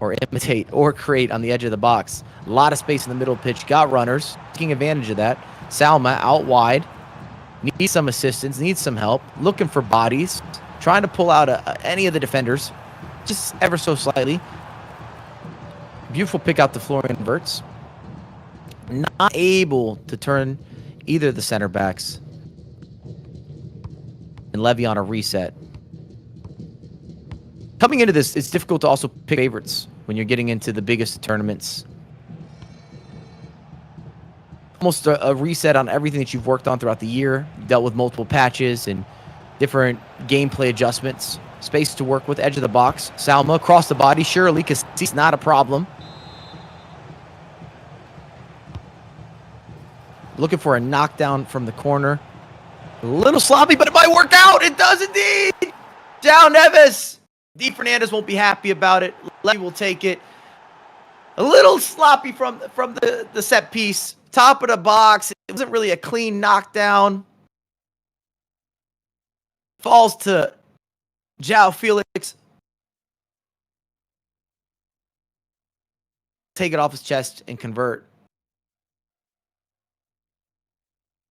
or imitate or create on the edge of the box. A lot of space in the middle pitch. Got runners. Taking advantage of that. Salma out wide. Needs some assistance. Needs some help. Looking for bodies. Trying to pull out any of the defenders. Just ever so slightly. Beautiful pick out the Florian Wirtz. Not able to turn either of the center backs. And Levy on a reset. Coming into this, it's difficult to also pick favorites when you're getting into the biggest tournaments. Almost a reset on everything that you've worked on throughout the year. Dealt with multiple patches and different gameplay adjustments. Space to work with, edge of the box. Salma across the body. Surely, because he's not a problem. Looking for a knockdown from the corner. A little sloppy, but it might work out. It does indeed. João Neves. D. Fernandez won't be happy about it. Levy will take it. A little sloppy from the set piece. Top of the box. It wasn't really a clean knockdown. Falls to João Felix. Take it off his chest and convert.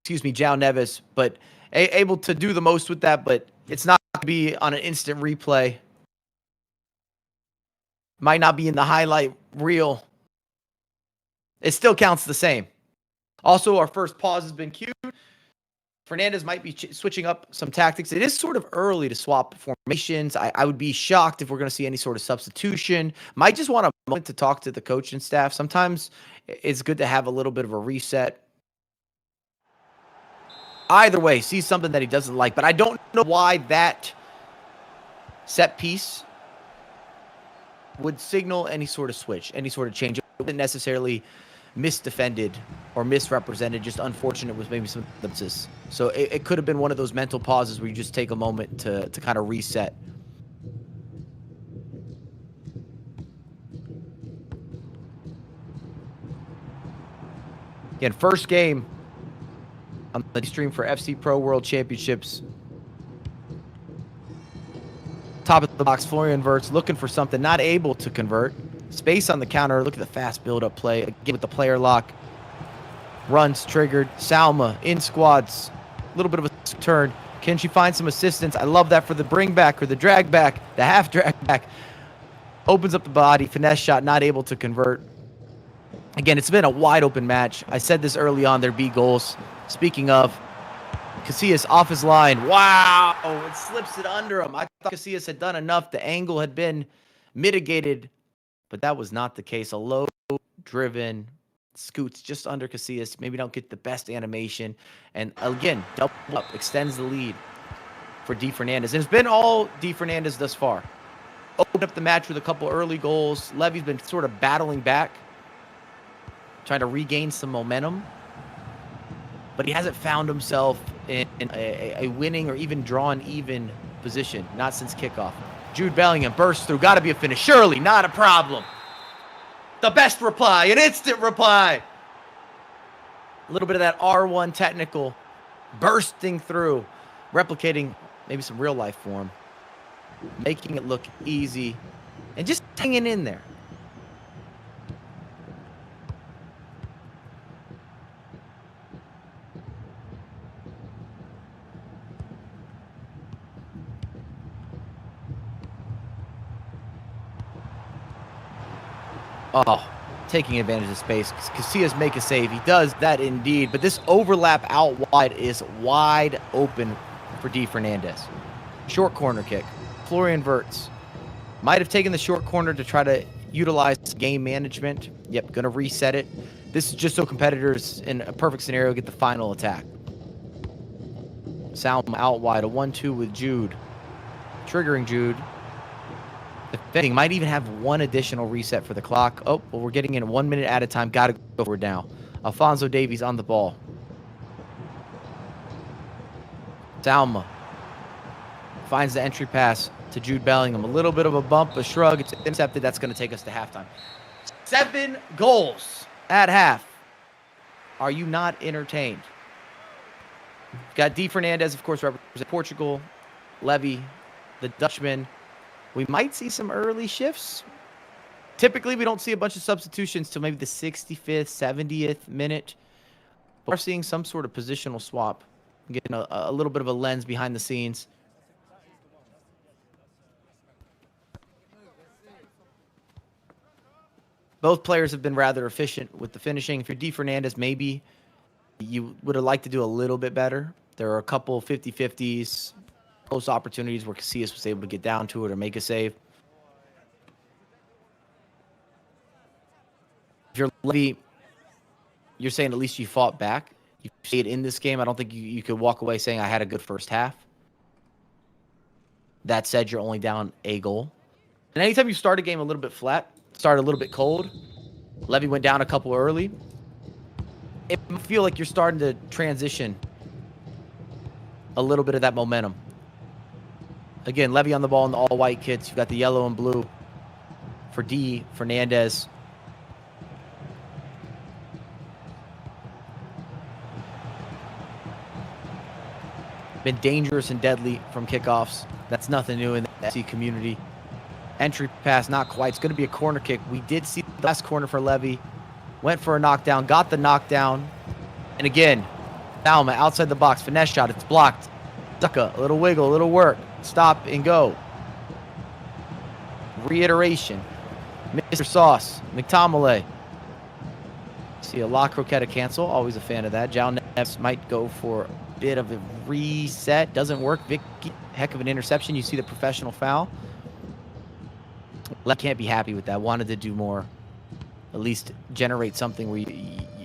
Excuse me, João Neves. But able to do the most with that, but it's not going to be on an instant replay. Might not be in the highlight reel. It still counts the same. Also, our first pause has been cued. Fernandez might be switching up some tactics. It is sort of early to swap formations. I would be shocked if we're going to see any sort of substitution. Might just want a moment to talk to the coaching staff. Sometimes it's good to have a little bit of a reset. Either way, sees something that he doesn't like. But I don't know why that set piece would signal any sort of switch, any sort of change. It wasn't necessarily misdefended or misrepresented, just unfortunate with maybe some differences. So it could have been one of those mental pauses where you just take a moment to kind of reset. Again, first game on the stream for FC Pro World Championships. Top of the box, Florian Wirtz looking for something, not able to convert. Space on the counter. Look at the fast build-up play. Again with the player lock. Runs triggered. Salma in squads. A little bit of a turn. Can she find some assistance? I love that for the bring back or the drag back. The half drag back. Opens up the body. Finesse shot, not able to convert. Again, it's been a wide open match. I said this early on, there'd be goals. Speaking of, Casillas off his line. Wow! It slips it under him. I thought Casillas had done enough. The angle had been mitigated, but that was not the case. A low-driven scoots just under Casillas. Maybe don't get the best animation. And again, double up, extends the lead for D. Fernandez. And it's been all D. Fernandez thus far. Opened up the match with a couple early goals. Levy's been sort of battling back, trying to regain some momentum. But he hasn't found himself in a winning or even drawn even position. Not since kickoff. Jude Bellingham bursts through. Got to be a finish. Surely, not a problem. The best reply. An instant reply. A little bit of that R1 technical. Bursting through. Replicating maybe some real life form. Making it look easy. And just hanging in there. Oh, taking advantage of space. Casillas make a save. He does that indeed. But this overlap out wide is wide open for D. Fernandez. Short corner kick. Florian Wirtz might have taken the short corner to try to utilize game management. Yep, going to reset it. This is just so competitors in a perfect scenario get the final attack. Salma out wide. A 1-2 with Jude. Triggering Jude. Defending might even have one additional reset for the clock. Oh, well, we're getting in 1 minute at a time. Got to go forward now. Alphonso Davies on the ball. Salma finds the entry pass to Jude Bellingham. A little bit of a bump, a shrug. It's intercepted. That's going to take us to halftime. 7 goals at half. Are you not entertained? We've got D. Fernandez, of course, represents Portugal. Levy, the Dutchman. We might see some early shifts. Typically, we don't see a bunch of substitutions till maybe the 65th, 70th minute. We're seeing some sort of positional swap, getting a little bit of a lens behind the scenes. Both players have been rather efficient with the finishing. If you're D. Fernandez, maybe you would have liked to do a little bit better. There are a couple 50-50s, close opportunities where Casillas was able to get down to it or make a save. If you're Levy, you're saying at least you fought back. You stayed in this game. I don't think you could walk away saying I had a good first half. That said, you're only down a goal. And anytime you start a game a little bit flat, start a little bit cold, Levy went down a couple early, it might feel like you're starting to transition a little bit of that momentum. Again, Levy on the ball in the all-white kits. You've got the yellow and blue for D. Fernandez. Been dangerous and deadly from kickoffs. That's nothing new in the FC community. Entry pass, not quite. It's going to be a corner kick. We did see the last corner for Levy. Went for a knockdown, got the knockdown. And again, Salma outside the box. Finesse shot. It's blocked. Zucca, a little wiggle, a little work. Stop and go. Reiteration. Mr. Sauce. McTominay. See a La Croqueta cancel. Always a fan of that. Jao Neves might go for a bit of a reset. Doesn't work. Vicky, heck of an interception. You see the professional foul. Can't be happy with that. Wanted to do more. At least generate something where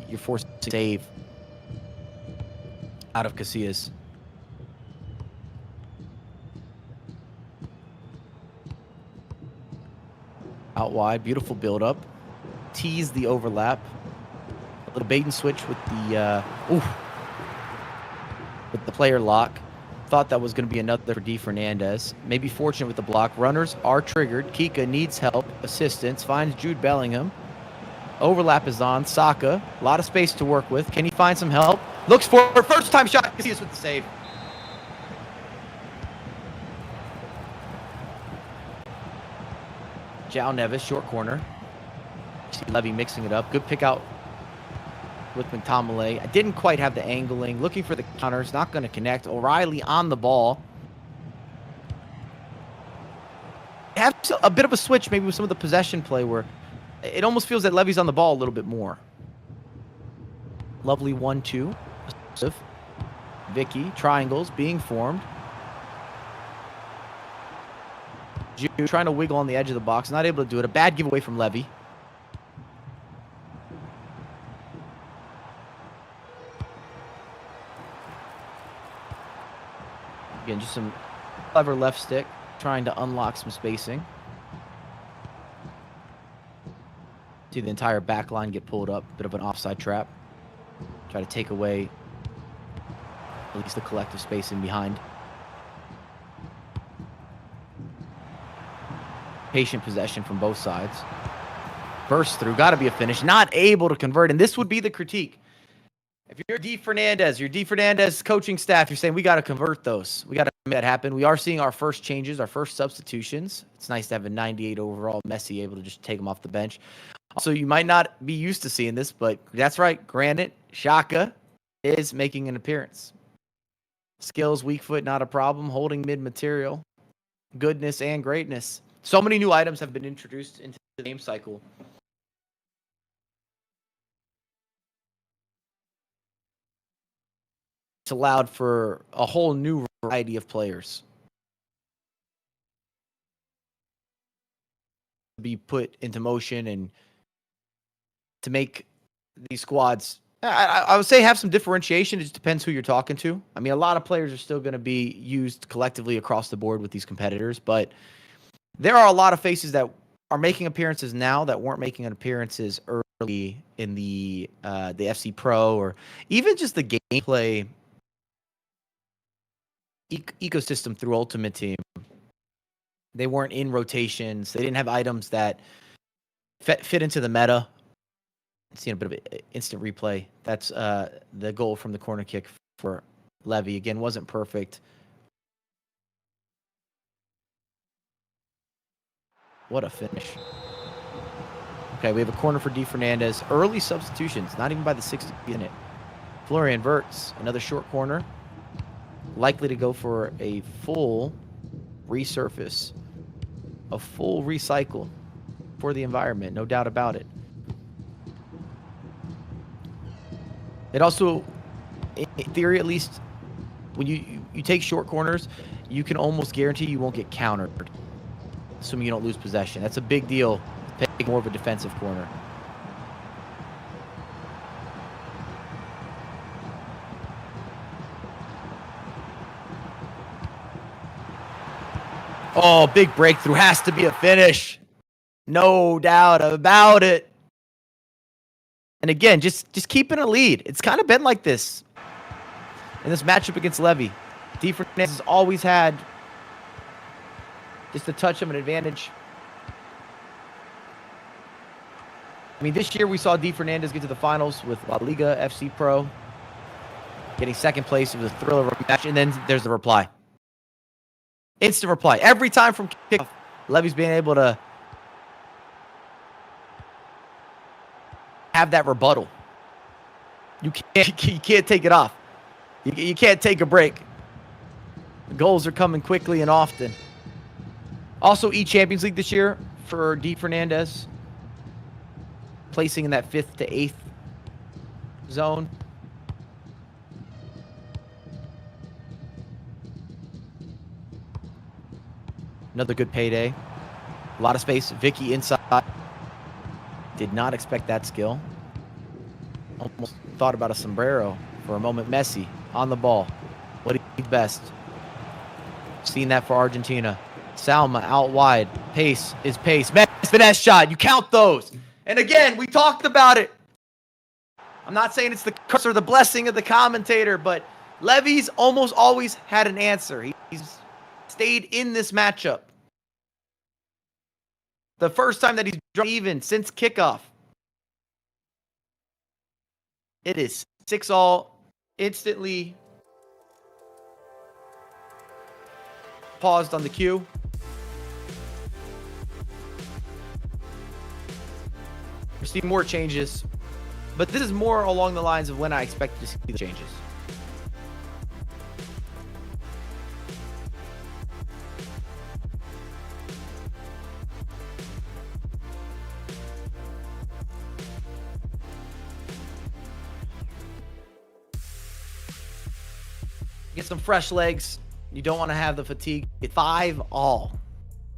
you're forced to save out of Casillas. Out wide. Beautiful build-up. Tease the overlap. A little bait and switch with the player lock. Thought that was going to be another for D. Fernandez. Maybe fortunate with the block. Runners are triggered. Kika needs help. Assistance. Finds Jude Bellingham. Overlap is on. Saka. A lot of space to work with. Can he find some help? Looks for it. First time shot. Casillas with the save. Jao Neves. Short corner. See Levy mixing it up. Good pick out with McTominay. I didn't quite have the angling. Looking for the counters. Not going to connect. O'Reilly on the ball. Have a bit of a switch maybe with some of the possession play where it almost feels that Levy's on the ball a little bit more. Lovely 1-2. Vicky. Triangles being formed. Jude trying to wiggle on the edge of the box. Not able to do it. A bad giveaway from Levy. Again, just some clever left stick, trying to unlock some spacing. See the entire back line get pulled up. Bit of an offside trap. Try to take away at least the collective spacing behind. Patient possession from both sides. Burst through. Got to be a finish. Not able to convert. And this would be the critique. If you're D. Fernandez, your D. Fernandez coaching staff, you're saying we got to convert those. We got to make that happen. We are seeing our first changes, our first substitutions. It's nice to have a 98 overall Messi able to just take him off the bench. Also, you might not be used to seeing this, but that's right. Granted, Xhaka is making an appearance. Skills, weak foot, not a problem. Holding mid material. Goodness and greatness. So many new items have been introduced into the game cycle. It's allowed for a whole new variety of players to be put into motion and to make these squads, I would say, have some differentiation. It just depends who you're talking to. I mean, a lot of players are still going to be used collectively across the board with these competitors, but there are a lot of faces that are making appearances now that weren't making appearances early in the FC Pro or even just the gameplay ecosystem through Ultimate Team. They weren't in rotations. They didn't have items that fit into the meta. Seeing a bit of instant replay. That's the goal from the corner kick for Levy. Again, wasn't perfect. What a finish. Okay, we have a corner for D. Fernandez. Early substitutions, not even by the 60th minute. Florian Wirtz, another short corner. Likely to go for a full resurface, a full recycle for the environment, no doubt about it. It also, in theory at least, when you take short corners, you can almost guarantee you won't get countered, assuming you don't lose possession. That's a big deal, taking more of a defensive corner. Oh, big breakthrough. Has to be a finish. No doubt about it. And again, just keeping a lead. It's kind of been like this in this matchup against Levy. D. Fernandez has always had just a touch of an advantage. I mean, this year we saw D. Fernandez get to the finals with La Liga FC Pro, getting second place. It was a thriller of a match, and then there's the reply. Instant reply. Every time from kickoff, Levy's being able to have that rebuttal. You can't take it off. You can't take a break. The goals are coming quickly and often. Also, Champions League this year for D. Fernandez, placing in that 5th to 8th zone. Another good payday. A lot of space. Vicky inside. Did not expect that skill. Almost thought about a sombrero for a moment. Messi on the ball. What he needs best. Seen that for Argentina. Salma out wide. Pace is pace. Finesse shot. You count those. And again, we talked about it. I'm not saying it's the curse or the blessing of the commentator, but Levy's almost always had an answer. He's stayed in this matchup. The first time that he's drawn even since kickoff. It is 6-all. Instantly paused on the cue. We're seeing more changes, but this is more along the lines of when I expected to see the changes. Get some fresh legs. You don't want to have the fatigue. 5-all.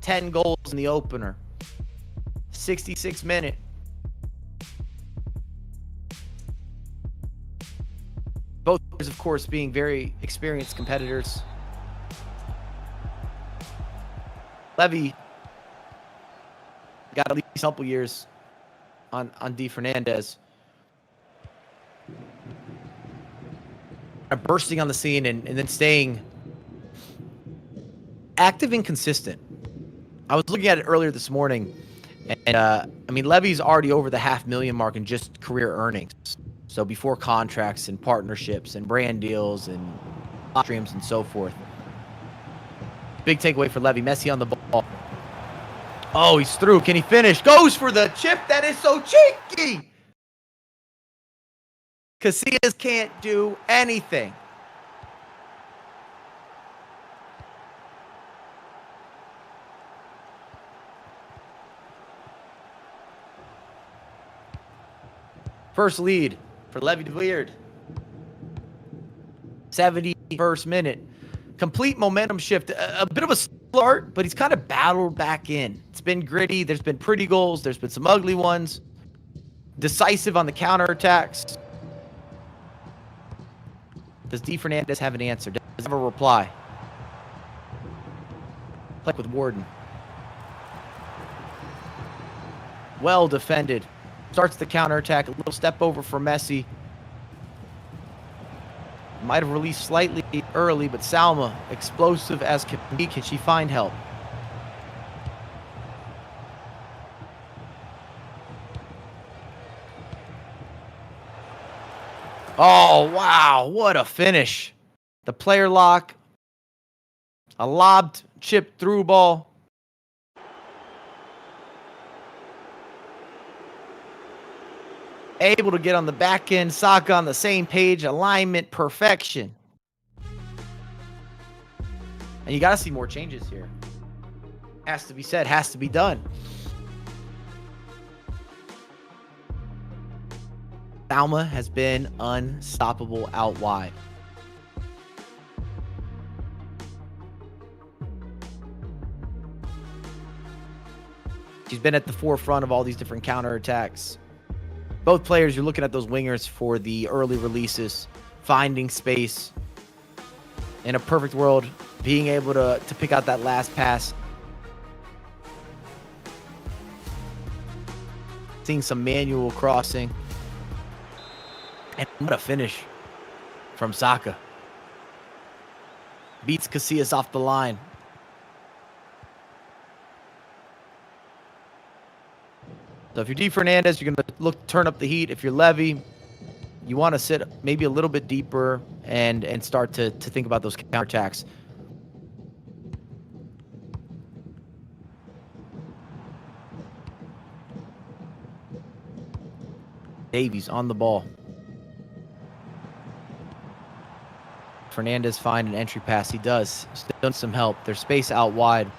10 goals in the opener. 66 minute. Both players, of course, being very experienced competitors. Levy got at least a couple years on D. Fernandez. Bursting on the scene and then staying active and consistent. I was looking at it earlier this morning, and I mean, Levy's already over the 500,000 mark in just career earnings. So before contracts and partnerships and brand deals and streams and so forth. Big takeaway for Levy. Messi on the ball. Oh, he's through. Can he finish? Goes for the chip. That is so cheeky. Casillas can't do anything. First lead for Levy de Weird. 71st minute. Complete momentum shift. A bit of a start, but he's kind of battled back in. It's been gritty. There's been pretty goals. There's been some ugly ones. Decisive on the counterattacks. Does D. Fernandez have an answer? Does he have a reply? Play with Warden. Well defended. Starts the counterattack. A little step over for Messi. Might have released slightly early, but Salma, explosive as can be. Can she find help? Oh, wow. What a finish. The player lock. A lobbed chip through ball. able to get on the back end. Saka on the same page. Alignment, perfection. And you got to see more changes here. Has to be said, has to be done. Salma has been unstoppable out wide. She's been at the forefront of all these different counterattacks. Both players, you're looking at those wingers for the early releases, finding space. In a perfect world, being able to pick out that last pass. Seeing some manual crossing. And what a finish from Saka. Beats Casillas off the line. So if you're D. Fernandez, you're going to turn up the heat. If you're Levy, you want to sit maybe a little bit deeper and start to think about those counterattacks. Davies on the ball. Fernandez find an entry pass. He does. Still some help. There's space out wide.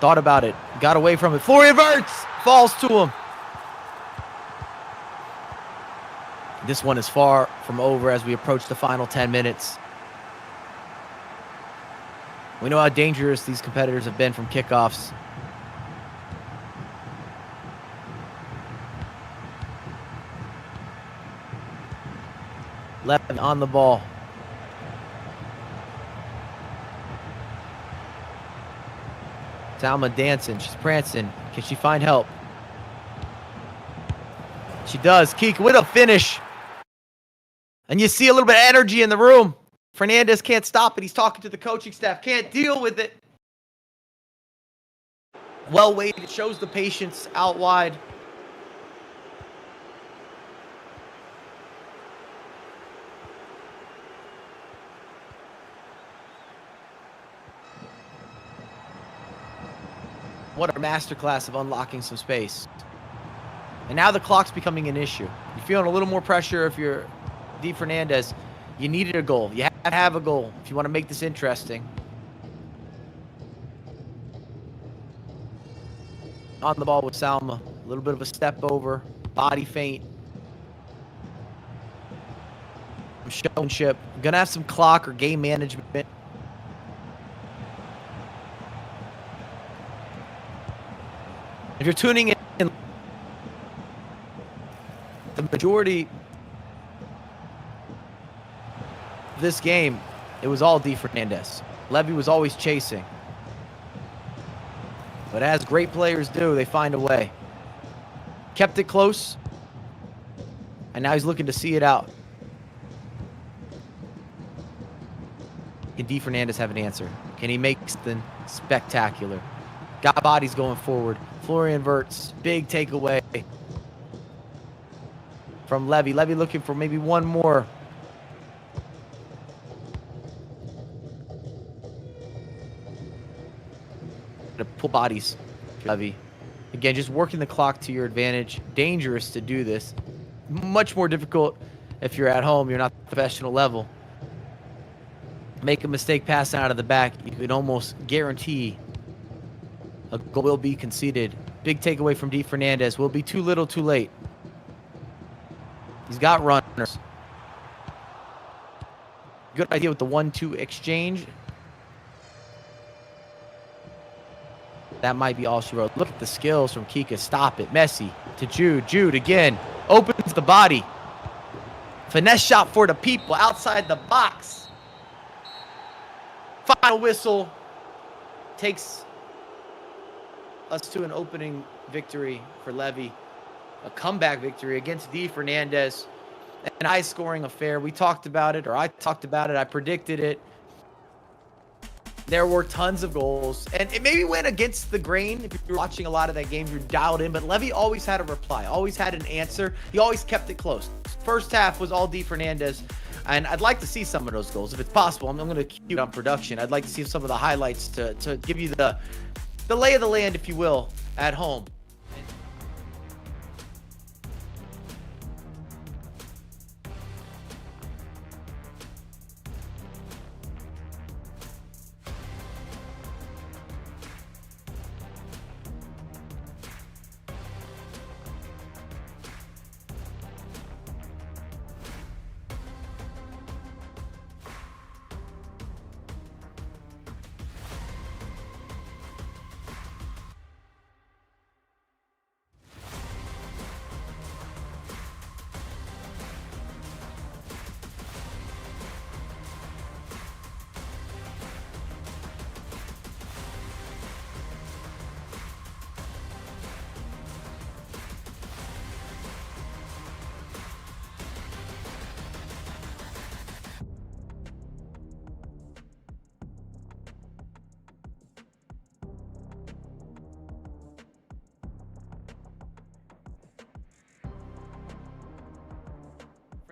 Thought about it. Got away from it. Florian Wirtz falls to him. This one is far from over as we approach the final 10 minutes. We know how dangerous these competitors have been from kickoffs. Left on the ball. Salma dancing. She's prancing. Can she find help? She does. Keek with a finish. And you see a little bit of energy in the room. Fernandez can't stop it. He's talking to the coaching staff. Can't deal with it. Well weighted. Shows the patience out wide. What a masterclass of unlocking some space. And now the clock's becoming an issue. You're feeling a little more pressure if you're D. Fernandez. You needed a goal. You have to have a goal if you want to make this interesting. On the ball with Salma. A little bit of a step over. Body feint. Showmanship. Going to have some clock or game management. If you're tuning in, the majority of this game, it was all D. Fernandez. Levy was always chasing. But as great players do, they find a way. Kept it close. And now he's looking to see it out. Can D. Fernandez have an answer? Can he make something spectacular? Got bodies going forward. Florian Wirtz, big takeaway from Levy. Levy looking for maybe one more. To pull bodies, Levy. Again, just working the clock to your advantage. Dangerous to do this. Much more difficult if you're at home. You're not professional level. Make a mistake passing out of the back, you can almost guarantee a goal will be conceded. Big takeaway from D. Fernandez. Will be too little, too late. He's got runners. Good idea with the 1-2 exchange. That might be all she wrote. Look at the skills from Kika. Stop it. Messi to Jude. Jude again. Opens the body. Finesse shot for the people outside the box. Final whistle. Takes us to an opening victory for Levy. A comeback victory against D. Fernandez. An high-scoring affair. We talked about it, or I talked about it. I predicted it. There were tons of goals. And it maybe went against the grain. If you're watching a lot of that game, you're dialed in. But Levy always had a reply. Always had an answer. He always kept it close. First half was all D. Fernandez. And I'd like to see some of those goals. If it's possible, I'm going to cue it on production. I'd like to see some of the highlights to give you the lay of the land, if you will, at home.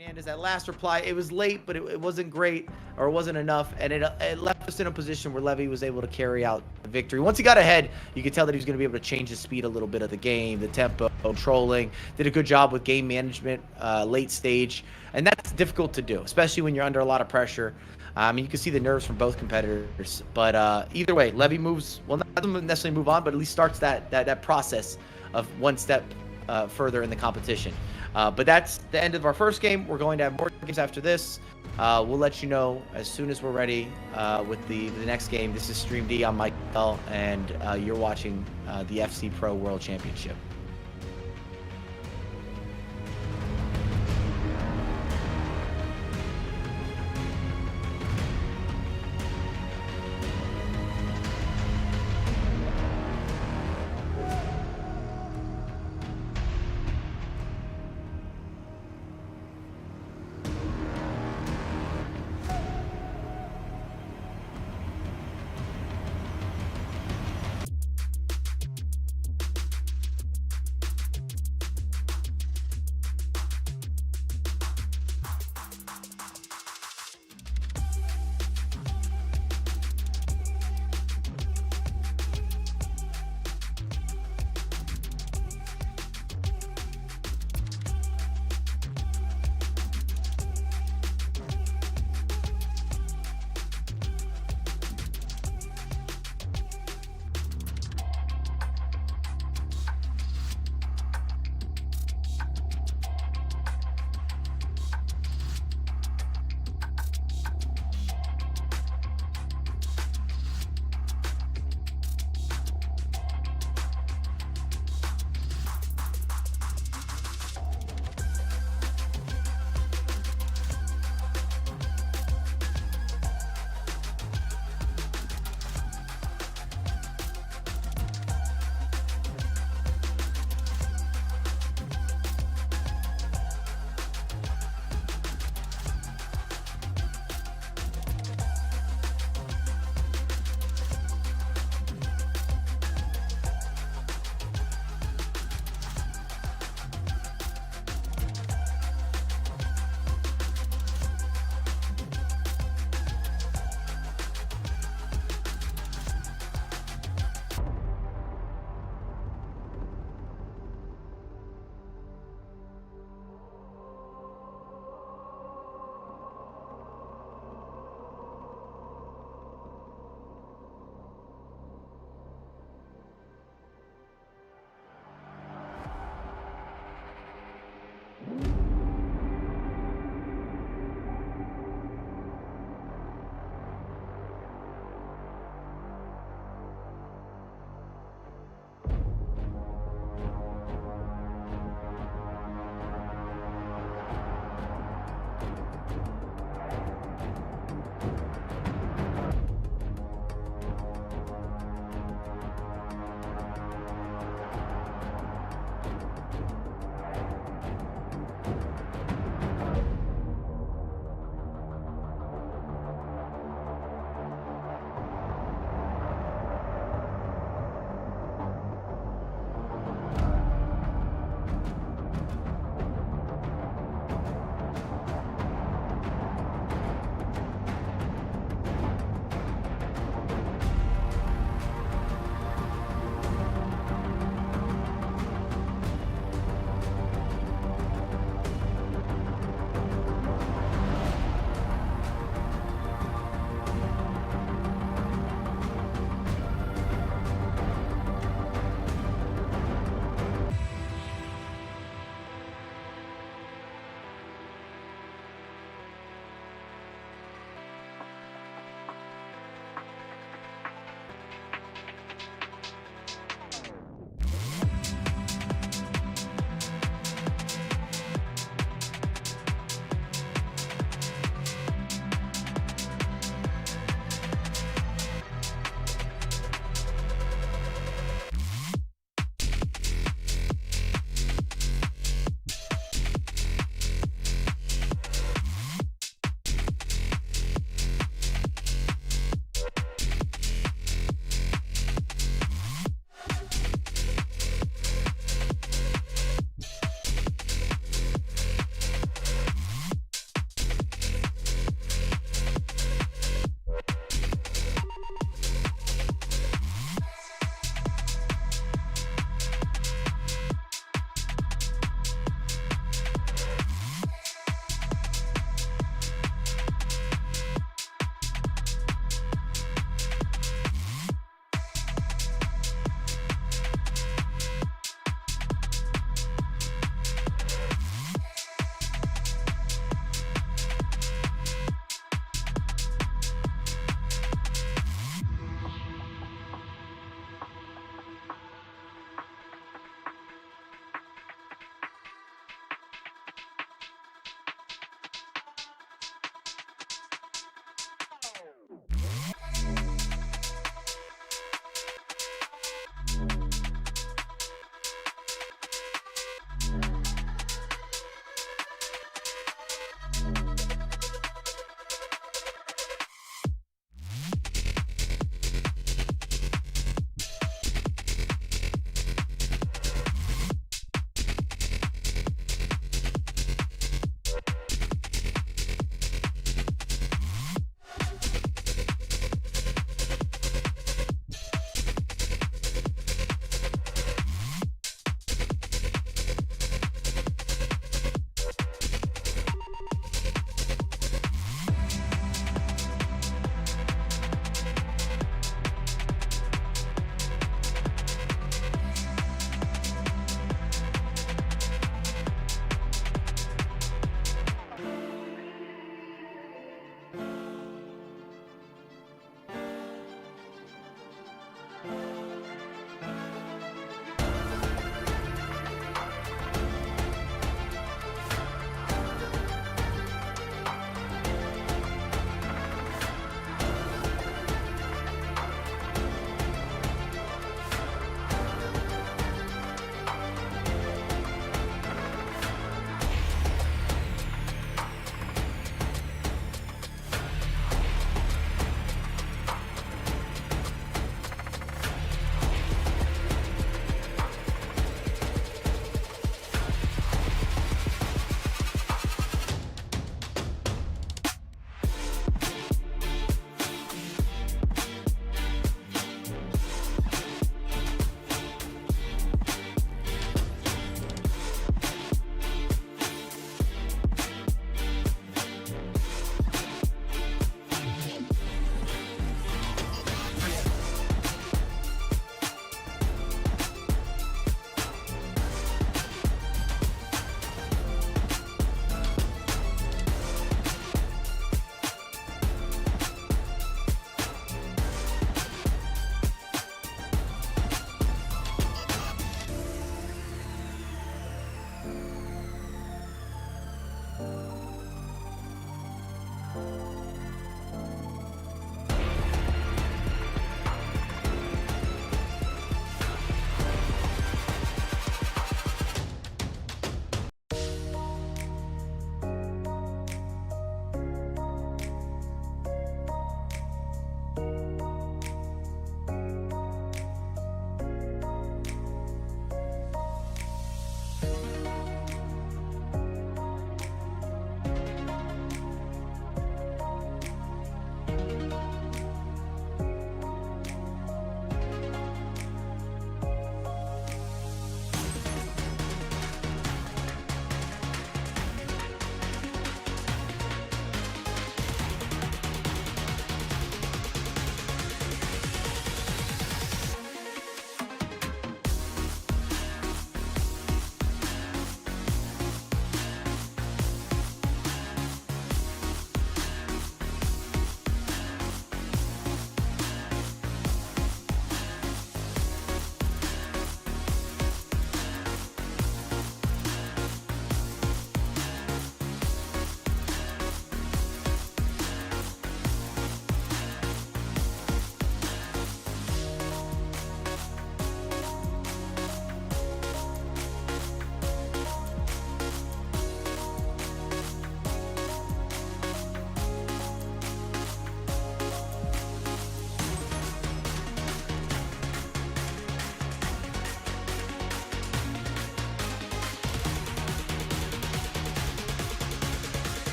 Hernandez, that last reply, it was late, but it wasn't great, or it wasn't enough, and it left us in a position where Levy was able to carry out the victory. Once he got ahead, you could tell that he was going to be able to change the speed a little bit of the game, the tempo, controlling. Did a good job with game management late stage, and that's difficult to do, especially when you're under a lot of pressure. You can see the nerves from both competitors, but either way, Levy moves, well, not doesn't necessarily move on, but at least starts that process of one step further in the competition. But that's the end of our first game. We're going to have more games after this. We'll let you know as soon as we're ready with the next game. This is Stream D. I'm Michael, and you're watching the FC Pro World Championship.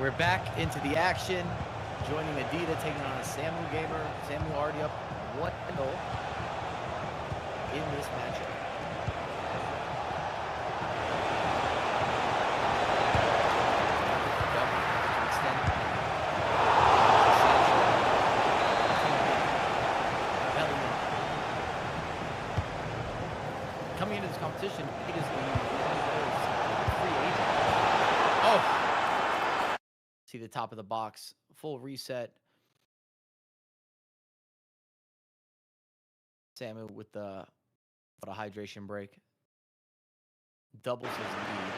We're back into the action. Joining Adida, taking on a Samu gamer. Samu already up 1-0 in this matchup. Coming into this competition, it is the free agent. Oh! See the top of the box, full reset. Samu with the hydration break. Doubles his lead.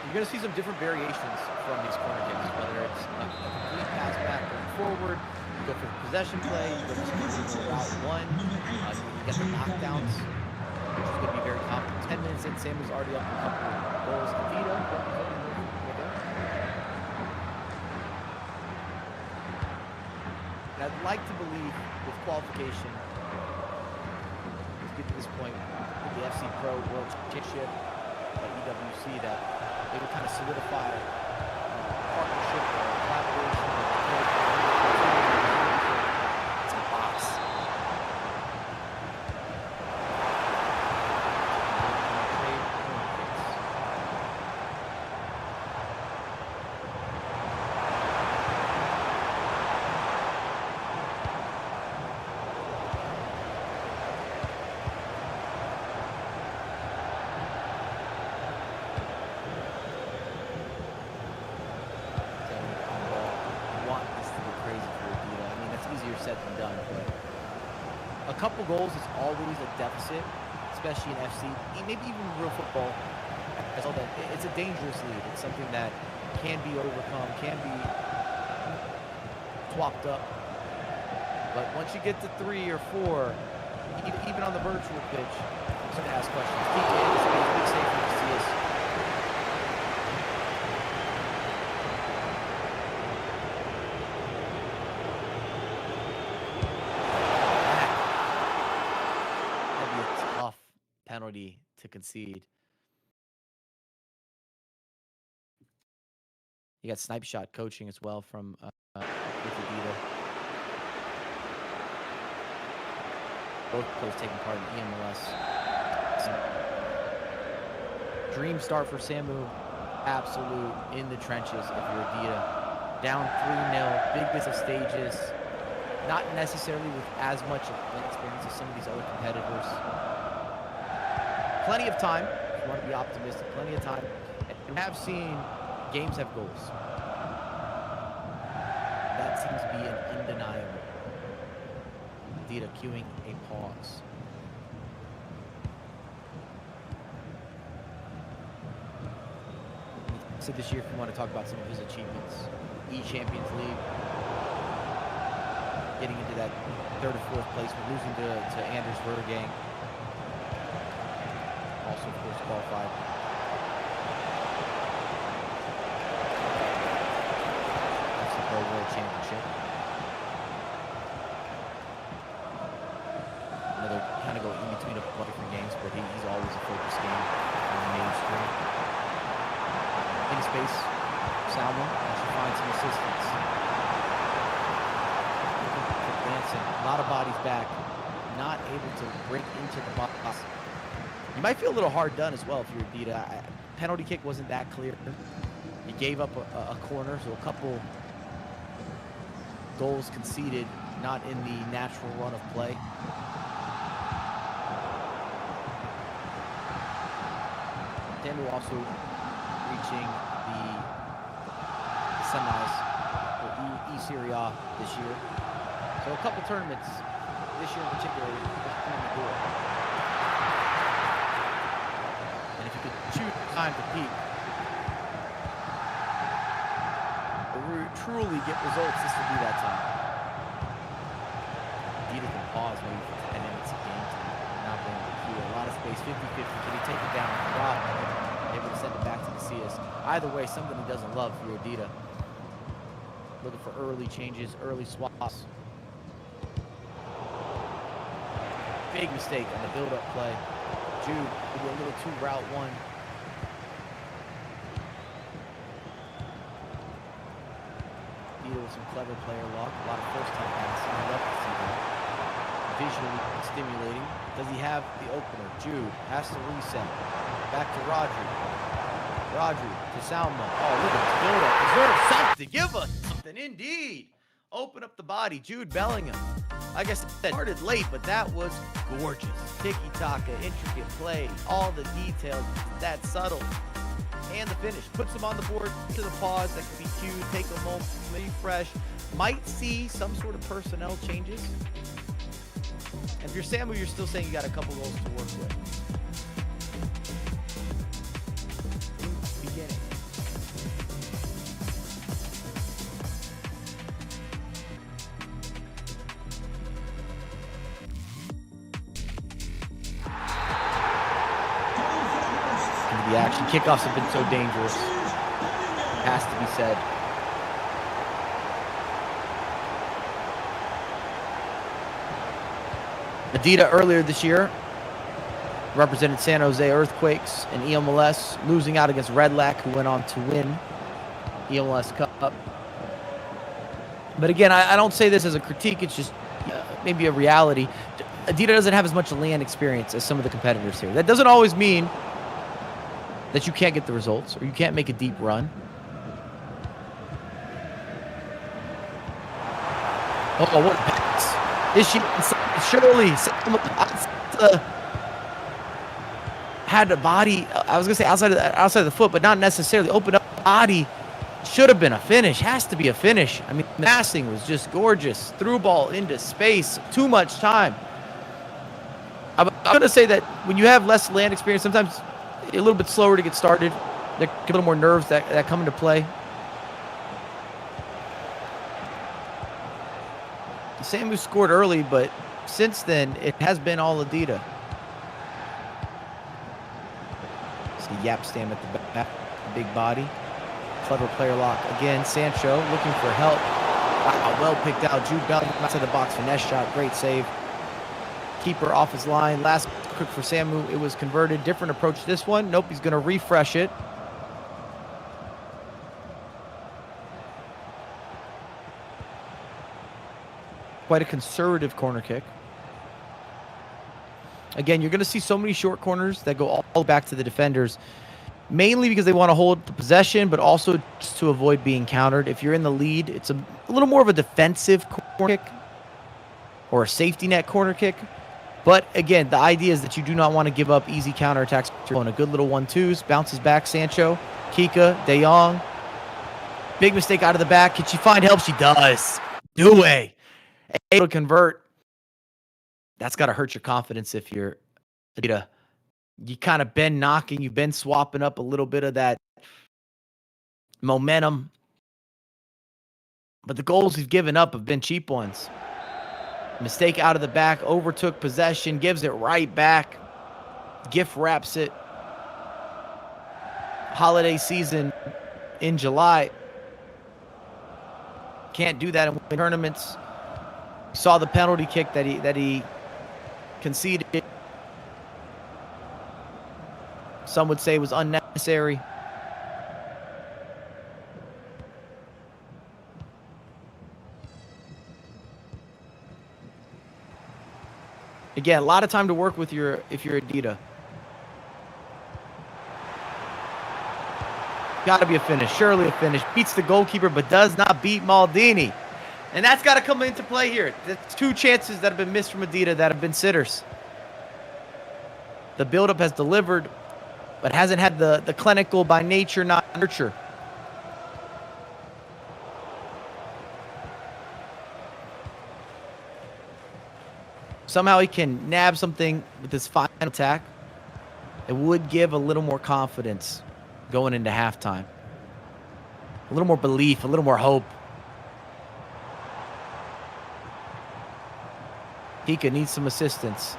You're going to see some different variations from these corner kicks, whether it's a complete pass back going forward, you go for the possession play, you go for route one, you get the knockdowns, which is going to be very common. 10 minutes in, Samu's already up a couple of goals. Vito. And I'd like to believe with qualification, let's get to this point with the FC Pro World Championship at EWC, that they would kind of solidify partnership or collaboration. It's a box. Said and done, but a couple goals is always a deficit, especially in FC, maybe even real football. It's a dangerous lead. It's something that can be overcome, can be swapped up. But once you get to 3 or 4, even on the virtual pitch, I'm going to ask questions. PK is a big safety to see us. Penalty to concede. You got snipe shot coaching as well from with Adida. Both players taking part in EMLS. Dream start for Samu. Absolute in the trenches if you're Adida. Down 3-0, big bits of stages. Not necessarily with as much experience as some of these other competitors. Plenty of time, if you want to be optimistic, plenty of time. And we have seen games have goals. That seems to be an undeniable. Adida cueing a pause. So this year, if you want to talk about some of his achievements, E-Champions League, getting into that 3rd or 4th place, but losing to Anders Vergang. Also, of course, qualified. FC Pro World Championship. Another kind of go in between a bunch of different games, but he's always a focus game on the main screen. In space, Salma actually finds some assistance. Advancing, a lot of bodies back, not able to break into the box. You might feel a little hard done as well if you're Adida. Penalty kick wasn't that clear. You gave up a corner, so a couple goals conceded, not in the natural run of play. Samu also reaching the semis for E-Serie A this year. So a couple tournaments this year in particular is coming to do it. And if you could choose time to peak, or truly get results, this would be that time. Adida can pause maybe for 10 minutes of game time. Not being able to cue. A lot of space, 50-50. Can he take it down? Drop. Able to send it back to Casillas. Either way, something he doesn't love for Adida. Looking for early changes, early swaps. Big mistake on the build-up play. Jude will do a little 2 route 1. Adida with some clever player luck. A lot of first-time passing. I love to see that. Visually stimulating. Does he have the opener? Jude has to reset. Back to Rodri. Rodri to Salma. Oh, look at this build-up. Deserve something. Give us something, indeed. Open up the body. Jude Bellingham. Like I said, started late, but that was gorgeous. Tiki-taka, intricate play, all the details, that subtle. And the finish. Puts them on the board to the pause. That could be cued. Take a moment, refresh. Might see some sort of personnel changes. And if you're Samu, you're still saying you got a couple goals to work with. Beginning. Into the action. Kickoffs have been so dangerous. Has to be said. Adida earlier this year represented San Jose Earthquakes in EMLS, losing out against Red Lac, who went on to win EMLS Cup. But again, I don't say this as a critique. It's just maybe a reality. Adida doesn't have as much land experience as some of the competitors here. That doesn't always mean that you can't get the results or you can't make a deep run. Oh, what a pass. Is she... Surely had a body. I was gonna say outside of the foot, but not necessarily. Opened up the body. Should have been a finish. Has to be a finish. I mean, the passing was just gorgeous. Through ball into space. Too much time. I'm gonna say that when you have less land experience, sometimes a little bit slower to get started. There are a little more nerves that come into play. Samu scored early, but since then, it has been all Adida. See Yapstam at the back, big body. Clever player lock. Again, Sancho looking for help. Wow, well picked out. Jude Bellingham outside the box, finesse shot, great save. Keeper off his line. Last quick for Samu, it was converted. Different approach this one. Nope, he's going to refresh it. Quite a conservative corner kick. Again, you're going to see so many short corners that go all back to the defenders, mainly because they want to hold the possession, but also just to avoid being countered. If you're in the lead, it's a little more of a defensive corner kick or a safety net corner kick. But again, the idea is that you do not want to give up easy counterattacks. On a good little 1-2s, bounces back Sancho, Kika, De Jong. Big mistake out of the back. Can she find help? She does. Due. Able to convert. That's got to hurt your confidence if you're Adida. You kind of been knocking. You've been swapping up a little bit of that momentum. But the goals you've given up have been cheap ones. Mistake out of the back. Overtook possession. Gives it right back. Gift wraps it. Holiday season in July. Can't do that in tournaments. Saw the penalty kick that he conceded. Some would say was unnecessary. Again, a lot of time to work with if you're Adida. Got to be a finish. Surely a finish. Beats the goalkeeper, but does not beat Maldini. And that's got to come into play here. That's two chances that have been missed from Adida that have been sitters. The buildup has delivered, but hasn't had the clinical by nature, not nurture. Somehow he can nab something with his final attack. It would give a little more confidence going into halftime. A little more belief, a little more hope. Kika needs some assistance.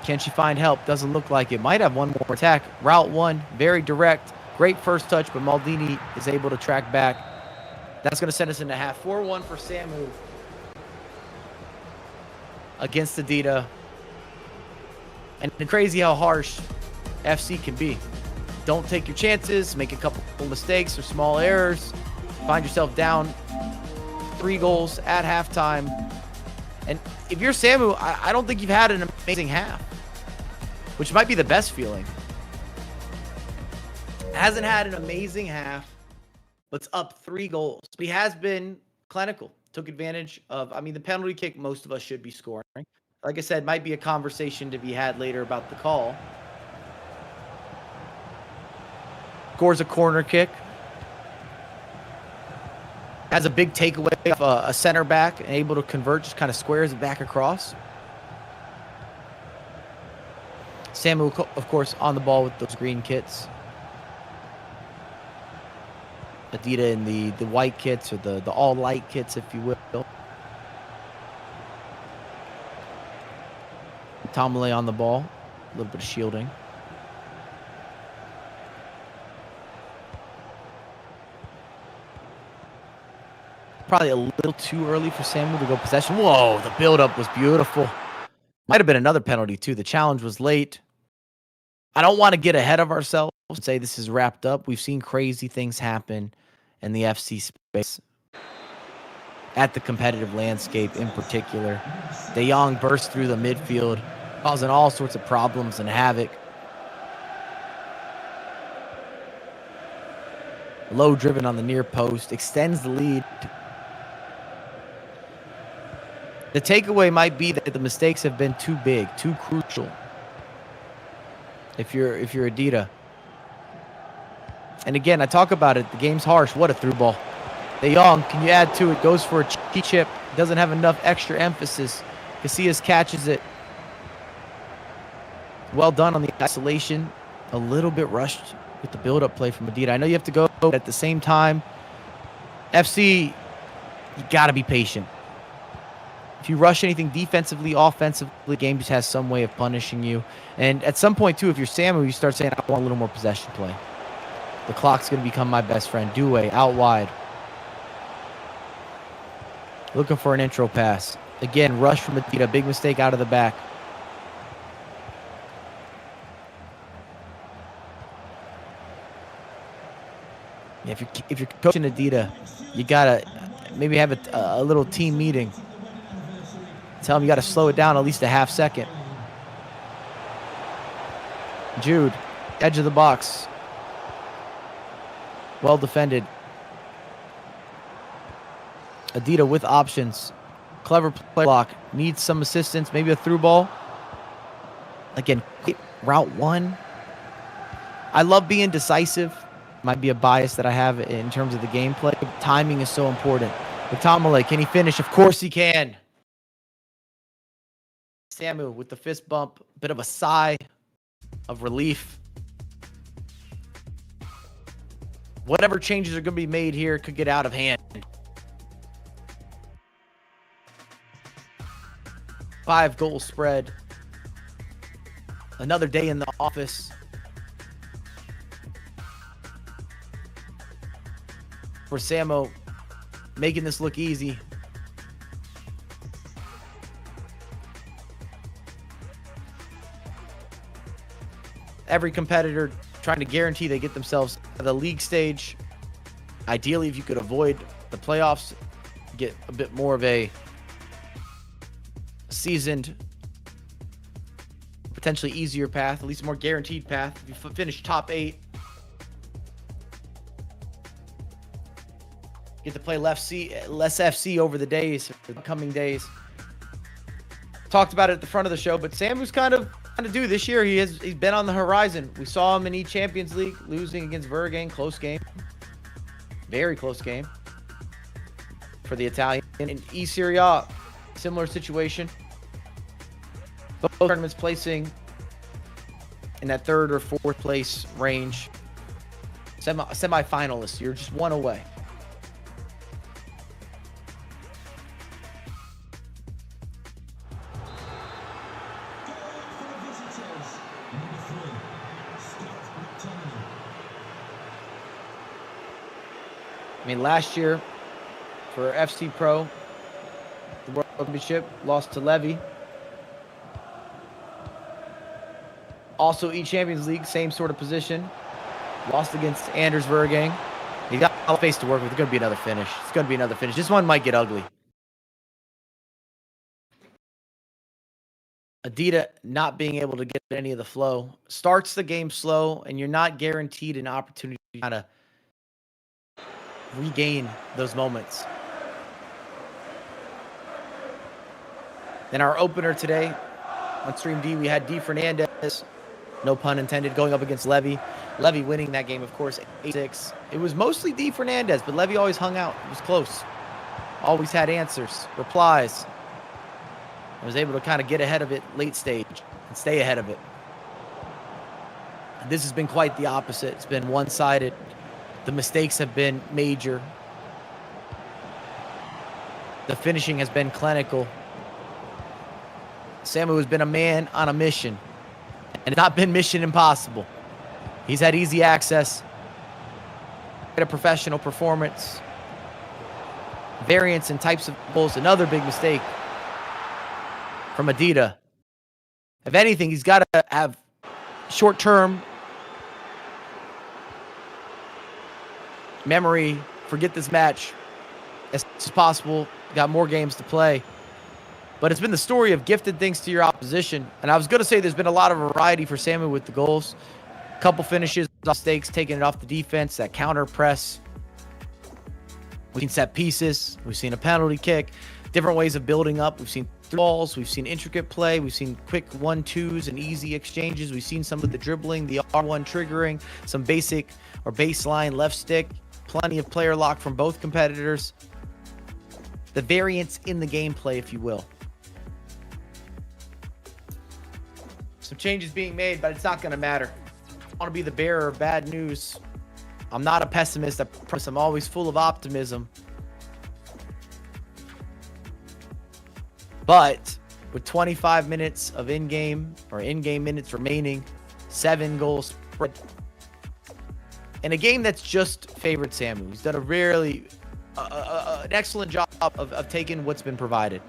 Can she find help? Doesn't look like it. Might have one more attack. Route 1, very direct. Great first touch, but Maldini is able to track back. That's going to send us into half. 4-1 for Samu against Adida. And it's crazy how harsh FC can be. Don't take your chances. Make a couple mistakes or small errors. Find yourself down 3 goals at halftime. And if you're Samu, I don't think you've had an amazing half, which might be the best feeling. Hasn't had an amazing half, but it's up 3 goals. He has been clinical. Took advantage of, I mean, the penalty kick, most of us should be scoring. Like I said, might be a conversation to be had later about the call. Scores a corner kick. Has a big takeaway of a center back and able to convert, just kind of squares it back across. Samu, of course, on the ball with those green kits. Adidas in the white kits, or the all-light kits, if you will. Tomley on the ball. A little bit of shielding. Probably a little too early for Samu to go possession. Whoa, the build-up was beautiful. Might have been another penalty, too. The challenge was late. I don't want to get ahead of ourselves and say this is wrapped up. We've seen crazy things happen in the FC space, at the competitive landscape in particular. De Jong burst through the midfield, causing all sorts of problems and havoc. Low driven on the near post, extends the lead. The takeaway might be that the mistakes have been too big, too crucial. If you're Adidas. And again, I talk about it. The game's harsh. What a through ball. De Jong, can you add to it? Goes for a cheeky chip. Doesn't have enough extra emphasis. Casillas catches it. Well done on the isolation. A little bit rushed with the build-up play from Adidas. I know you have to go, but at the same time, FC, you got to be patient. If you rush anything defensively, offensively, the game just has some way of punishing you. And at some point, too, if you're Samu, you start saying, I want a little more possession play. The clock's going to become my best friend. Doué out wide. Looking for an intro pass. Again, rush from Adidas. Big mistake out of the back. Yeah, if you're coaching Adidas, you got to maybe have a little team meeting. Tell him you got to slow it down at least a half second. Jude, edge of the box. Well defended. Adidas with options. Clever play block. Needs some assistance. Maybe a through ball. Again, route 1. I love being decisive. Might be a bias that I have in terms of the gameplay. Timing is so important. McTominay, can he finish? Of course he can. Samu with the fist bump. Bit of a sigh of relief. Whatever changes are going to be made here could get out of hand. 5-goal spread. Another day in the office. For Samu, making this look easy. Every competitor trying to guarantee they get themselves to the league stage. Ideally, if you could avoid the playoffs, get a bit more of a seasoned, potentially easier path, at least a more guaranteed path. If you finish top 8, get to play less FC over the days, the coming days. Talked about it at the front of the show, but Samu's kind of do this year. He's been on the horizon. We saw him in E-Champions League losing against Vergain. Close game. Very close game for the Italian. In E-Serie A, similar situation. Both tournaments placing in that 3rd or 4th place range. Semi-finalists. You're just one away. I mean, last year for FC Pro, the World Championship, lost to Levy. Also, E-Champions League, same sort of position. Lost against Anders Vergain. He got all space to work with. It's going to be another finish. It's going to be another finish. This one might get ugly. Adida not being able to get any of the flow starts the game slow, and you're not guaranteed an opportunity to kind of regain those moments. Then our opener today on Stream D, we had D. Fernandez, no pun intended, going up against Levy. Levy winning that game, of course, 8-6. It was mostly D. Fernandez, but Levy always hung out. It was close. Always had answers, replies. I was able to kind of get ahead of it late stage and stay ahead of it. And this has been quite the opposite. It's been one-sided. The mistakes have been major. The finishing has been clinical. Samu has been a man on a mission, and it's not been mission impossible. He's had easy access, a professional performance, variance in types of goals, another big mistake from Adida. If anything, he's got to have short-term memory, forget this match as soon as possible, got more games to play. But it's been the story of gifted things to your opposition. And I was going to say there's been a lot of variety for Samu with the goals. A couple finishes, mistakes, taking it off the defense, that counter press. We've seen set pieces. We've seen a penalty kick. Different ways of building up. We've seen through balls. We've seen intricate play. We've seen quick 1-2s and easy exchanges. We've seen some of the dribbling, the R1 triggering, some basic or baseline left stick. Plenty of player lock from both competitors. The variance in the gameplay, if you will. Some changes being made, but it's not going to matter. I want to be the bearer of bad news. I'm not a pessimist. I promise I'm always full of optimism. But with 25 minutes of in-game minutes remaining, 7 goals spread, in a game that's just favored Samu, he's done a really an excellent job of taking what's been provided.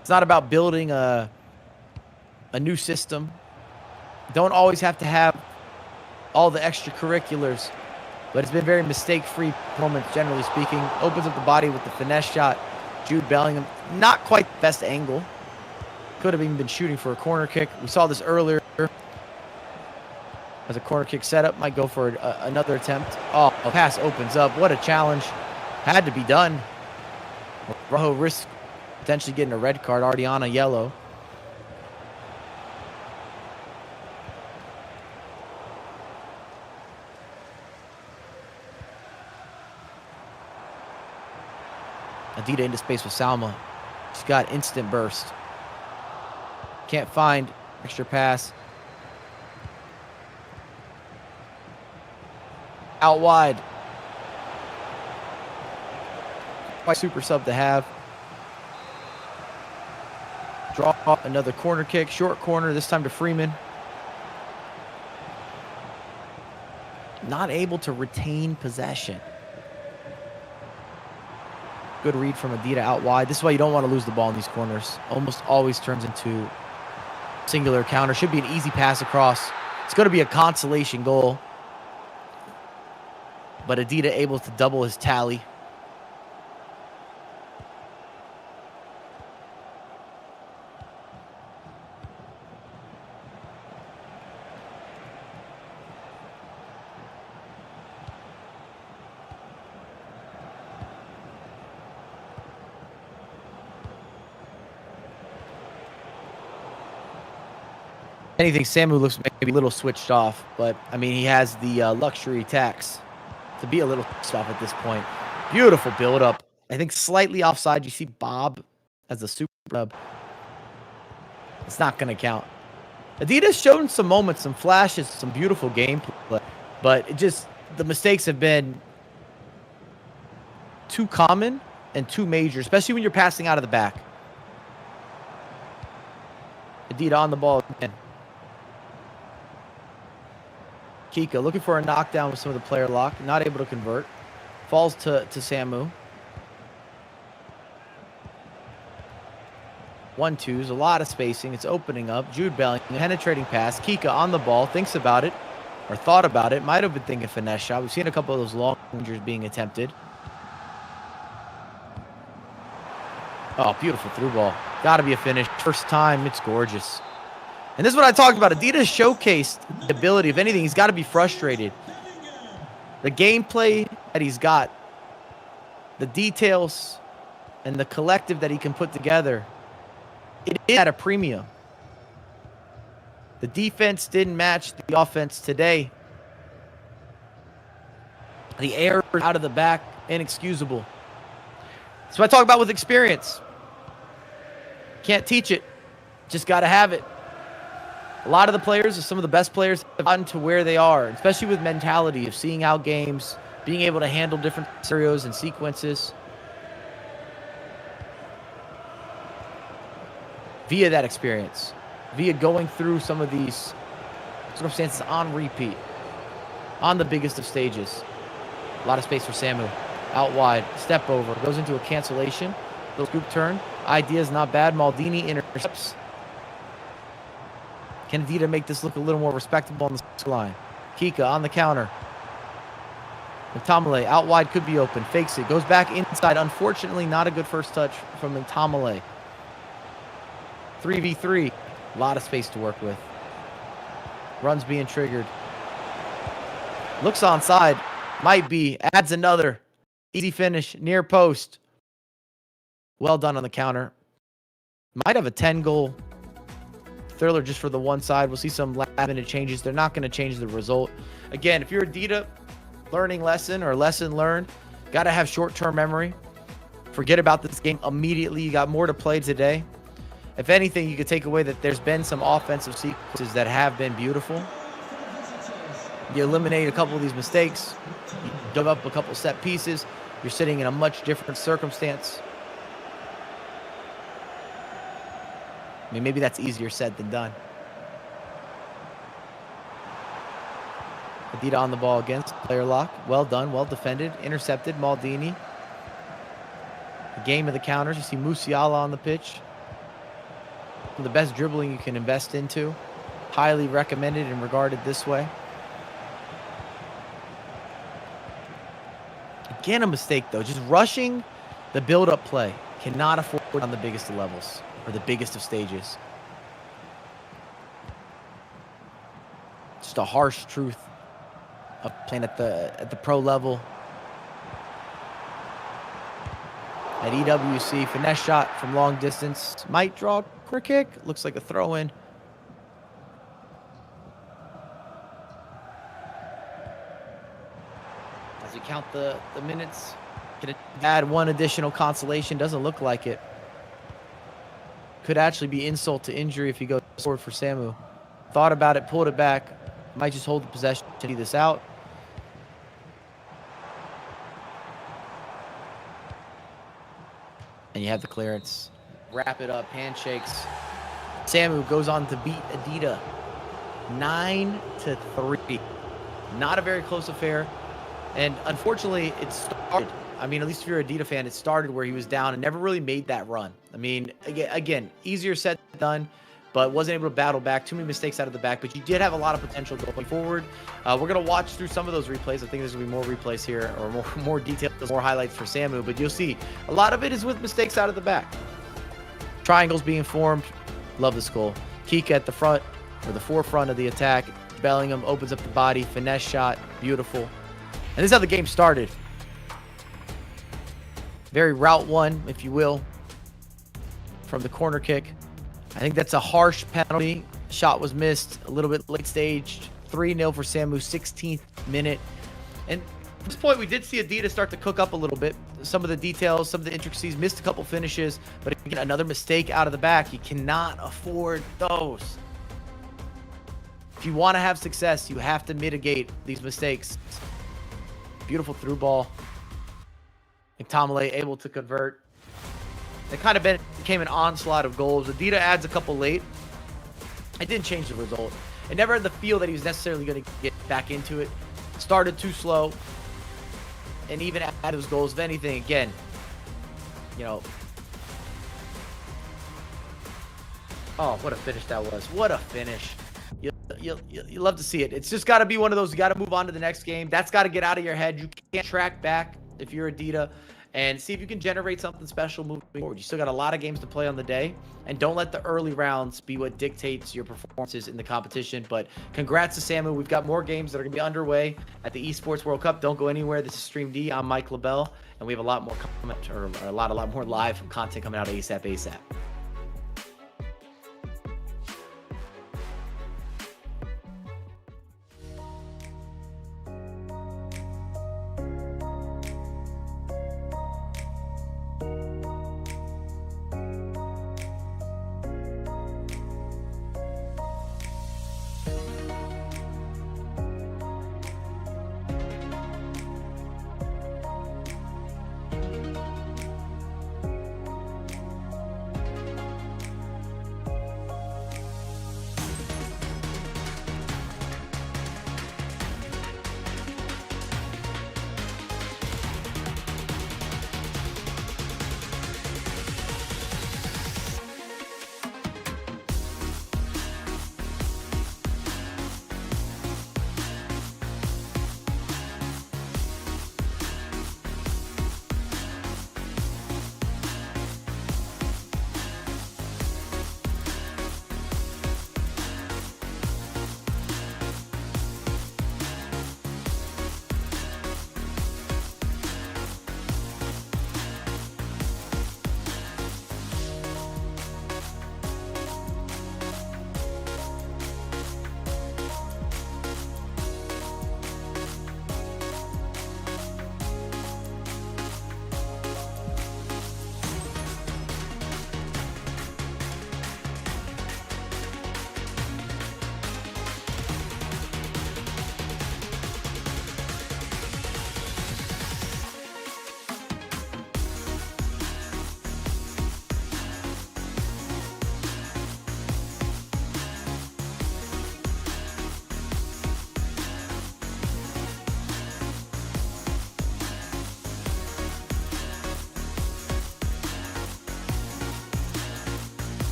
It's not about building a new system. Don't always have to have all the extracurriculars, but it's been very mistake-free performance, generally speaking. Opens up the body with the finesse shot. Jude Bellingham, not quite the best angle. Could have even been shooting for a corner kick. We saw this earlier. As a corner kick setup, might go for another attempt. Oh, a pass opens up. What a challenge. Had to be done. Rojo risks potentially getting a red card, already on a yellow. Adida into space with Salma. She's got instant burst. Can't find extra pass. Out wide. Quite super sub to have. Draw another corner kick. Short corner, this time to Freeman. Not able to retain possession. Good read from Adida out wide. This is why you don't want to lose the ball in these corners. Almost always turns into singular counter. Should be an easy pass across. It's going to be a consolation goal. But Adida able to double his tally. Anything, Samu looks maybe a little switched off, but I mean, he has the luxury tax to be a little switched off at this point. Beautiful build up. I think slightly offside. You see Bob as a super sub. It's not going to count. Adidas shown some moments, some flashes, some beautiful gameplay, but it just, the mistakes have been too common and too major, especially when you're passing out of the back. Adida on the ball again. Kika looking for a knockdown with some of the player lock. Not able to convert. Falls to Samu. 1-2s, a lot of spacing. It's opening up. Jude Bellingham, penetrating pass. Kika on the ball, thinks about it, or thought about it. Might have been thinking finesse shot. We've seen a couple of those long rangers being attempted. Oh, beautiful through ball. Got to be a finish. First time, it's gorgeous. And this is what I talked about. Adidas showcased the ability. If anything, he's got to be frustrated. The gameplay that he's got, the details, and the collective that he can put together, it is at a premium. The defense didn't match the offense today. The errors out of the back, inexcusable. That's what I talk about with experience. Can't teach it. Just got to have it. A lot of the players are some of the best players have gotten to where they are, especially with mentality of seeing out games, being able to handle different scenarios and sequences via that experience, via going through some of these circumstances on repeat, on the biggest of stages. A lot of space for Samu. Out wide, step over, goes into a cancellation, little scoop turn. Idea is not bad. Maldini intercepts. Can Adidas make this look a little more respectable on the line? Kika on the counter. Ntamale out wide, could be open. Fakes it. Goes back inside. Unfortunately, not a good first touch from Ntamale. 3v3. A lot of space to work with. Runs being triggered. Looks onside. Might be. Adds another. Easy finish. Near post. Well done on the counter. Might have a 10-goal thriller just for the one side. We'll see some last-minute changes. They're not going to change the result. Again, if you're Adidas, learning lesson or lesson learned, got to have short-term memory. Forget about this game immediately. You got more to play today. If anything, you could take away that there's been some offensive sequences that have been beautiful. You eliminate a couple of these mistakes. You dug up a couple set pieces. You're sitting in a much different circumstance. I mean, maybe that's easier said than done. Adidas on the ball against player lock. Well done, well defended, intercepted. Maldini. The game of the counters. You see Musiala on the pitch. Some of the best dribbling you can invest into. Highly recommended and regarded this way. Again, a mistake though. Just rushing the build-up play. Cannot afford on the biggest of levels. Or the biggest of stages. Just a harsh truth of playing at the pro level. At EWC, finesse shot from long distance. Might draw a quick kick. Looks like a throw-in. As you count the minutes, can it add one additional consolation? Doesn't look like it. Could actually be insult to injury if he goes forward for Samu. Thought about it, pulled it back. Might just hold the possession to see this out. And you have the clearance. Wrap it up, handshakes. Samu goes on to beat Adidas 9-3. Not a very close affair. And unfortunately, it started. I mean, at least if you're a Adidas fan, it started where he was down and never really made that run. I mean, again, easier said than done, but wasn't able to battle back. Too many mistakes out of the back, but you did have a lot of potential going forward. We're going to watch through some of those replays. I think there's going to be more replays here, or more details, more highlights for Samu, but you'll see a lot of it is with mistakes out of the back. Triangles being formed. Love this goal. Kika at the front, or the forefront of the attack. Bellingham opens up the body. Finesse shot. Beautiful. And this is how the game started. Very route one, if you will, from the corner kick. I think that's a harsh penalty. Shot was missed, a little bit late staged. 3-0 for Samu, 16th minute. And at this point, we did see Adidas start to cook up a little bit. Some of the details, some of the intricacies, missed a couple finishes. But again, another mistake out of the back. You cannot afford those. If you want to have success, you have to mitigate these mistakes. Beautiful through ball. Ntamale able to convert. It kind of became an onslaught of goals. Adidas adds a couple late. It didn't change the result. It never had the feel that he was necessarily going to get back into it. Started too slow. And even add those goals. If anything, again, you know, Oh, what a finish that was. What a finish. You love to see it. It's just got to be one of those, you got to move on to the next game. That's got to get out of your head. You can't track back if you're Adida and see if you can generate something special moving forward. You still got a lot of games to play on the day, and don't let the early rounds be what dictates your performances in the competition. But congrats to Samu. We've got more games that are going to be underway at the Esports World Cup. Don't go anywhere. This is Stream D. I'm Mike LaBelle, and we have a lot more a lot more live content coming out ASAP.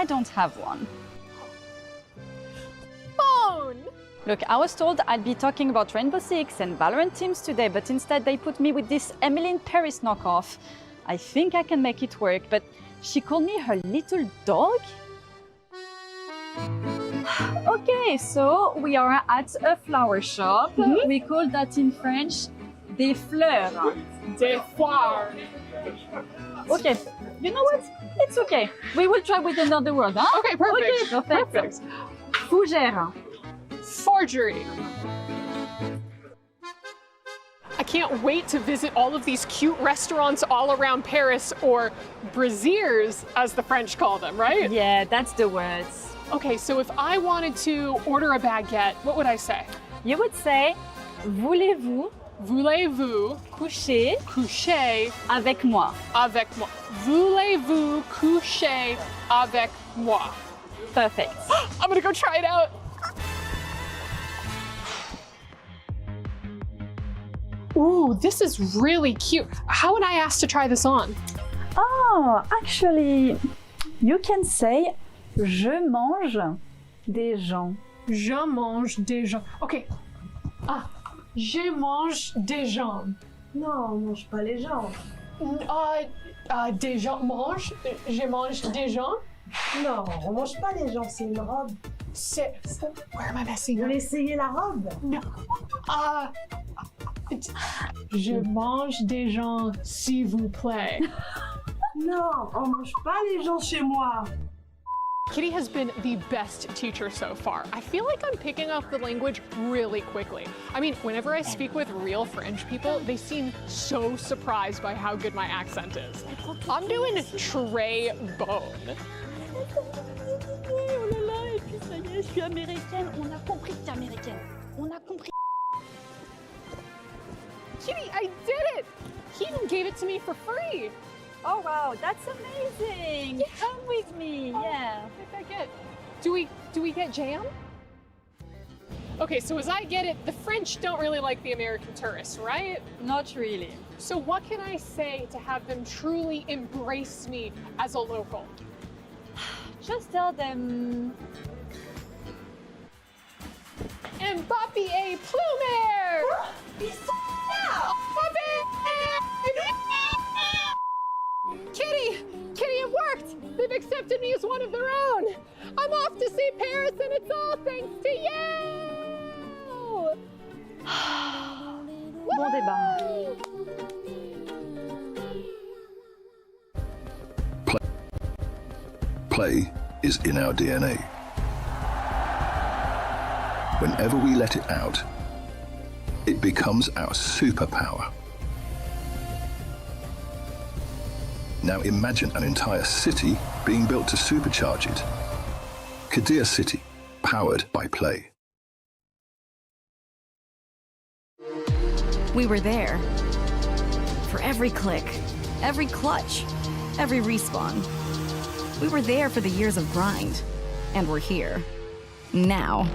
I don't have one. Phone! Look, I was told I'd be talking about Rainbow Six and Valorant teams today, but instead they put me with this Emily in Paris knockoff. I think I can make it work, but she called me her little dog? Okay, so we are at a flower shop. We call that in French des fleurs. Des foires. Okay, you know what? It's okay. We will try with another word, huh? Okay, perfect. Okay, perfect. Perfect. Fougère. Forgery. I can't wait to visit all of these cute restaurants all around Paris, or brasiers, as the French call them, right? Yeah, that's the words. Okay, so if I wanted to order a baguette, what would I say? You would say, voulez-vous Voulez-vous coucher coucher avec moi? avec moi? Voulez-vous coucher avec moi? Perfect. I'm gonna go try it out. Ooh, this is really cute. How would I ask to try this on? Oh, actually, you can say, je mange des gens. Je mange des gens. Okay. Ah, je mange des gens. Non, on mange pas les gens. Des gens mange. Je mange des gens. Non, on mange pas les gens, c'est une robe. C'est. Where am I messing Vous up? voulez essayer la robe? No. Je mange des gens, s'il vous plaît. Non, on mange pas les gens chez moi. Kitty has been the best teacher so far. I feel like I'm picking up the language really quickly. I mean, whenever I speak with real French people, they seem so surprised by how good my accent is. I'm doing très bon. Oh là là, et puis ça y est, je suis américaine. On a compris que t'es américaine. On a compris. Kitty, I did it! He even gave it to me for free. Oh wow, that's amazing. Yeah. Come with me. Yeah. What did I get? Do we get jam? Okay, so as I get it, the French don't really like the American tourists, right? Not really. So what can I say to have them truly embrace me as a local? Just tell them. Mbappé Plumer! Kitty, it worked! They've accepted me as one of their own! I'm off to see Paris and it's all thanks to you! Bon débat. Play is in our DNA. Whenever we let it out, it becomes our superpower. Now imagine an entire city being built to supercharge it. Kadir City, powered by Play. We were there. For every click, every clutch, every respawn. We were there for the years of grind. And we're here. Now,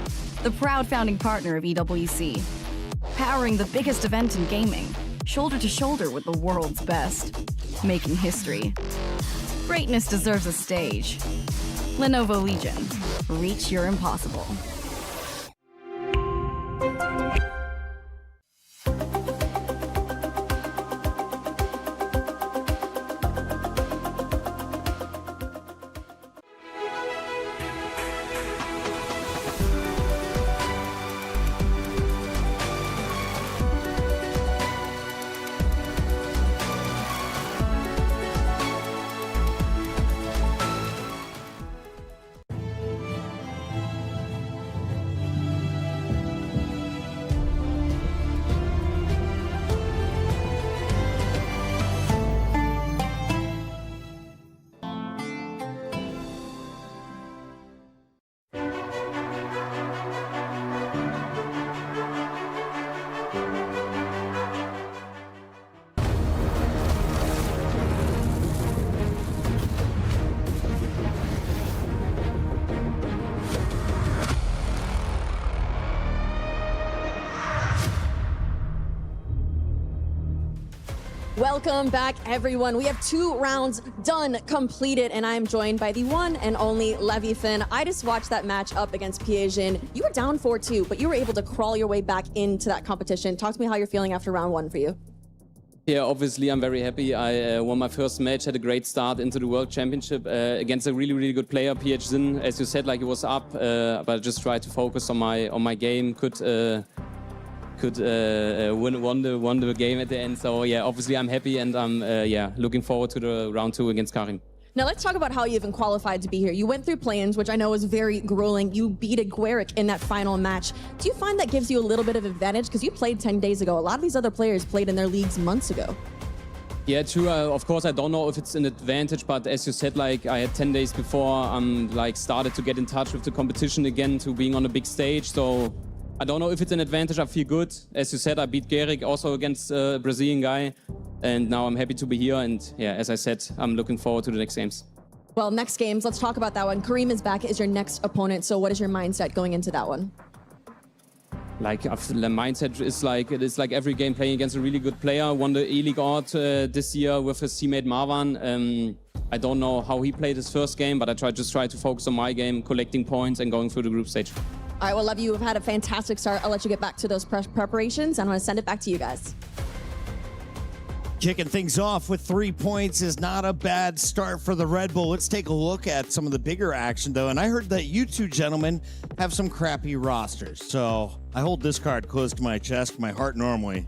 the proud founding partner of EWC. Powering the biggest event in gaming, shoulder to shoulder with the world's best. Making history. Greatness deserves a stage. Lenovo Legion. Reach your impossible. Welcome back, everyone. We have 2 rounds done, completed, and I am joined by the one and only Levyfin. I just watched that match up against Piegin. You were down 4-2, but you were able to crawl your way back into that competition. Talk to me how you're feeling after round 1 for you. Yeah, obviously I'm very happy. I won my first match, had a great start into the World Championship against a really, really good player, Piegin. As you said, like, it was up, but I just tried to focus on my game. Could won the game at the end. So yeah, obviously I'm happy, and I'm looking forward to the round 2 against Karim. Now let's talk about how you even qualified to be here. You went through play-ins, which I know was very grueling. You beat a Gueric in that final match. Do you find that gives you a little bit of advantage? Because you played 10 days ago. A lot of these other players played in their leagues months ago. Yeah, true. Of course, I don't know if it's an advantage, but as you said, like, I had 10 days before like started to get in touch with the competition again, to being on a big stage. So I don't know if it's an advantage. I feel good. As you said, I beat Gueric also against a Brazilian guy. And now I'm happy to be here. And yeah, as I said, I'm looking forward to the next games. Well, next games, let's talk about that one. Karim is back as your next opponent. So what is your mindset going into that one? Like, the mindset is like, it is like every game playing against a really good player. Won the E-League Out this year with his teammate Marwan. I don't know how he played his first game, but I just try to focus on my game, collecting points and going through the group stage. All right, well, Levy, you've had a fantastic start. I'll let you get back to those preparations. I'm going to send it back to you guys. Kicking things off with 3 points is not a bad start for the Red Bull. Let's take a look at some of the bigger action, though. And I heard that you two gentlemen have some crappy rosters. So I hold this card close to my chest, my heart normally.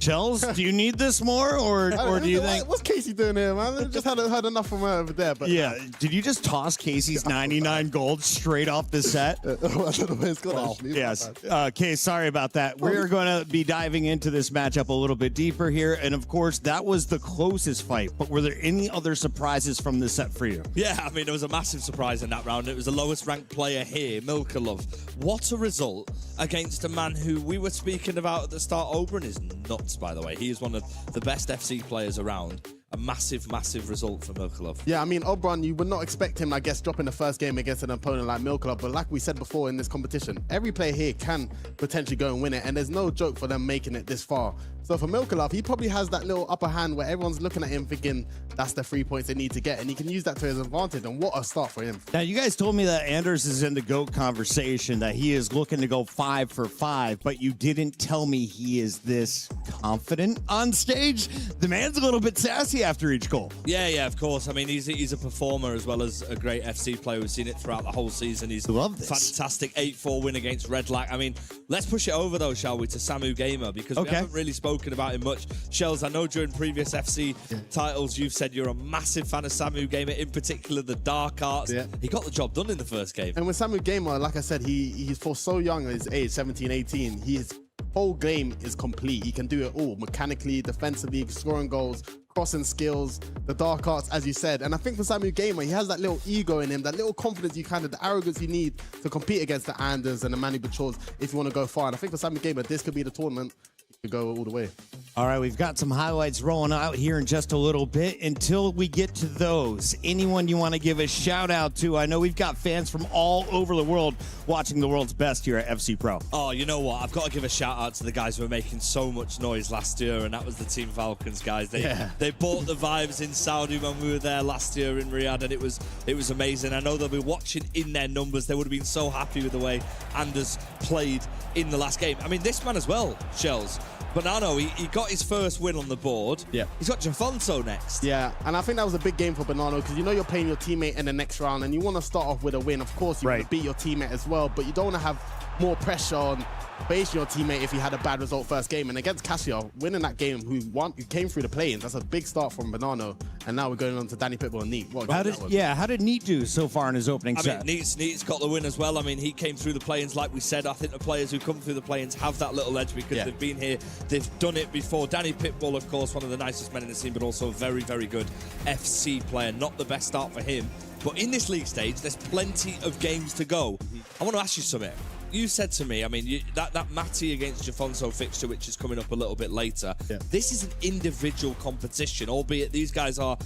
Shells, do you need this more, or do you think? What's Casey doing here, man? I just had enough from her over there. But Yeah, did you just toss Casey's 99 gold straight off the set? I don't know where it's gone. Well, Actually. yes. Okay, sorry about that. We're going to be diving into this matchup a little bit deeper here. And of course, that was the closest fight. But were there any other surprises from this set for you? Yeah, I mean, there was a massive surprise in that round. It was the lowest ranked player here, Milkalov. What a result against a man who we were speaking about at the start. Oberon is nuts, by the way. He is one of the best FC players around. A massive, massive result for Milkalov. Yeah, I mean, Oberon, you would not expect him, I guess, dropping the first game against an opponent like Milkalov. But like we said before in this competition, every player here can potentially go and win it. And there's no joke for them making it this far. So for Milkalov, he probably has that little upper hand where everyone's looking at him thinking that's the 3 points they need to get. And he can use that to his advantage. And what a start for him. Now, you guys told me that Anders is in the GOAT conversation, that he is looking to go 5 for 5, but you didn't tell me he is this confident on stage. The man's a little bit sassy after each goal. Yeah, of course. I mean, he's a performer as well as a great FC player. We've seen it throughout the whole season. He's fantastic 8-4 win against Red Lac. I mean, let's push it over, though, shall we, to Samu Gamer, because we haven't really spoken about him much. Shells, I know during previous FC titles, you've said you're a massive fan of Samu Gamer, in particular the Dark Arts. Yeah. He got the job done in the first game. And with Samu Gamer, like I said, he's for so young at his age, 17, 18, his whole game is complete. He can do it all, mechanically, defensively, scoring goals, crossing skills, the Dark Arts, as you said. And I think for Samu Gamer, he has that little ego in him, that little confidence the arrogance you need to compete against the Anders and the Manu Bachors if you want to go far. And I think for Samu Gamer, this could be the tournament to go all the way. All right, we've got some highlights rolling out here in just a little bit. Until we get to those, anyone you want to give a shout out to? I know we've got fans from all over the world watching the world's best here at FC Pro. Oh, you know what? I've got to give a shout out to the guys who were making so much noise last year, and that was the Team Falcons guys. They bought the vibes in Saudi when we were there last year in Riyadh, and it was amazing. I know they'll be watching in their numbers. They would have been so happy with the way Anders played in the last game. I mean, this man as well, Shells. Bonanno, he got his first win on the board. Yeah. He's got Jafonso next. Yeah, and I think that was a big game for Bonanno because you know you're playing your teammate in the next round and you want to start off with a win. Of course, you want to beat your teammate as well, but you don't want to have more pressure on basing your teammate if he had a bad result first game. And against Cassia, winning that game, who came through the play-ins, that's a big start from Bonanno. And now we're going on to Danny Pitbull and Neat. How did Neat do so far in his opening set? I mean, Neat's got the win as well. I mean, he came through the play-ins like we said. I think the players who come through the play-ins have that little edge because they've been here, they've done it before. Danny Pitbull, of course, one of the nicest men in the scene, but also a very, very good FC player. Not the best start for him. But in this league stage, there's plenty of games to go. I want to ask you something. You said to me, I mean, that Matty against Jafonso fixture, which is coming up a little bit later, this is an individual competition, albeit these guys are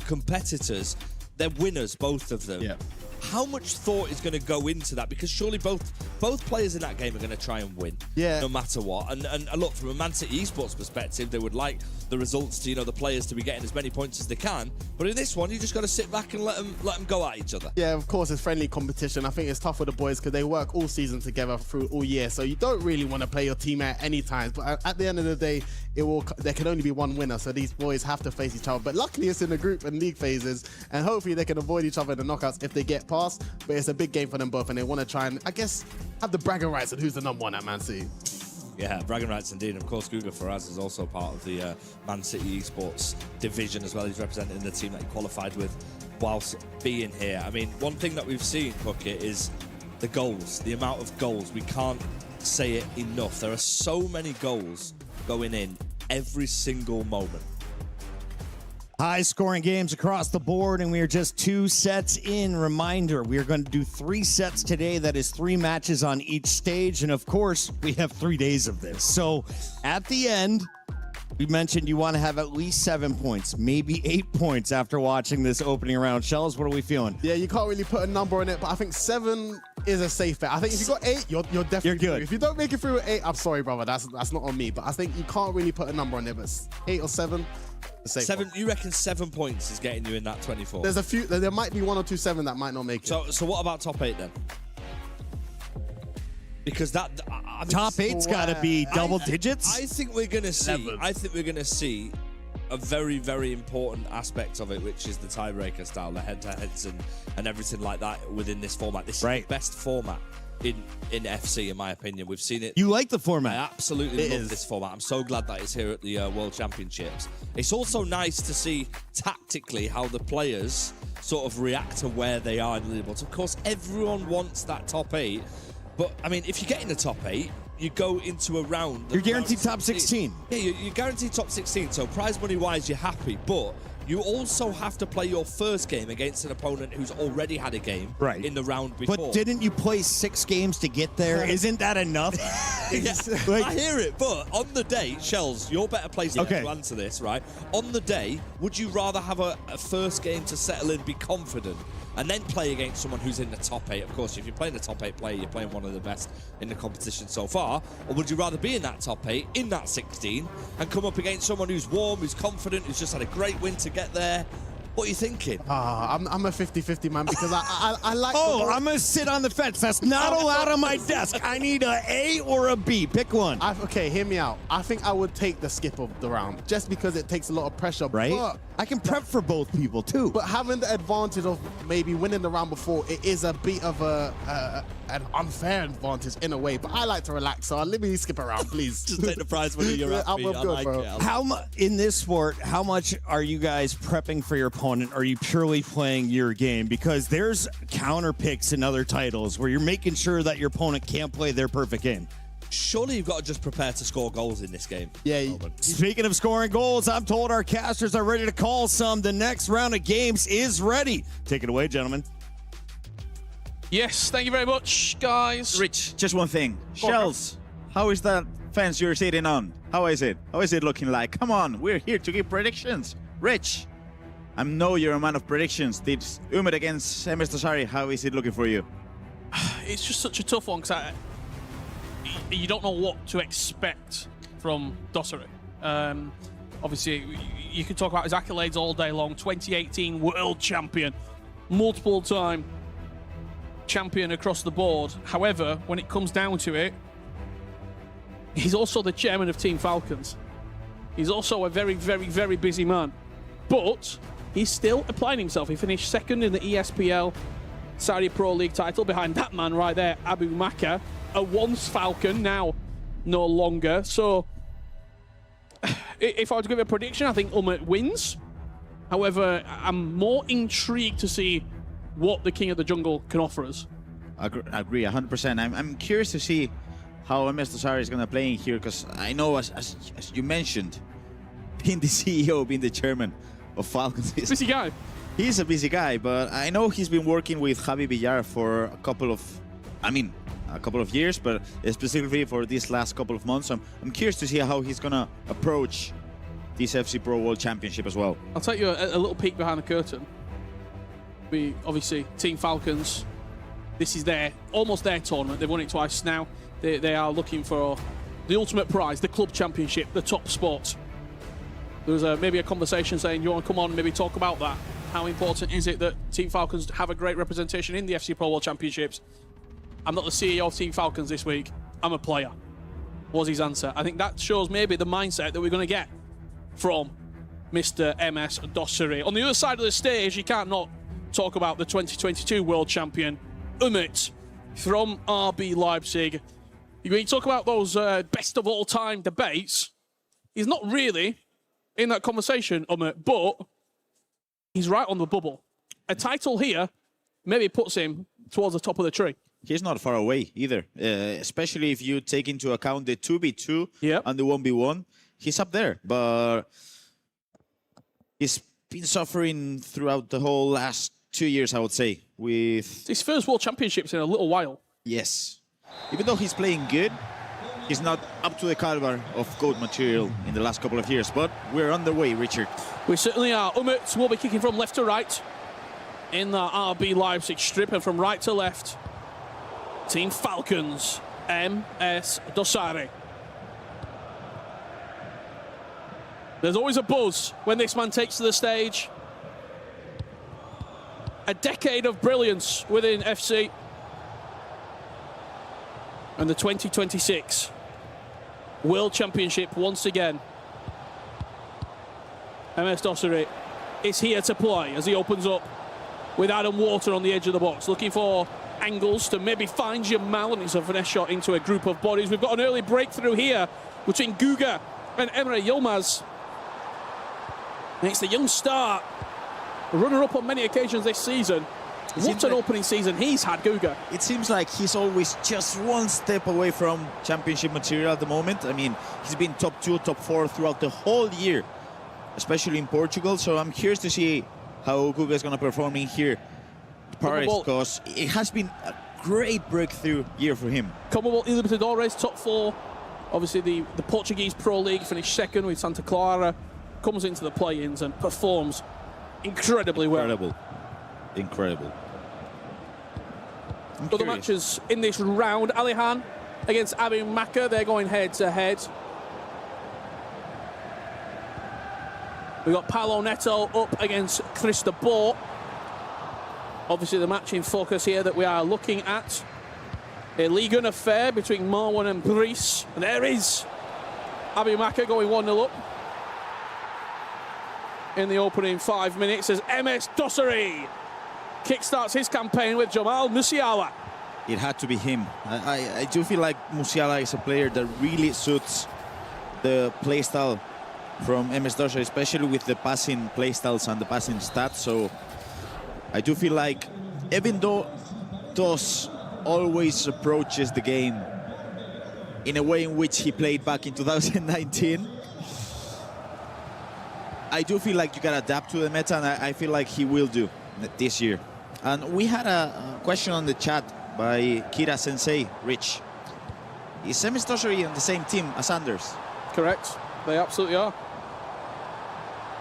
competitors. They're winners, both of them. Yeah. How much thought is going to go into that? Because surely both players in that game are going to try and win, no matter what. And look, from a Man City Esports perspective, they would like the results to, the players to be getting as many points as they can. But in this one, you just got to sit back and let them go at each other. Yeah, of course, it's friendly competition. I think it's tough for the boys because they work all season together through all year. So you don't really want to play your team at any time. But at the end of the day, there can only be one winner. So these boys have to face each other. But luckily, it's in the group and league phases, and hopefully they can avoid each other in the knockouts if they get past. But it's a big game for them both, and they want to try and, I guess, have the bragging rights of who's the #1 at Man City. Yeah, bragging rights indeed. Of course, Guga Faraz is also part of the Man City Esports division as well. He's representing the team that he qualified with whilst being here. I mean, one thing that we've seen, Puckett, is the goals, the amount of goals. We can't say it enough. There are so many goals going in every single moment. High-scoring games across the board, and we are just 2 sets in. Reminder, we are going to do 3 sets today. That is 3 matches on each stage, and of course, we have 3 days of this. So at the end, we mentioned you want to have at least 7 points, maybe 8 points after watching this opening round. Shells, what are we feeling? Yeah, you can't really put a number on it, but I think 7 is a safe bet. I think if you got 8, you're definitely good. If you don't make it through with 8, I'm sorry, brother. That's not on me. But I think you can't really put a number on it, but 8 or 7. 7, you reckon 7 points is getting you in that 24? There's a few. There might be 1 or 2 7 that might not make it. So what about top 8 then? Because that top 8's got to be double digits. I think we're gonna see. I think we're gonna see a very, very important aspect of it, which is the tiebreaker style, the head-to-heads and everything like that within this format. This is the best format in FC, in my opinion. We've seen it. You like the format? I absolutely love this format. I'm so glad that it's here at the World Championships. It's also nice to see tactically how the players sort of react to where they are in the leaderboards. Of course, everyone wants that top 8, but I mean, if you get in the top 8, you go into a round. You're guaranteed top 16. Yeah, you're guaranteed top 16, so prize money-wise, you're happy, but you also have to play your first game against an opponent who's already had a game in the round before. But didn't you play 6 games to get there? Isn't that enough? I hear it, but on the day, Shells, you're better placed to answer this, right? On the day, would you rather have a first game to settle in, be confident, and then play against someone who's in the top 8? Of course, if you're playing a top 8 player, you're playing one of the best in the competition so far. Or would you rather be in that top 8, in that 16, and come up against someone who's warm, who's confident, who's just had a great win to get there? What are you thinking? I'm a 50-50 man, because I like... Oh, I'm going to sit on the fence. That's not allowed on my desk. I need an A or a B. Pick one. Okay, hear me out. I think I would take the skip of the round, just because it takes a lot of pressure. Right? But I can prep for both people, too. But having the advantage of maybe winning the round before, it is a bit of an unfair advantage in a way. But I like to relax, so let me skip around, please. Just take the prize money. You're happy. I like it. In this sport, how much are you guys prepping for your opponent? Or are you purely playing your game? Because there's counter picks in other titles where you're making sure that your opponent can't play their perfect game. Surely you've got to just prepare to score goals in this game. Yeah. Speaking of scoring goals, I'm told our casters are ready to call some. The next round of games is ready. Take it away, gentlemen. Yes, thank you very much, guys. Rich, just one thing. Shells, how is that fence you're sitting on? How is it? How is it looking like? Come on, we're here to give predictions. Rich, I know you're a man of predictions. This Umit against MS Dosari, how is it looking for you? It's just such a tough one because you don't know what to expect from Dosari. Obviously, you can talk about his accolades all day long. 2018 world champion, multiple time champion across the board. However, when it comes down to it, he's also the chairman of Team Falcons. He's also a very, very, very busy man. But he's still applying himself. He finished second in the ESPL Saudi Pro League title behind that man right there, Abu Maka, a once Falcon, now no longer. So if I were to give a prediction, I think Umit wins. However, I'm more intrigued to see what the King of the Jungle can offer us. I agree 100%. I'm curious to see how MS Dosari is going to play in here, because I know, as you mentioned, being the CEO, being the chairman of Falcons. Busy guy. He's a busy guy, but I know he's been working with Javi Villar for a couple of years, but specifically for these last couple of months. I'm curious to see how he's going to approach this FC Pro World Championship as well. I'll take you a little peek behind the curtain. We obviously, Team Falcons, this is almost their tournament. They've won it twice now. They are looking for the ultimate prize, the club championship, the top spot. There was maybe a conversation saying, you want to come on and maybe talk about that? How important is it that Team Falcons have a great representation in the FC Pro World Championships? I'm not the CEO of Team Falcons this week. I'm a player, was his answer. I think that shows maybe the mindset that we're going to get from Mr. MS Dosari. On the other side of the stage, you can't not talk about the 2022 world champion, Umit, from RB Leipzig. When you talk about those best of all time debates, he's not really in that conversation, Umit, but he's right on the bubble. A title here maybe puts him towards the top of the tree. He's not far away either, especially if you take into account the 2v2 and the 1v1. He's up there, but he's been suffering throughout the whole last 2 years, I would say, with his first World Championships in a little while. Yes. Even though he's playing good, he's not up to the caliber of GOAT material in the last couple of years, but we're on the way, Richard. We certainly are. Umit will be kicking from left to right in the RB Leipzig strip, and from right to left, Team Falcons, MS Dosari. There's always a buzz when this man takes to the stage. A decade of brilliance within FC. And the 2026 World Championship once again. MS Dosseri is here to play as he opens up with Adam Water on the edge of the box, looking for angles to maybe find Jamal, and it's a finesse shot into a group of bodies. We've got an early breakthrough here between Guga and Emre Yilmaz. And it's the young star, runner-up on many occasions this season. What an opening season he's had, Guga. It seems like he's always just one step away from championship material at the moment. I mean, he's been top 2, top 4 throughout the whole year, especially in Portugal. So I'm curious to see how Guga is going to perform in here in Paris, because it has been a great breakthrough year for him. Commonwealth Libertadores, top 4. Obviously, the Portuguese Pro League finished second with Santa Clara. Comes into the play-ins and performs incredibly well. Incredible. Other matches in this round, Alihan against Abu Maka, they're going head-to-head. We've got Paulo Neto up against Cristobal. Obviously the match in focus here that we are looking at. A Ligue 1 affair between Marwan and Brice. And there is Abu Maka going 1-0 up in the opening 5 minutes as MS Dosseri kickstarts his campaign with Jamal Musiala. It had to be him. I do feel like Musiala is a player that really suits the playstyle from MS Dosseri, especially with the passing playstyles and the passing stats. So I do feel like, even though Dos always approaches the game in a way in which he played back in 2019, I do feel like you can adapt to the meta, and I feel like he will do this year. And we had a question on the chat by Kira Sensei, Rich. Is MS Dosseri on the same team as Anders? Correct, they absolutely are.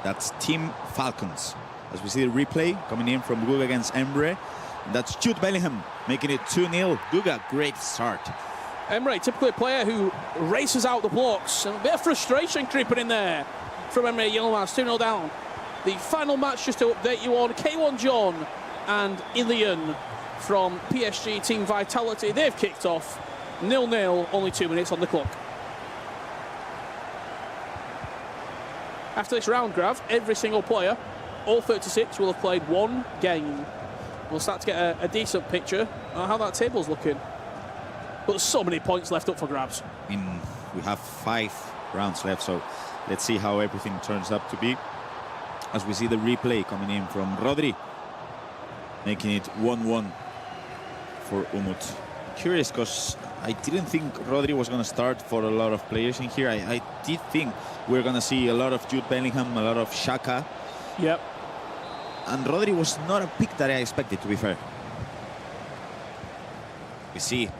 That's Team Falcons. As we see the replay coming in from Guga against Emre. And that's Jude Bellingham making it 2-0. Guga, great start. Emre, typically a player who races out the blocks. And a bit of frustration creeping in there from Emre Yilmaz, 2-0 down. The final match, just to update you on, K1 John and Ilian from PSG Team Vitality. They've kicked off 0-0, only 2 minutes on the clock. After this round, Grav, every single player, all 36, will have played one game. We'll start to get a decent picture of how that table's looking. But there's so many points left up for grabs. I mean, we have 5 rounds left, so let's see how everything turns up to be. As we see the replay coming in from Rodri, making it 1-1 for Umut. Curious, because I didn't think Rodri was going to start for a lot of players in here. I did think we're going to see a lot of Jude Bellingham, a lot of Xhaka. Yep. And Rodri was not a pick that I expected, to be fair. We see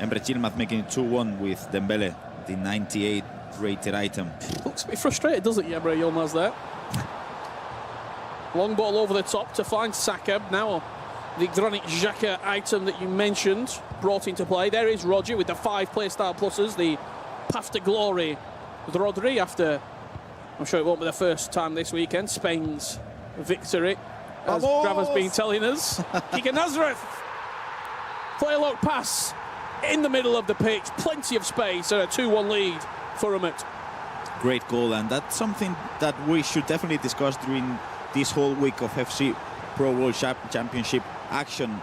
Emre Yilmaz making it 2-1 with Dembele, the 98 rated item. Looks a bit frustrated, doesn't he, Emre Yilmaz there? Long ball over the top to find Saka. Now the Granit Xhaka item that you mentioned brought into play. There is Roger with the 5 playstyle pluses, the path to glory with Rodri after, I'm sure it won't be the first time this weekend, Spain's victory, as Grav has been telling us. Kike Nazareth, play lock pass in the middle of the pitch, plenty of space, and a 2-1 lead for Umut. Great goal, and that's something that we should definitely discuss during this whole week of FC Pro World Championship action.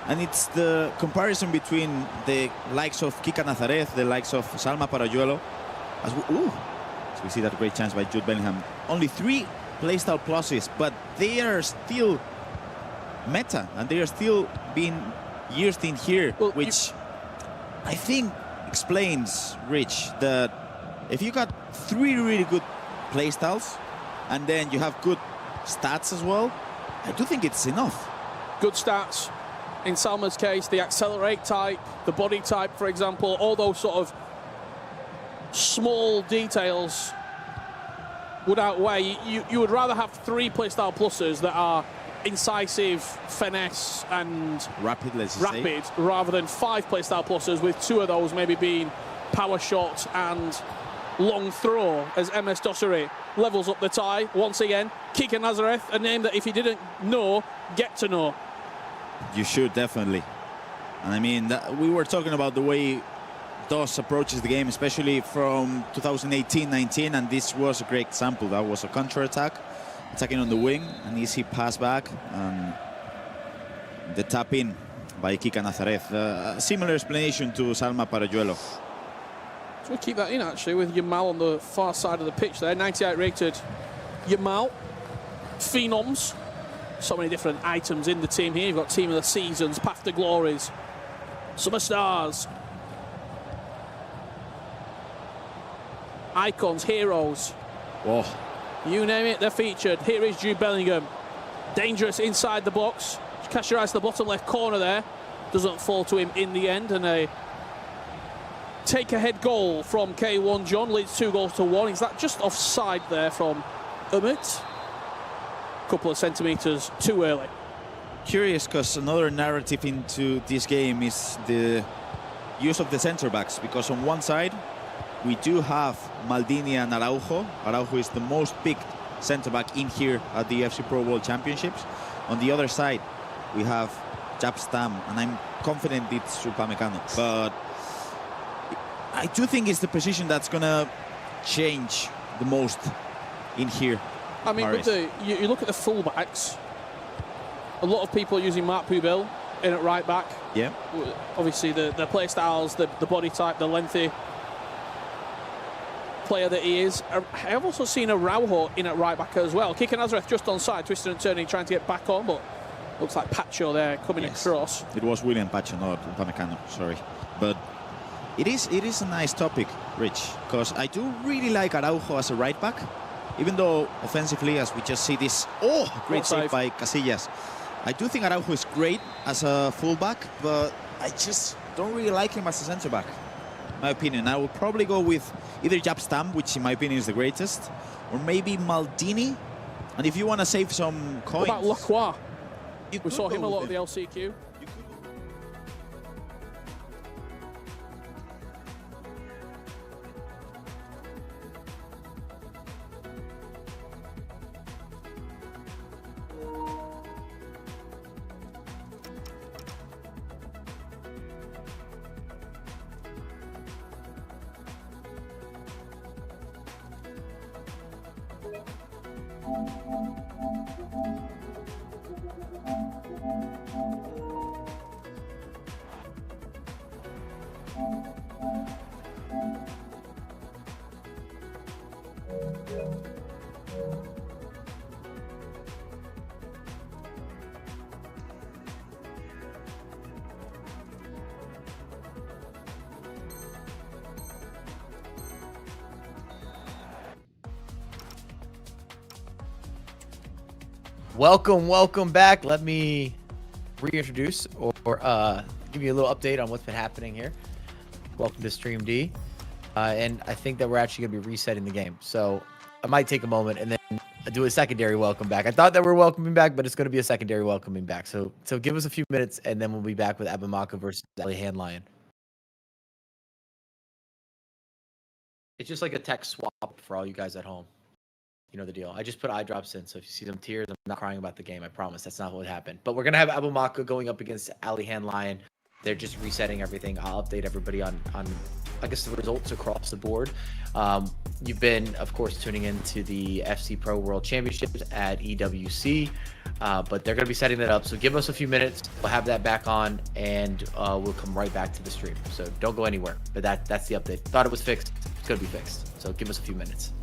And it's the comparison between the likes of Kike Nazareth, the likes of Salma Parayuelo. As we see that great chance by Jude Bellingham. Only 3 playstyle pluses, but they are still meta, and they are still being used in here, which I think explains, Rich, that if you got 3 really good playstyles, and then you have good stats as well, I do think it's enough. Good stats. In Salma's case, the accelerate type, the body type, for example, all those sort of small details would outweigh. You would rather have 3 playstyle pluses that are incisive, finesse, and rapid, rather than 5 playstyle pluses with 2 of those maybe being power shot and long throw, as MS Dosseri levels up the tie once again. Kike Nazareth, a name that if you didn't know, get to know. You should, definitely. And I mean, we were talking about the way does approaches the game, especially from 2018-19, and this was a great example. That was a counter-attack, attacking on the wing, an easy pass back, and the tap in by Kika Nazareth. A similar explanation to Salma Parayuelo. So we'll keep that in actually with Yamal on the far side of the pitch there. 98 rated Yamal. Phenoms. So many different items in the team here. You've got Team of the Seasons, Path to Glories, Summer Stars, Icons, Heroes. Whoa. You name it, they're featured. Here is Jude Bellingham. Dangerous inside the box. Cast your eyes to the bottom left corner there. Doesn't fall to him in the end. And a take-ahead goal from K1 John leads 2-1. Is that just offside there from Umit? Couple of centimetres too early. Curious, because another narrative into this game is the use of the centre backs, because on one side we do have Maldini and Araujo. Araujo is the most picked centre back in here at the FC Pro World Championships. On the other side we have Jab Stam, and I'm confident it's Upamecano, but I do think it's the position that's gonna change the most in here. I mean, with you look at the fullbacks, a lot of people are using Marc Pubel in at right back. Yeah. Obviously, the play styles, the body type, the lengthy player that he is. I have also seen Araujo in at right back as well. Kika Nazareth just on side, twisting and turning, trying to get back on, but looks like Pacho there coming across. It was William Pacho, not Upamecano, sorry. But it is a nice topic, Rich, because I do really like Araujo as a right back. Even though offensively, as we just see this, great save by Casillas. I do think Araujo is great as a fullback, but I just don't really like him as a centre back. In my opinion, I would probably go with either Jab Stam, which in my opinion is the greatest, or maybe Maldini. And if you want to save some coins, what about Lacroix? We saw him a lot at the LCQ. Welcome back. Let me reintroduce or give you a little update on what's been happening here. Welcome to Stream D. And I think that we're actually going to be resetting the game. So I might take a moment and then do a secondary welcome back. I thought that we're welcoming back, but it's going to be a secondary welcoming back. So give us a few minutes and then we'll be back with Abamaka versus Ali Handlion. It's just like a text swap for all you guys at home. You know the deal. I just put eye drops in, so if you see some tears, I'm not crying about the game. I promise. That's not what happened. But we're going to have Abamaka going up against Ali Handlion. They're just resetting everything. I'll update everybody on I guess, the results across the board. You've been, of course, tuning into the FC Pro World Championships at EWC, but they're going to be setting that up. So give us a few minutes. We'll have that back on, and we'll come right back to the stream. So don't go anywhere. But that's the update. Thought it was fixed. It's going to be fixed. So give us a few minutes.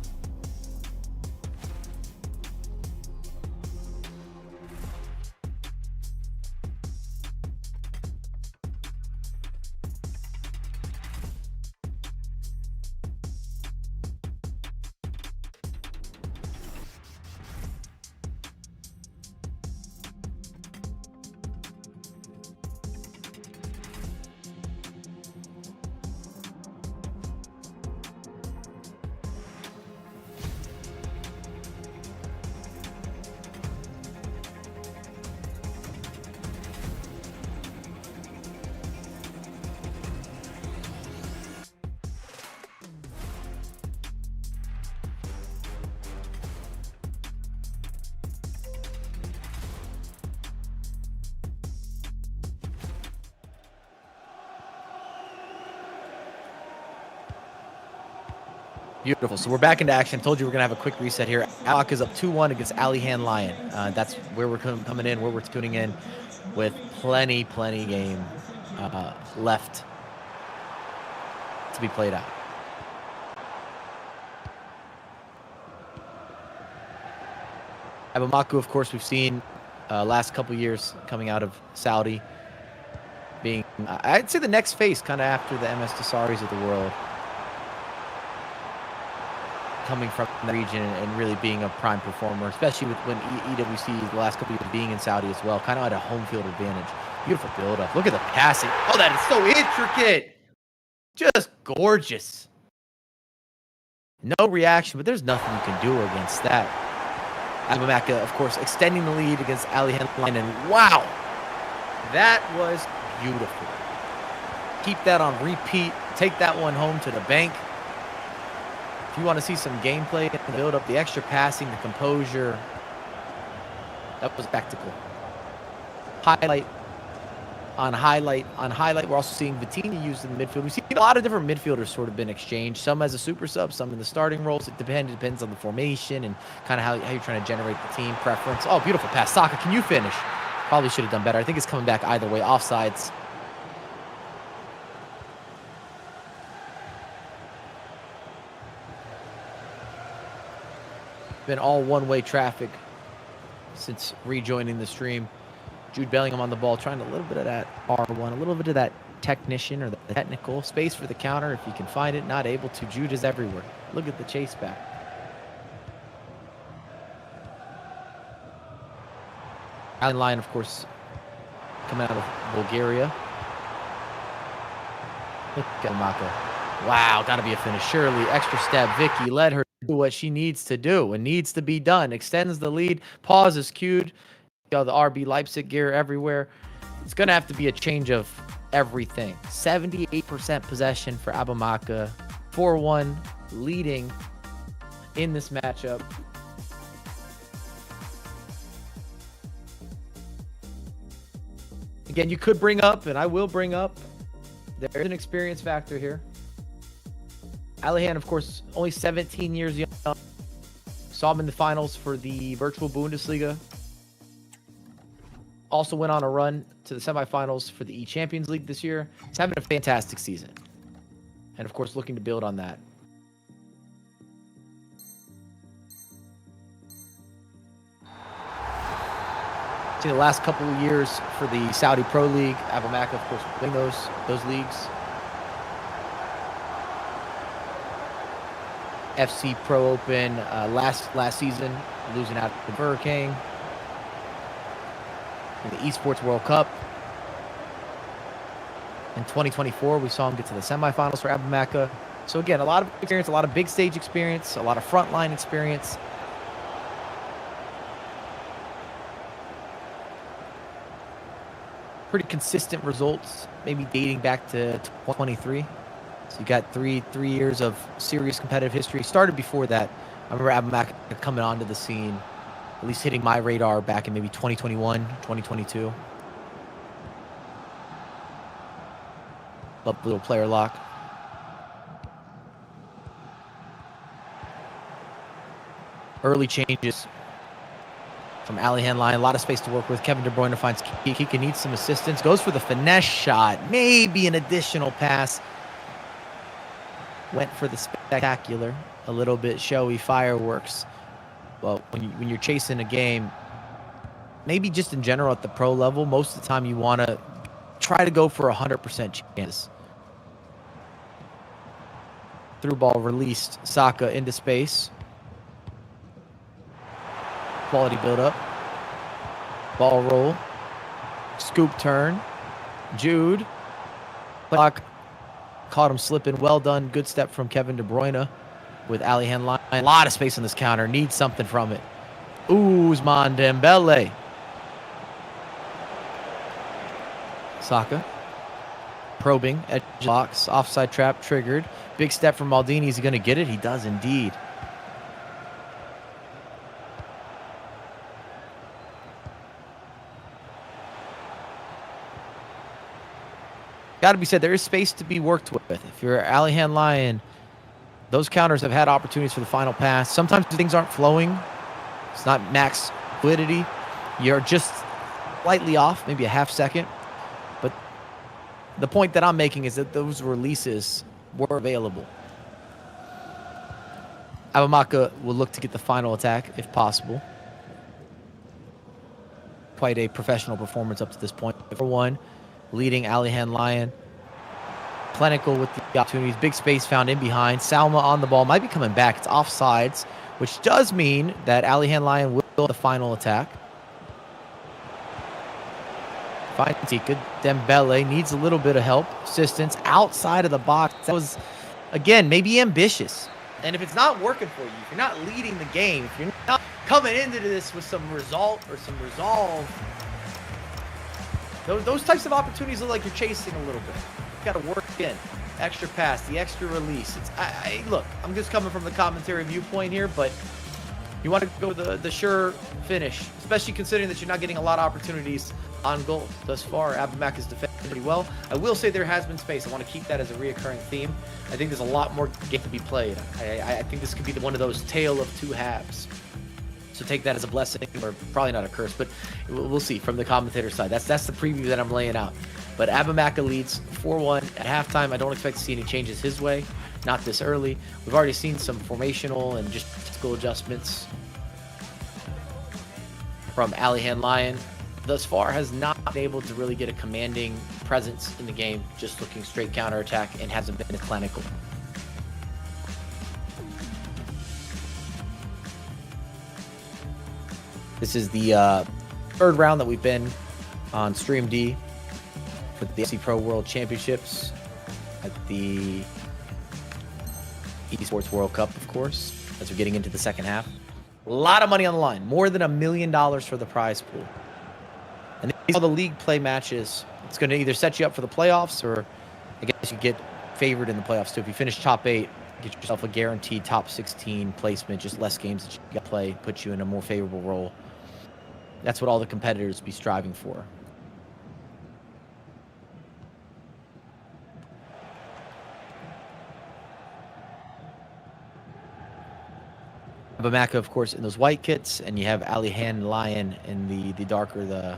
Beautiful. So we're back into action. Told you we're going to have a quick reset here. Alak is up 2-1 against Alihan Lion. That's where we're coming in, where we're tuning in with plenty game left to be played out. Abamaku, of course, we've seen last couple years coming out of Saudi being, I'd say, the next face kind of after the MS Tasaris of the world. Coming from the region and really being a prime performer, especially with when EWC the last couple of years being in Saudi as well, kind of had a home field advantage. Beautiful build-up. Look at the passing. Oh, that is so intricate. Just gorgeous. No reaction, but there's nothing you can do against that. Abamaka, of course, extending the lead against Alihan Lion, and wow, that was beautiful. Keep that on repeat. Take that one home to the bank. If you want to see some gameplay and build up, the extra passing, the composure, that was spectacle. Highlight on highlight on highlight. We're also seeing Vitinha used in the midfield. We've seen a lot of different midfielders sort of been exchanged. Some as a super sub, some in the starting roles. It depends on the formation and kind of how you're trying to generate the team preference. Oh, beautiful pass. Saka, can you finish? Probably should have done better. I think it's coming back either way. Offsides. Been all one-way traffic since rejoining the stream. Jude Bellingham on the ball, trying a little bit of that R1, a little bit of that technician or the technical space for the counter if he can find it. Not able to. Jude is everywhere. Look at the chase back. Island Lion, of course, coming out of Bulgaria. Look at Maka. Wow, got to be a finish. Surely, extra step. Vicky led her do what she needs to do and needs to be done. Extends the lead. Pause is cued. You know, the RB Leipzig gear everywhere. It's going to have to be a change of everything. 78% possession for Abamaka. 4-1 leading in this matchup. Again, you could bring up, and I will bring up, there's an experience factor here. Alihan, of course, only 17 years young. Saw him in the finals for the virtual Bundesliga. Also went on a run to the semifinals for the E-Champions League this year. He's having a fantastic season. And, of course, looking to build on that. See, the last couple of years for the Saudi Pro League, Abamaka, of course, winning those leagues. FC Pro Open last season, losing out to the Hurricane. In the Esports World Cup. In 2024, we saw him get to the semifinals for Abamaka. So again, a lot of experience, a lot of big stage experience, a lot of frontline experience. Pretty consistent results, maybe dating back to 2023. So you got three years of serious competitive history. Started before that. I remember Abamaka coming onto the scene, at least hitting my radar back in maybe 2021, 2022. Love the little player lock. Early changes from Alihan Lion. A lot of space to work with. Kevin De Bruyne finds Kika needs some assistance. Goes for the finesse shot. Maybe an additional pass. Went for the spectacular. A little bit showy fireworks. Well, when you're chasing a game, maybe just in general at the pro level, most of the time you want to try to go for 100% chance. Through ball released. Saka into space. Quality build up. Ball roll. Scoop turn. Jude. Clock. Caught him slipping. Well done. Good step from Kevin De Bruyne with Alihan Lion. A lot of space on this counter. Needs something from it. Ousmane Dembele. Saka. Probing. Edge box. Offside trap triggered. Big step from Maldini. Is he going to get it? He does indeed. Got to be said, there is space to be worked with. If you're Alihan Lion, Those counters have had opportunities for the final pass. Sometimes things aren't flowing. It's not max fluidity. You're just slightly off, maybe a half second. But the point that I'm making is that those releases were available. Abamaka will look to get the final attack if possible. Quite a professional performance up to this point. For one, leading Alihan Lion. Clinical with the opportunities. Big space found in behind. Salma on the ball. Might be coming back. It's offsides, which does mean that Alihan Lion will the final attack. Fine, Tika. Dembele needs a little bit of help. Assistance outside of the box. That was, again, maybe ambitious. And if it's not working for you, if you're not leading the game, if you're not coming into this with some result or some resolve, those types of opportunities look like you're chasing a little bit. You've got to work in. Extra pass, the extra release. Look, I'm just coming from the commentary viewpoint here, but you want to go the sure finish, especially considering that you're not getting a lot of opportunities on goal thus far. Abamak is defending pretty well. I will say there has been space. I want to keep that as a reoccurring theme. I think there's a lot more game to be played. I think this could be one of those tale of two halves. So take that as a blessing, or probably not a curse, but we'll see from the commentator side. That's the preview that I'm laying out. But Abamaka leads 4-1 at halftime. I don't expect to see any changes his way, not this early. We've already seen some formational and just tactical adjustments from Alihan Lion. Thus far has not been able to really get a commanding presence in the game, just looking straight counterattack, and hasn't been clinical. This is the third round that we've been on Stream D for the FC Pro World Championships at the Esports World Cup, of course, as we're getting into the second half. A lot of money on the line, more than $1 million for the prize pool. And these are the league play matches. It's going to either set you up for the playoffs, or I guess you get favored in the playoffs too. If you finish top 8, get yourself a guaranteed top 16 placement, just less games that you got to play, put you in a more favorable role. That's what all the competitors be striving for. Abamaka, of course, in those white kits, and you have Alihan Lion in the darker, the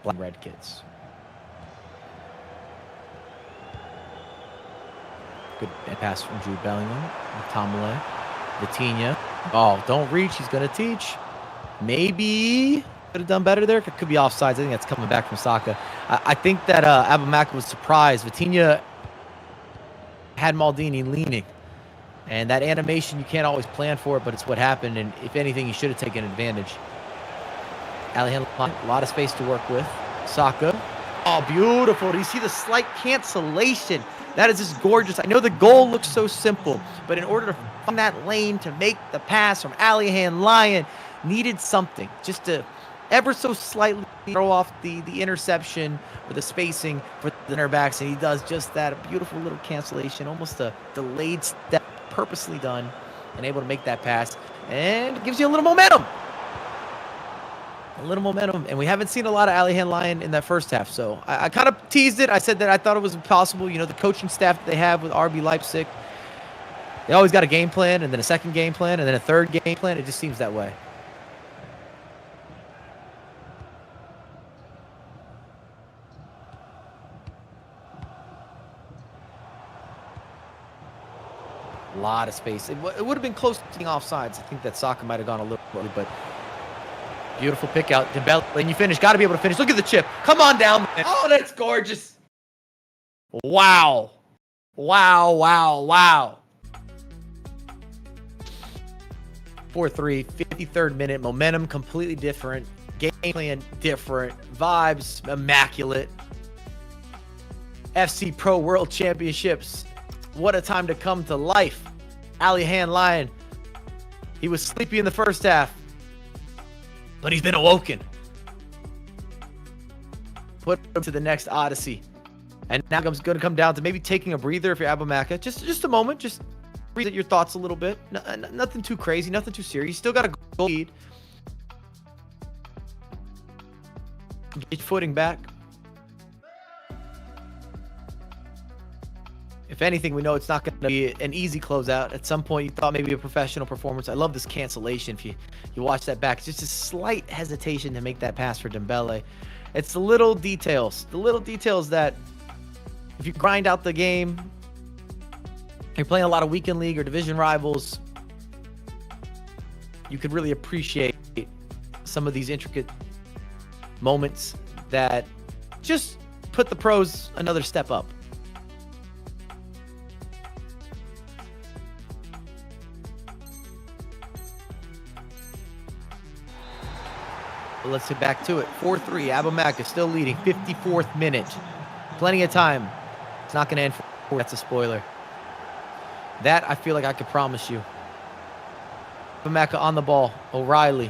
black and red kits. Good pass from Jude Bellingham. Tomlin. Vitinha. Oh, don't reach. He's going to teach. Maybe could have done better there. Could be offsides. I think that's coming back from Saka. I think that Abamaka was surprised. Vitinha had Maldini leaning. And that animation, you can't always plan for it, but it's what happened. And if anything, you should have taken advantage. Alihan, a lot of space to work with. Saka. Oh, beautiful. Do you see the slight cancellation? That is just gorgeous. I know the goal looks so simple, but in order to find that lane to make the pass from Alihan Lion, needed something just to ever so slightly throw off the interception or the spacing for the center backs, and he does just that. A beautiful little cancellation, almost a delayed step, purposely done, and able to make that pass, and it gives you a little momentum. And we haven't seen a lot of Alihan Lion in that first half, so I kind of teased it. I said that I thought it was impossible. You know, the coaching staff that they have with RB Leipzig, they always got a game plan, and then a second game plan, and then a third game plan. It just seems that way. A lot of space. It would have been close to being offsides. I think that Saka might have gone a little early, but beautiful pick out. Dembele, and you finish. Got to be able to finish. Look at the chip. Come on down, man. Oh, that's gorgeous. Wow. Wow, wow, wow. 4-3, 53rd minute. Momentum completely different. Game plan different. Vibes immaculate. FC Pro World Championships. What a time to come to life. Alihan Lion. He was sleepy in the first half, but he's been awoken. Put him to the next odyssey. And now it's going to come down to maybe taking a breather if you're Abamaka. Just a moment. Just breathe your thoughts a little bit. Nothing too crazy. Nothing too serious. You still got a goal lead. Get your footing back. If anything, we know it's not going to be an easy closeout. At some point, you thought maybe a professional performance. I love this cancellation. If you watch that back, it's just a slight hesitation to make that pass for Dembele. It's the little details that if you grind out the game, you're playing a lot of weekend league or division rivals, you could really appreciate some of these intricate moments that just put the pros another step up. But let's get back to it. 4-3. Abamaka still leading. 54th minute. Plenty of time. It's not going to end for. That's a spoiler. That I feel like I could promise you. Abamaka on the ball. O'Reilly.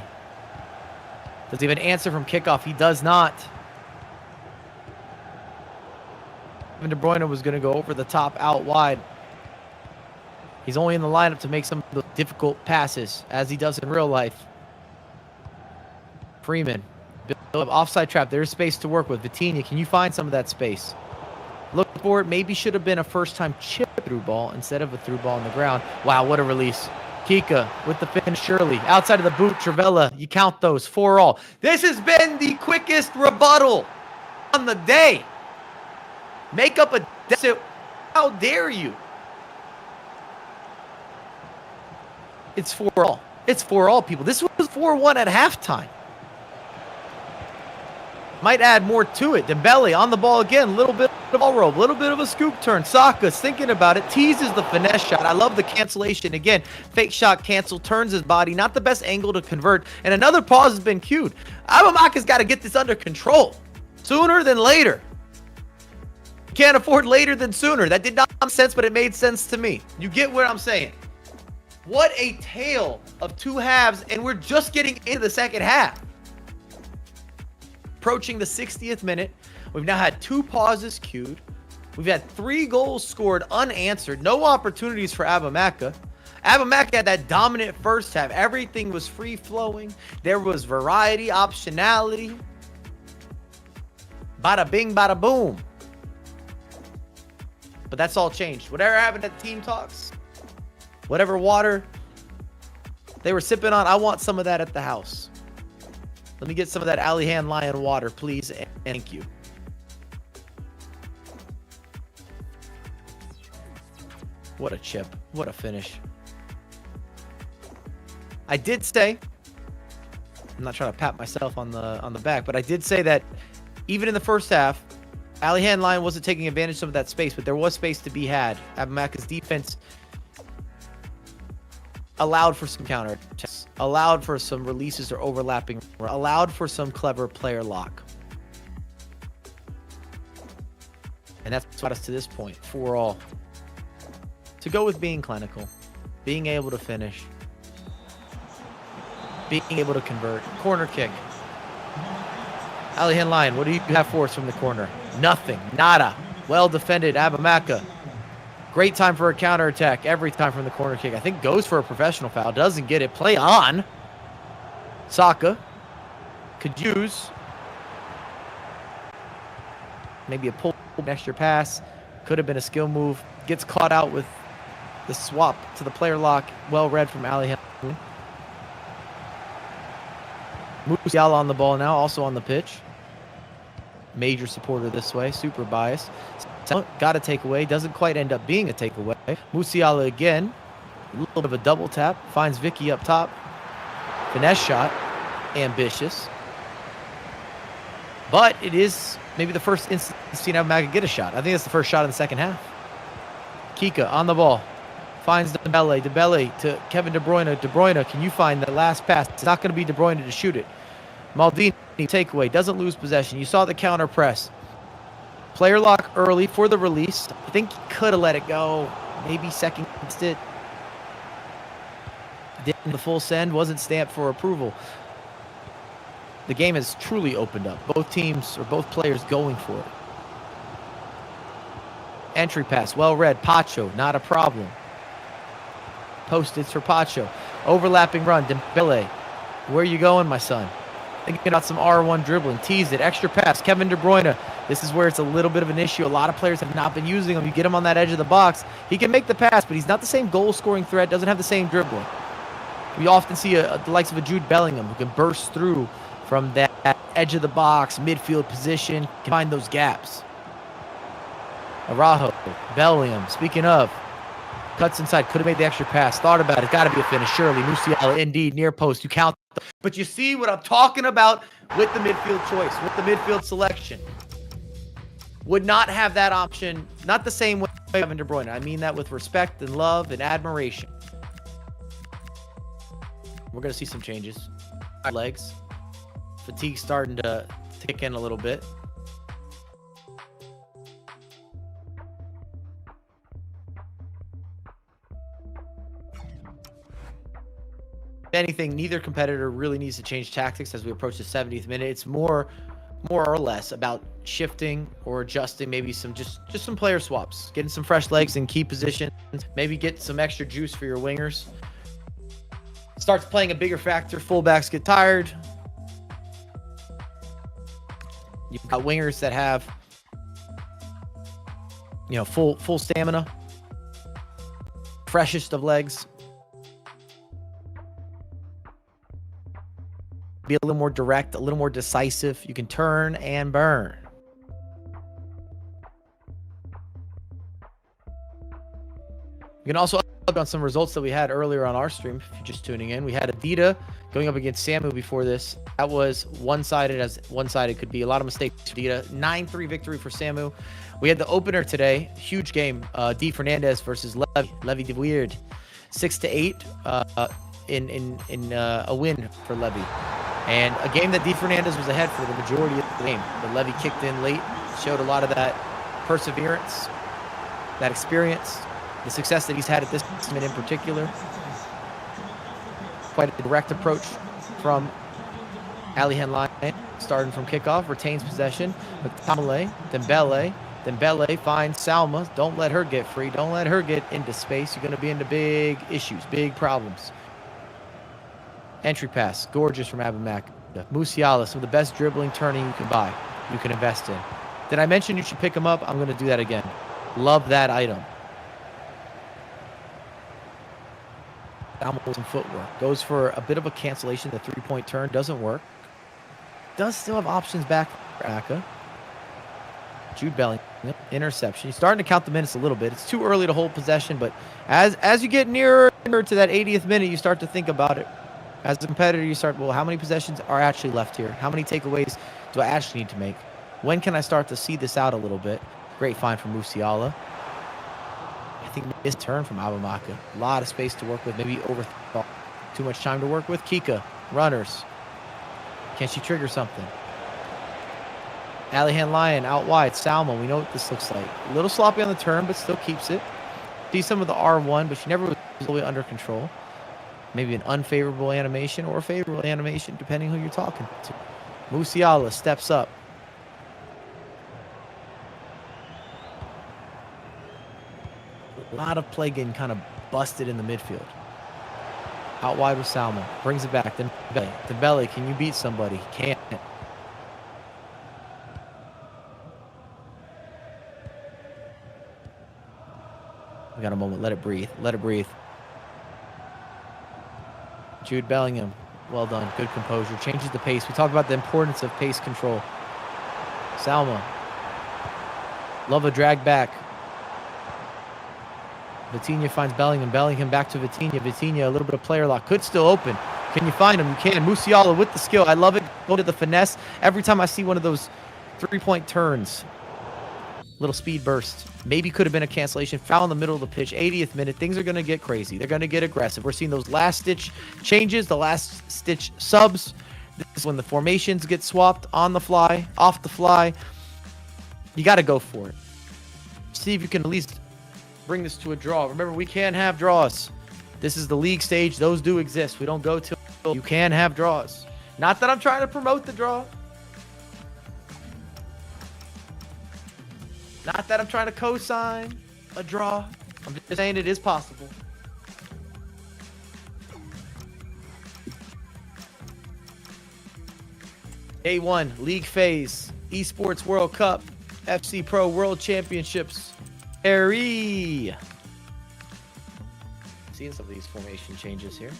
Does he have an answer from kickoff? He does not. Kevin De Bruyne was going to go over the top out wide. He's only in the lineup to make some of the difficult passes, as he does in real life. Freeman. Offside trap. There's space to work with. Vitinha, can you find some of that space? Look for it. Maybe should have been a first-time chip through ball instead of a through ball on the ground. Wow, what a release. Kika with the finish. Shirley. Outside of the boot. Travella. You count those. 4-all. This has been the quickest rebuttal on the day. Make up a deficit. How dare you? It's 4-all. It's 4-all, people. This was 4-1 at halftime. Might add more to it. Dembele on the ball again. Little bit of ball roll. Little bit of a scoop turn. Saka's thinking about it. Teases the finesse shot. I love the cancellation. Again, fake shot cancel. Turns his body. Not the best angle to convert. And another pause has been cued. Abamaka's got to get this under control. Sooner than later. Can't afford later than sooner. That did not make sense, but it made sense to me. You get what I'm saying. What a tale of two halves. And we're just getting into the second half. Approaching the 60th minute. We've now had 2 pauses queued. We've had 3 goals scored unanswered. No opportunities for Abamaka. Abamaka had that dominant first half. Everything was free-flowing. There was variety, optionality. Bada bing, bada boom. But that's all changed. Whatever happened at the team talks, whatever water they were sipping on, I want some of that at the house. Let me get some of that Alihan Lion water, please, and thank you. What a chip. What a finish. I did say, I'm not trying to pat myself on the back, but I did say that even in the first half, Alihan Lion wasn't taking advantage of some of that space, but there was space to be had. Abamaka's defense allowed for some counter attacks, allowed for some releases or overlapping, allowed for some clever player lock. And that's what got us to this point, 4-all. To go with being clinical, being able to finish, being able to convert. Corner kick. Alihan Lion, what do you have for us from the corner? Nothing. Nada. Well defended. Abamaka. Great time for a counterattack every time from the corner kick. I think goes for a professional foul. Doesn't get it. Play on. Saka could use maybe a pull, extra pass. Could have been a skill move. Gets caught out with the swap to the player lock. Well read from Alihan. Musiala on the ball now, also on the pitch. Major supporter this way. Super biased. Got a takeaway. Doesn't quite end up being a takeaway. Musiala again. A little bit of a double tap. Finds Vicky up top. Finesse shot. Ambitious. But it is maybe the first instance we've seen Abamaka get a shot. I think that's the first shot in the second half. Kika on the ball. Finds Dembele. Dembele to Kevin De Bruyne. De Bruyne, can you find the last pass? It's not going to be De Bruyne to shoot it. Maldini, takeaway. Doesn't lose possession. You saw the counter press. Player lock early for the release. I think he could have let it go. Maybe second guessed it. Didn't the full send. Wasn't stamped for approval. The game has truly opened up. Both teams or both players going for it. Entry pass. Well read. Pacho. Not a problem. Post-its for Pacho. Overlapping run. Dembele. Where are you going, my son? Thinking about some R1 dribbling. Teased it. Extra pass. Kevin De Bruyne This is where it's a little bit of an issue. A lot of players have not been using him. You get him on that edge of the box, he can make the pass, but he's not the same goal-scoring threat, doesn't have the same dribbling. We often see the likes of a Jude Bellingham who can burst through from that edge of the box, midfield position, can find those gaps. Araujo, Bellingham, speaking of, cuts inside, could have made the extra pass, thought about it, got to be a finish, surely. Musiala, indeed, near post, you count. But you see what I'm talking about with the midfield choice, with the midfield selection. Would not have that option, not the same way Kevin De Bruyne. I mean that with respect and love and admiration. We're going to see some changes. Legs. Fatigue starting to kick in a little bit. If anything, neither competitor really needs to change tactics as we approach the 70th minute. It's more or less about shifting or adjusting, maybe some just some player swaps, getting some fresh legs in key positions, maybe get some extra juice for your wingers. Starts playing a bigger factor. Fullbacks get tired. You've got wingers that have, full stamina, freshest of legs. Be a little more direct, a little more decisive. You can turn and burn. You can also look on some results that we had earlier on our stream. If you're just tuning in, we had Adida going up against Samu before this. That was one-sided, as one-sided could be. A lot of mistakes for Adida. 9-3 victory for Samu. We had the opener today. Huge game. D. Fernandez versus Levy de Weird. 6-8 in a win for Levy. And a game that D. Fernandez was ahead for the majority of the game. But Levy kicked in late, showed a lot of that perseverance, that experience, the success that he's had at this moment in particular. Quite a direct approach from Ali Henline, starting from kickoff, retains possession. But Dembele finds Salma. Don't let her get free. Don't let her get into space. You're going to be into big issues, big problems. Entry pass, gorgeous from Abamak. Musiala, some of the best dribbling turning you can buy, you can invest in. Did I mention you should pick him up? I'm going to do that again. Love that item. Down with some footwork. Goes for a bit of a cancellation. The three-point turn doesn't work. Does still have options back for Aka. Jude Bellingham, interception. He's starting to count the minutes a little bit. It's too early to hold possession, but as you get nearer to that 80th minute, you start to think about it. As a competitor, you start, well, how many possessions are actually left here? How many takeaways do I actually need to make? When can I start to see this out a little bit? Great find from Musiala. I think missed turn from Abamaka. A lot of space to work with. Maybe overthought. Too much time to work with. Kika, runners. Can she trigger something? Alihan Lion out wide. Salma, we know what this looks like. A little sloppy on the turn, but still keeps it. See some of the R1, but she never was all the way under control. Maybe an unfavorable animation or a favorable animation, depending who you're talking to. Musiala steps up. A lot of play getting kind of busted in the midfield. Out wide with Salma. Brings it back. Then Dembele, can you beat somebody? Can't. We got a moment. Let it breathe. Let it breathe. Jude Bellingham, well done, good composure, changes the pace. We talk about the importance of pace control. Salma, love a drag back. Vitinha finds Bellingham, Bellingham back to Vitinha, Vitinha a little bit of player lock, could still open. Can you find him? You can. Musiala with the skill, I love it, go to the finesse. Every time I see one of those three-point turns, little speed burst. Maybe could have been a cancellation. Foul in the middle of the pitch. 80th minute. Things are going to get crazy. They're going to get aggressive. We're seeing those last-stitch changes, the last-stitch subs. This is when the formations get swapped on the fly, off the fly. You got to go for it. See if you can at least bring this to a draw. Remember, we can't have draws. This is the league stage. Those do exist. We don't go to. You can have draws. Not that I'm trying to promote the draw. Not that I'm trying to co-sign a draw. I'm just saying it is possible. Day 1, league phase, Esports World Cup. FC Pro World Championships. Harry. Seeing some of these formation changes here.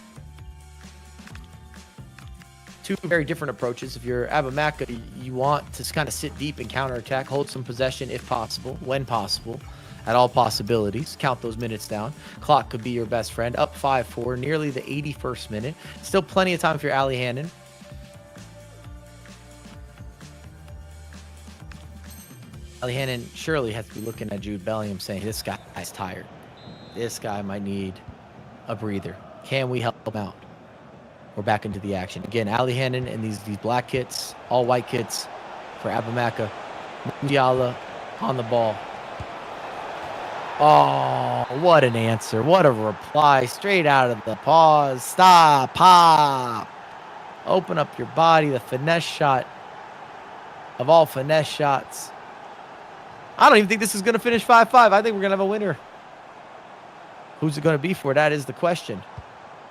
Two very different approaches. If you're Abamaka, you want to kind of sit deep and counterattack, hold some possession if possible, when possible, at all possibilities. Count those minutes down. Clock could be your best friend. Up 5-4, nearly the 81st minute. Still plenty of time for your Ali Hannon. Ali Hannon surely has to be looking at Jude Bellingham saying, this guy's tired. This guy might need a breather. Can we help him out? We're back into the action. Again, Ali Hannon and these black kits, all white kits for Abamaka. Musiala on the ball. Oh, what an answer. What a reply. Straight out of the pause. Stop. Pop. Open up your body. The finesse shot of all finesse shots. I don't even think this is going to finish 5-5. I think we're going to have a winner. Who's it going to be for? That is the question.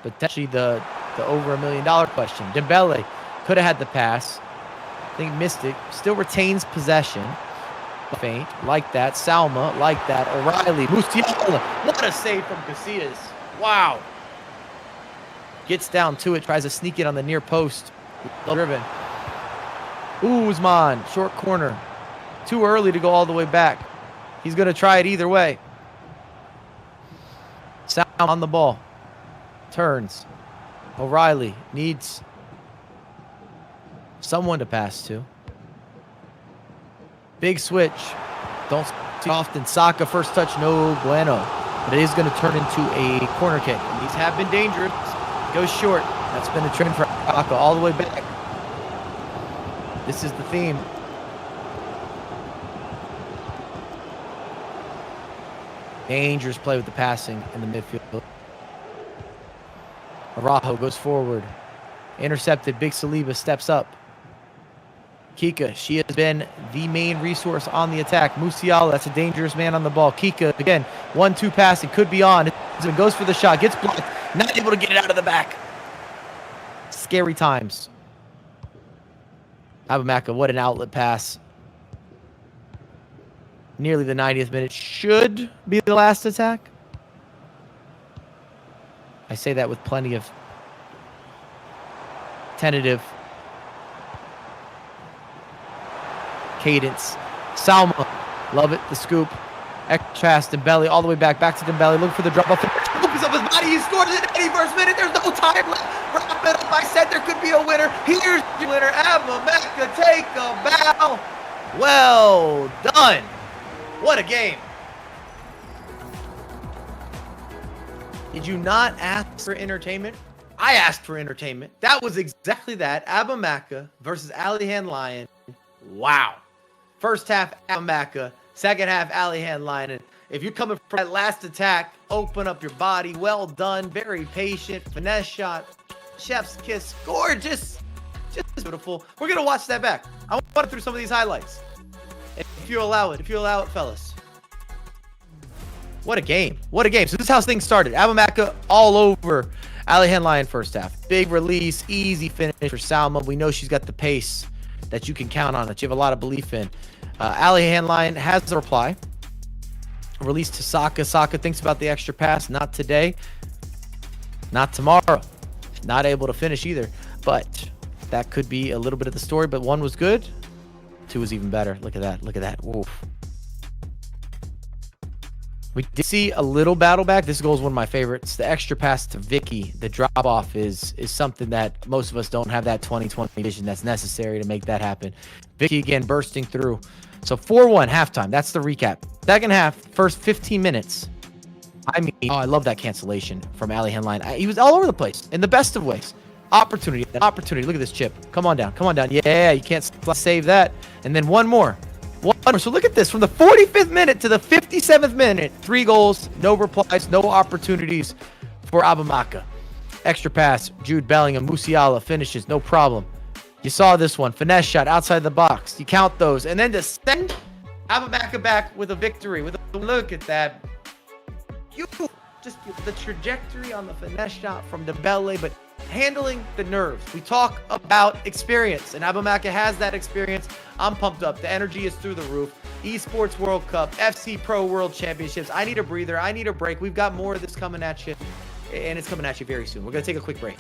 Potentially the over $1 million question. Dembele could have had the pass. I think missed it. Still retains possession. Faint. Like that. Salma. Like that. O'Reilly. Musiala. What a save from Casillas. Wow. Gets down to it. Tries to sneak it on the near post. Driven. Usman. Short corner. Too early to go all the way back. He's going to try it either way. Salma on the ball. Turns. O'Reilly needs someone to pass to. Big switch. Don't see often. Saka first touch, no bueno. But it is going to turn into a corner kick. And these have been dangerous. Goes short. That's been a trend for Saka all the way back. This is the theme. Dangerous play with the passing in the midfield. Araujo goes forward. Intercepted. Big Saliba steps up. Kika, she has been the main resource on the attack. Musiala, that's a dangerous man on the ball. Kika, again, 1-2 passing, could be on. Goes for the shot, gets blocked, not able to get it out of the back. Scary times. Abamaka, what an outlet pass. Nearly the 90th minute. Should be the last attack. I say that with plenty of tentative cadence. Salma, love it, the scoop. Extra pass, Dembele all the way back to Dembele, looking for the drop off. Opens up his body, he scores in the 81st minute. There's no time left. Wrap it up. I said there could be a winner. Here's your winner. Abamaka, take a bow. Well done. What a game. Did you not ask for entertainment? I asked for entertainment. That was exactly that. Abamaka versus Alihan Lion. Wow. First half, Abamaka. Second half, Alihan Lion. And if you're coming for that last attack, open up your body. Well done. Very patient. Finesse shot. Chef's kiss. Gorgeous. Just beautiful. We're going to watch that back. I want to run through some of these highlights. If you allow it. If you allow it, fellas. What a game. What a game. So this is how things started. Abamaka all over Alihan Lion first half. Big release. Easy finish for Salma. We know she's got the pace that you can count on, that you have a lot of belief in. Alihan Lion has the reply. Release to Saka. Saka thinks about the extra pass. Not today. Not tomorrow. Not able to finish either. But that could be a little bit of the story. But one was good. Two was even better. Look at that. Look at that. Oof. We did see a little battle back. This goal is one of my favorites. The extra pass to Vicky, the drop off is something that most of us don't have that 2020 vision that's necessary to make that happen. Vicky again bursting through. So 4-1 halftime. That's the recap. Second half, first 15 minutes. I mean, oh, I love that cancellation from Alihan Lion. He was all over the place in the best of ways. Opportunity. Look at this chip. Come on down. Come on down. Yeah, you can't save that. And then one more. So look at this. From the 45th minute to the 57th minute, 3 goals, no replies, no opportunities for Abamaka. Extra pass, Jude Bellingham, Musiala finishes, no problem. You saw this one. Finesse shot outside the box. You count those. And then to send Abamaka back with a victory. Look at that. Just the trajectory on the finesse shot from Dembele, but handling the nerves. We talk about experience, and Abamaka has that experience. I'm pumped up. The energy is through the roof. Esports World Cup, FC Pro World Championships. I need a breather. I need a break. We've got more of this coming at you, and it's coming at you very soon. We're going to take a quick break.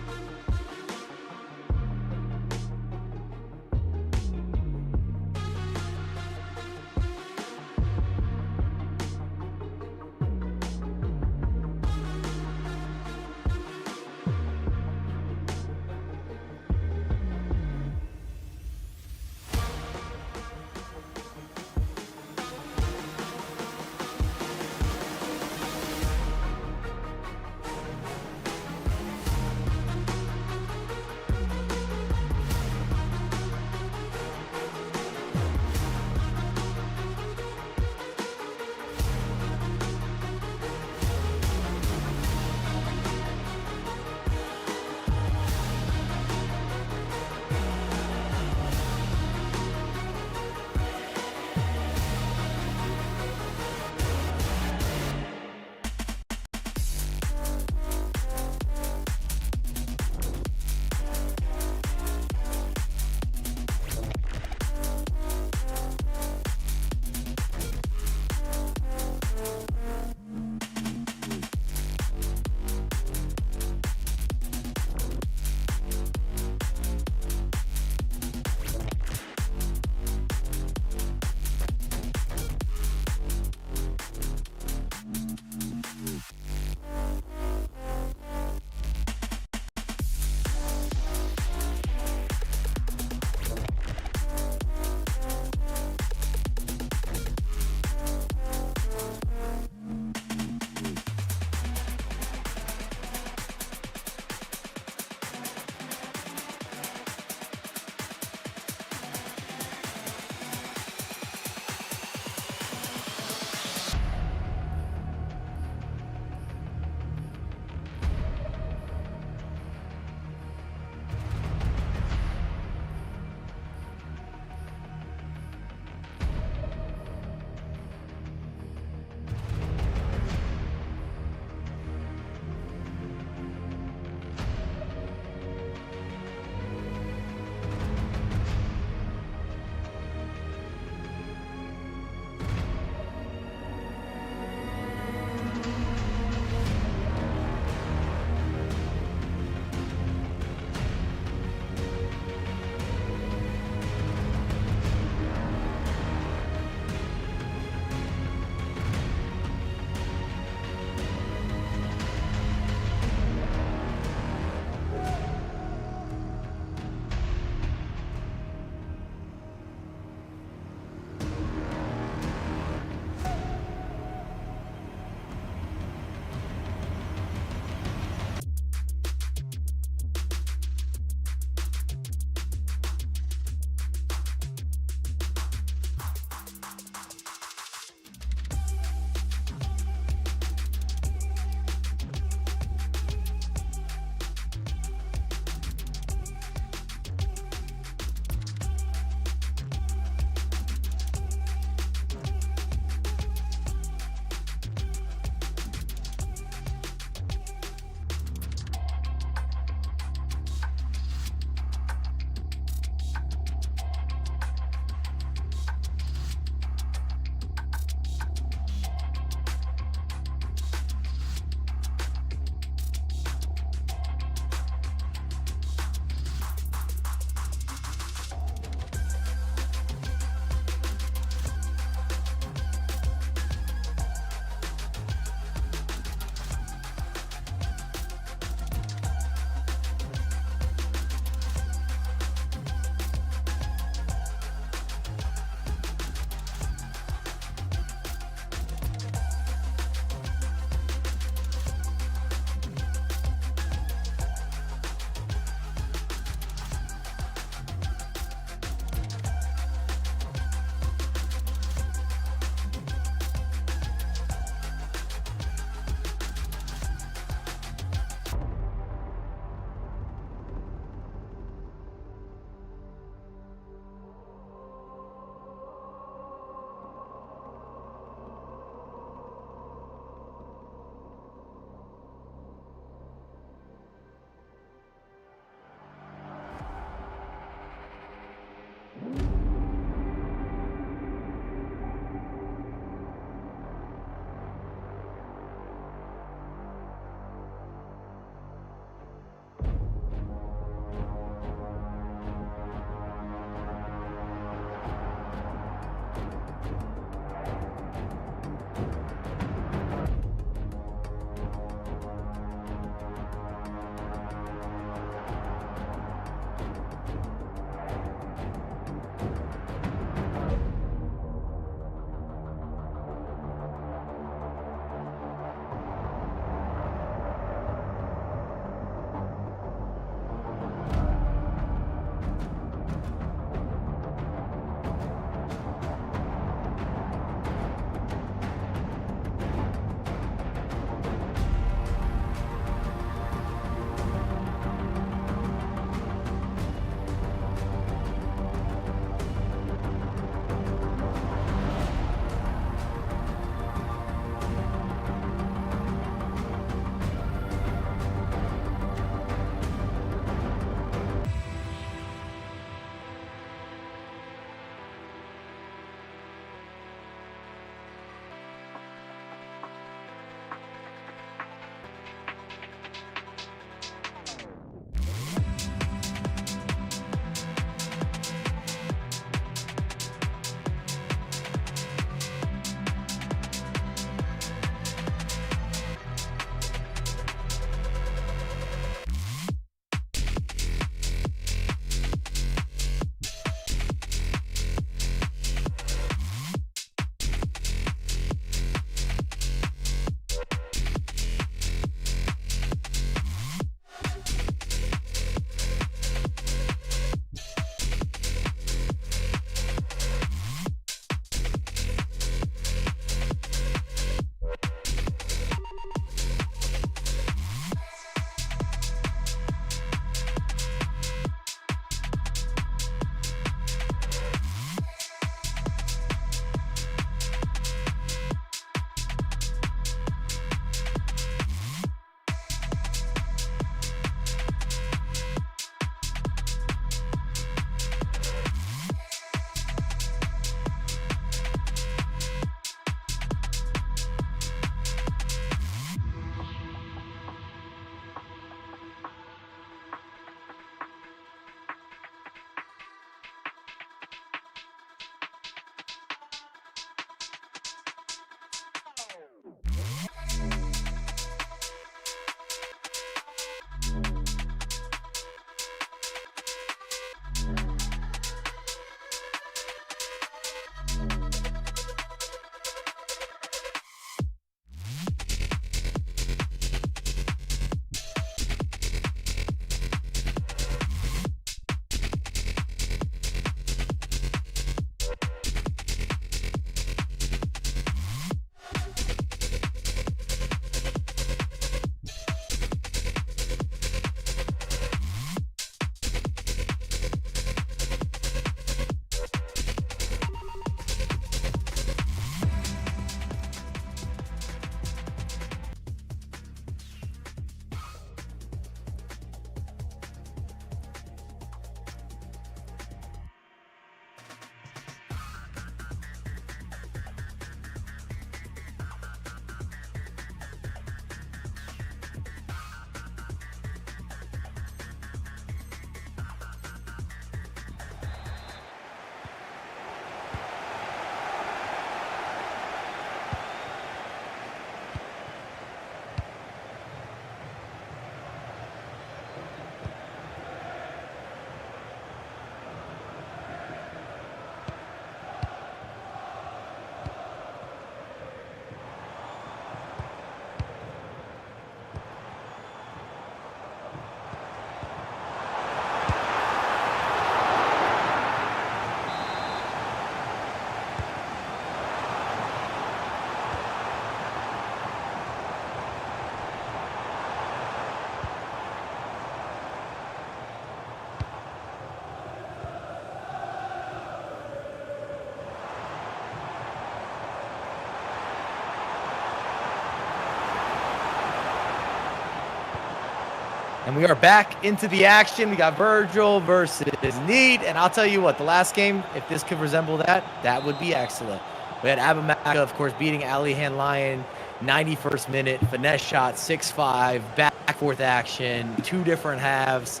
And we are back into the action. We got Virgil versus Neat. And I'll tell you what, the last game, if this could resemble that, that would be excellent. We had Abamaka, of course, beating Alihan Lion, 91st minute, finesse shot, 6-5, back-forth action, 2 different halves.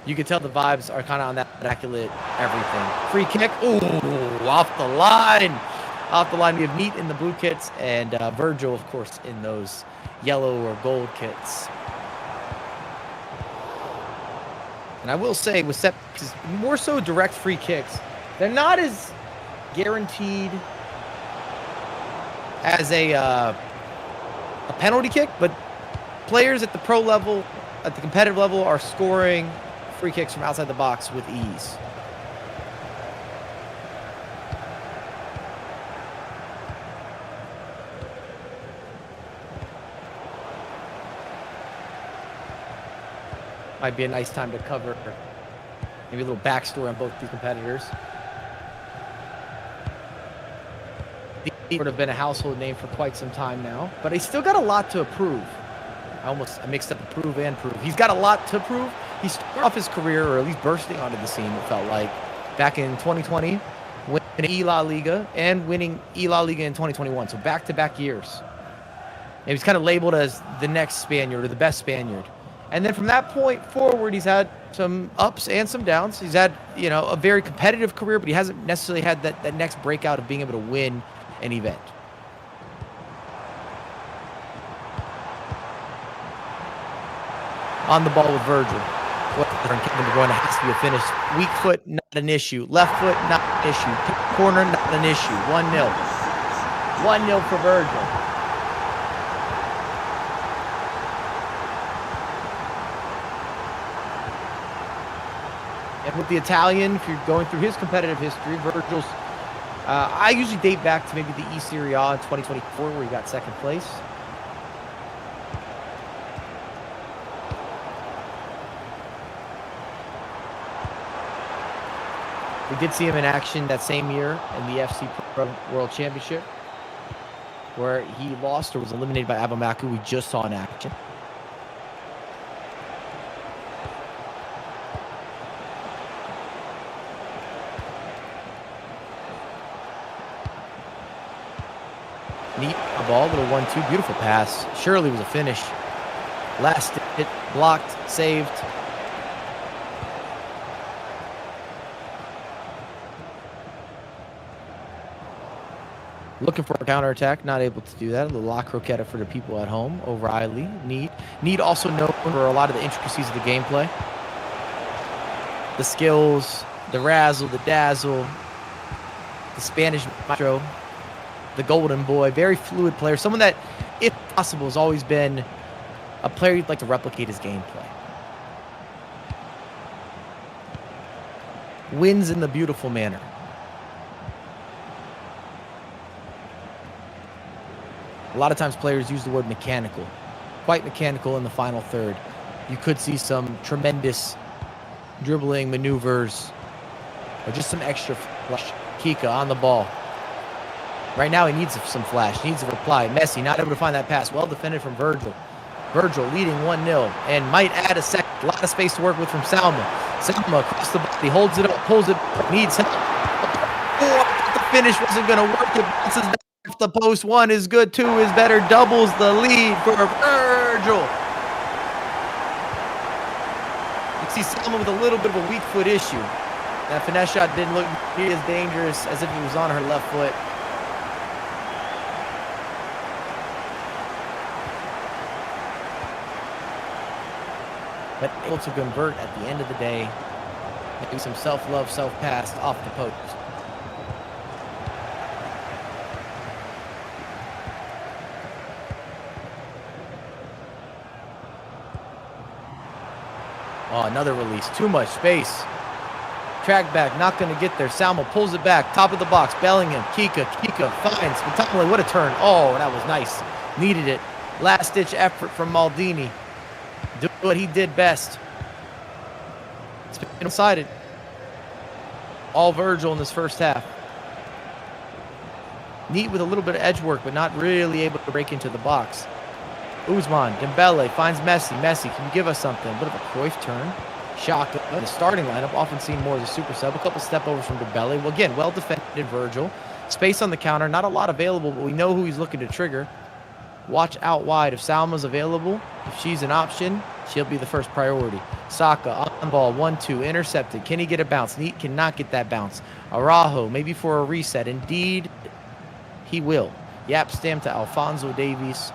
You can tell the vibes are kind of on that immaculate everything. Free kick, ooh, off the line. Off the line, we have Neat in the blue kits and Virgil, of course, in those yellow or gold kits. And I will say, with set pieces, more so direct free kicks, they're not as guaranteed as a penalty kick, but players at the pro level, at the competitive level, are scoring free kicks from outside the box with ease. Might be a nice time to cover maybe a little backstory on both these competitors. He's sort of been a household name for quite some time now, but he's still got a lot to prove. I mixed up approve and prove. He's got a lot to prove. He started off his career, or at least bursting onto the scene, it felt like, back in 2020, winning E-La Liga and winning E-La Liga in 2021, so back-to-back years. And he's kind of labeled as the next Spaniard or the best Spaniard. And then from that point forward, he's had some ups and some downs. He's had, you know, a very competitive career, but he hasn't necessarily had that next breakout of being able to win an event. On the ball with Virgil. Kevin De Bruyne has to be a finish. Weak foot, not an issue. Left foot, not an issue. Corner, not an issue. 1-0. 1-0 for Virgil. And with the Italian, if you're going through his competitive history, Virgil's, I usually date back to maybe the E Serie A in 2024, where he got second place. We did see him in action that same year in the FC Pro World Championship, where he lost or was eliminated by Abamaku. We just saw in action. Neat ball, little 1-2, beautiful pass. Surely was a finish. Last hit, blocked, saved. Looking for a counterattack, not able to do that. A little La Croqueta for the people at home. O'Reilly, Neat. Neat also known for a lot of the intricacies of the gameplay. The skills, the razzle, the dazzle, the Spanish maestro, the golden boy. Very fluid player. Someone that, if possible, has always been a player you'd like to replicate his gameplay. Wins in the beautiful manner. A lot of times players use the word mechanical. Quite mechanical in the final third. You could see some tremendous dribbling maneuvers or just some extra flash. Kika on the ball. Right now he needs some flash, needs a reply. Messi not able to find that pass. Well defended from Virgil. Virgil leading 1-0 and might add a second. A lot of space to work with from Salma. Salma across the body, holds it up, pulls it, needs help. Oh, the finish wasn't going to work. It bounces back off the post. 1 is good, 2 is better. Doubles the lead for Virgil. You see Salma with a little bit of a weak foot issue. That finesse shot didn't look nearly as dangerous as if it was on her left foot. But able to convert at the end of the day. Maybe some self-love, self-pass off the post. Oh, another release. Too much space. Track back, not going to get there. Salma pulls it back. Top of the box. Bellingham. Kika finds. Matale, what a turn. Oh, that was nice. Needed it. Last-ditch effort from Maldini. Do what he did best. It's been one-sided. All Virgil in this first half. Neat with a little bit of edge work, but not really able to break into the box. Usman, Dembele finds Messi. Messi, can you give us something? A bit of a Cruyff turn. Shaka, the starting lineup, often seen more as a super sub. A couple step overs from Dembele. Well, again, well defended Virgil. Space on the counter, not a lot available, but we know who he's looking to trigger. Watch out wide. If Salma's available, if she's an option, she'll be the first priority. Saka on ball, 1-2, intercepted. Can he get a bounce? Neat cannot get that bounce. Araujo, maybe for a reset. Indeed, he will. Yap stamp to Alphonso Davies.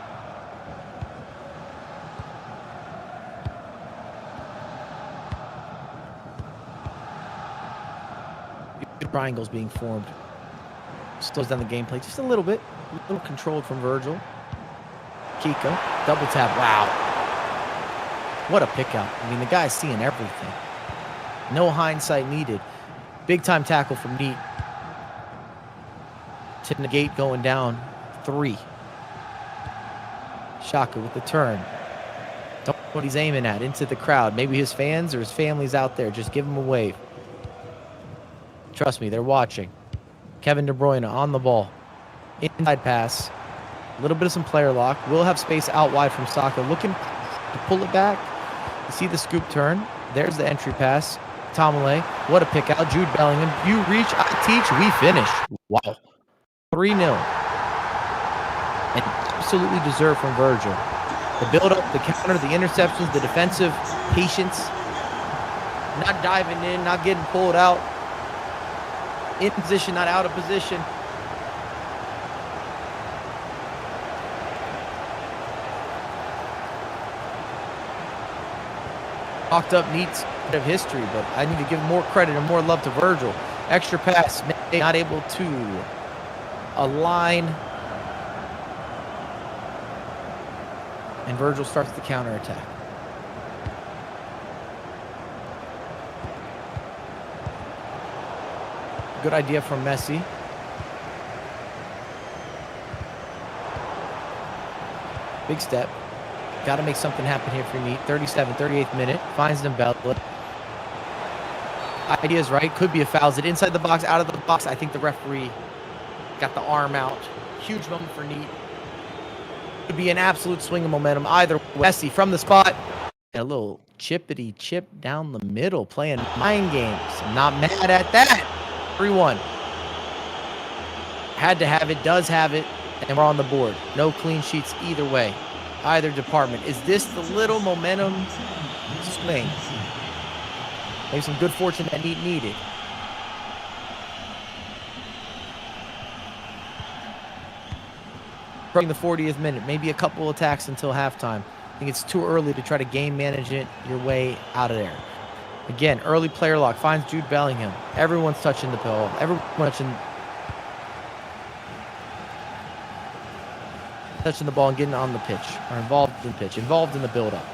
Triangles being formed. Slows down the gameplay just a little bit. A little controlled from Virgil. Kiko, double tap. Wow. What a pick out. I mean, the guy's seeing everything. No hindsight needed. Big time tackle from Neat to negate going down 3. Shaka with the turn. Don't know what he's aiming at. Into the crowd. Maybe his fans or his family's out there. Just give him a wave. Trust me, they're watching. Kevin De Bruyne on the ball. Inside pass. A little bit of some player lock. We'll have space out wide from Saka. Looking to pull it back. You see the scoop turn. There's the entry pass. Tomale. What a pick out. Jude Bellingham. You reach, I teach, we finish. Wow. 3-0. And absolutely deserved from Virgil. The build-up, the counter, the interceptions, the defensive patience. Not diving in, not getting pulled out. In position, not out of position. Talked up Neat's of history, but I need to give more credit and more love to Virgil. Extra pass, not able to align. And Virgil starts the counterattack. Good idea from Messi. Big step. Got to make something happen here for Neat. 38th minute. Finds Dembele. Idea's right. Could be a foul. Is it inside the box, out of the box? I think the referee got the arm out. Huge moment for Neat. Could be an absolute swing of momentum. Either way. Messi from the spot. A little chippity chip down the middle. Playing mind games. I'm not mad at that. 3-1. Had to have it. Does have it. And we're on the board. No clean sheets either way. Either department. Is this the little momentum swing? Maybe some good fortune that Neat needed. Approaching the 40th minute. Maybe a couple attacks until halftime. I think it's too early to try to game manage it your way out of there. Again, early player lock. Finds Jude Bellingham. Everyone's touching the ball. Everyone's touching the ball and getting on the pitch, or involved in the pitch, involved in the build-up.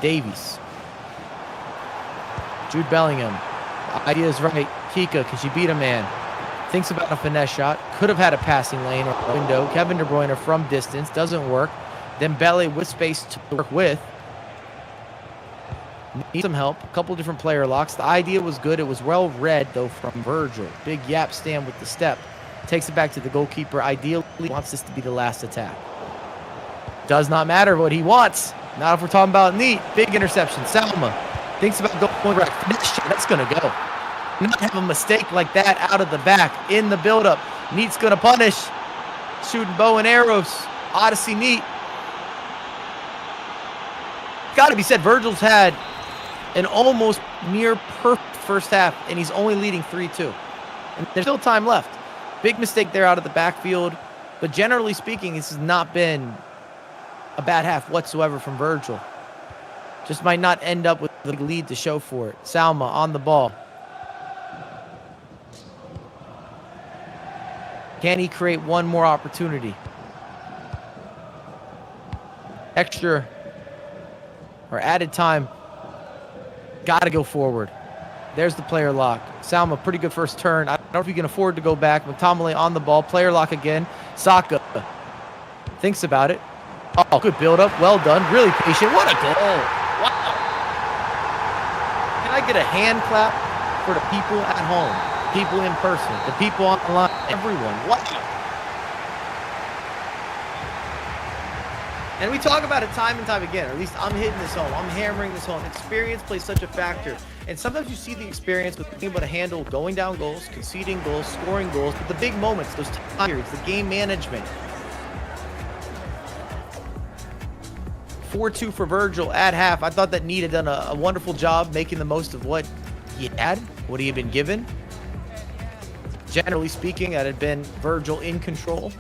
Davies. Jude Bellingham. The idea is right. Kika, can she beat a man? Thinks about a finesse shot. Could have had a passing lane or a window. Kevin De Bruyne from distance. Doesn't work. Dembele with space to work with. Needs some help. A couple different player locks. The idea was good. It was well read, though, from Virgil. Big Yap stand with the step. Takes it back to the goalkeeper. Ideally wants this to be the last attack. Does not matter what he wants. Not if we're talking about Neat. Big interception. Salma thinks about going right. That's going to go. Not have a mistake like that out of the back in the buildup. Neat's going to punish. Shooting bow and arrows. Odyssey Neat. Got to be said, Virgil's had an almost near perfect first half, and he's only leading 3-2. And there's still time left. Big mistake there out of the backfield. But generally speaking, this has not been a bad half whatsoever from Virgil. Just might not end up with the lead to show for it. Salma on the ball. Can he create one more opportunity? Extra or added time. Got to go forward. There's the player lock. Salma, pretty good first turn. I don't know if he can afford to go back. McTominay on the ball. Player lock again. Saka thinks about it. Oh, good build up. Well done. Really patient. What a goal. Wow. Can I get a hand clap for the people at home? People in person. The people online. Everyone. Wow. And we talk about it time and time again, or at least I'm hitting this home. I'm hammering this home. Experience plays such a factor. And sometimes you see the experience with being able to handle going down goals, conceding goals, scoring goals, but the big moments, those time periods, the game management. 4-2 for Virgil at half. I thought that Neat had done a wonderful job making the most of what he had, what he had been given. Generally speaking, that had been Virgil in control,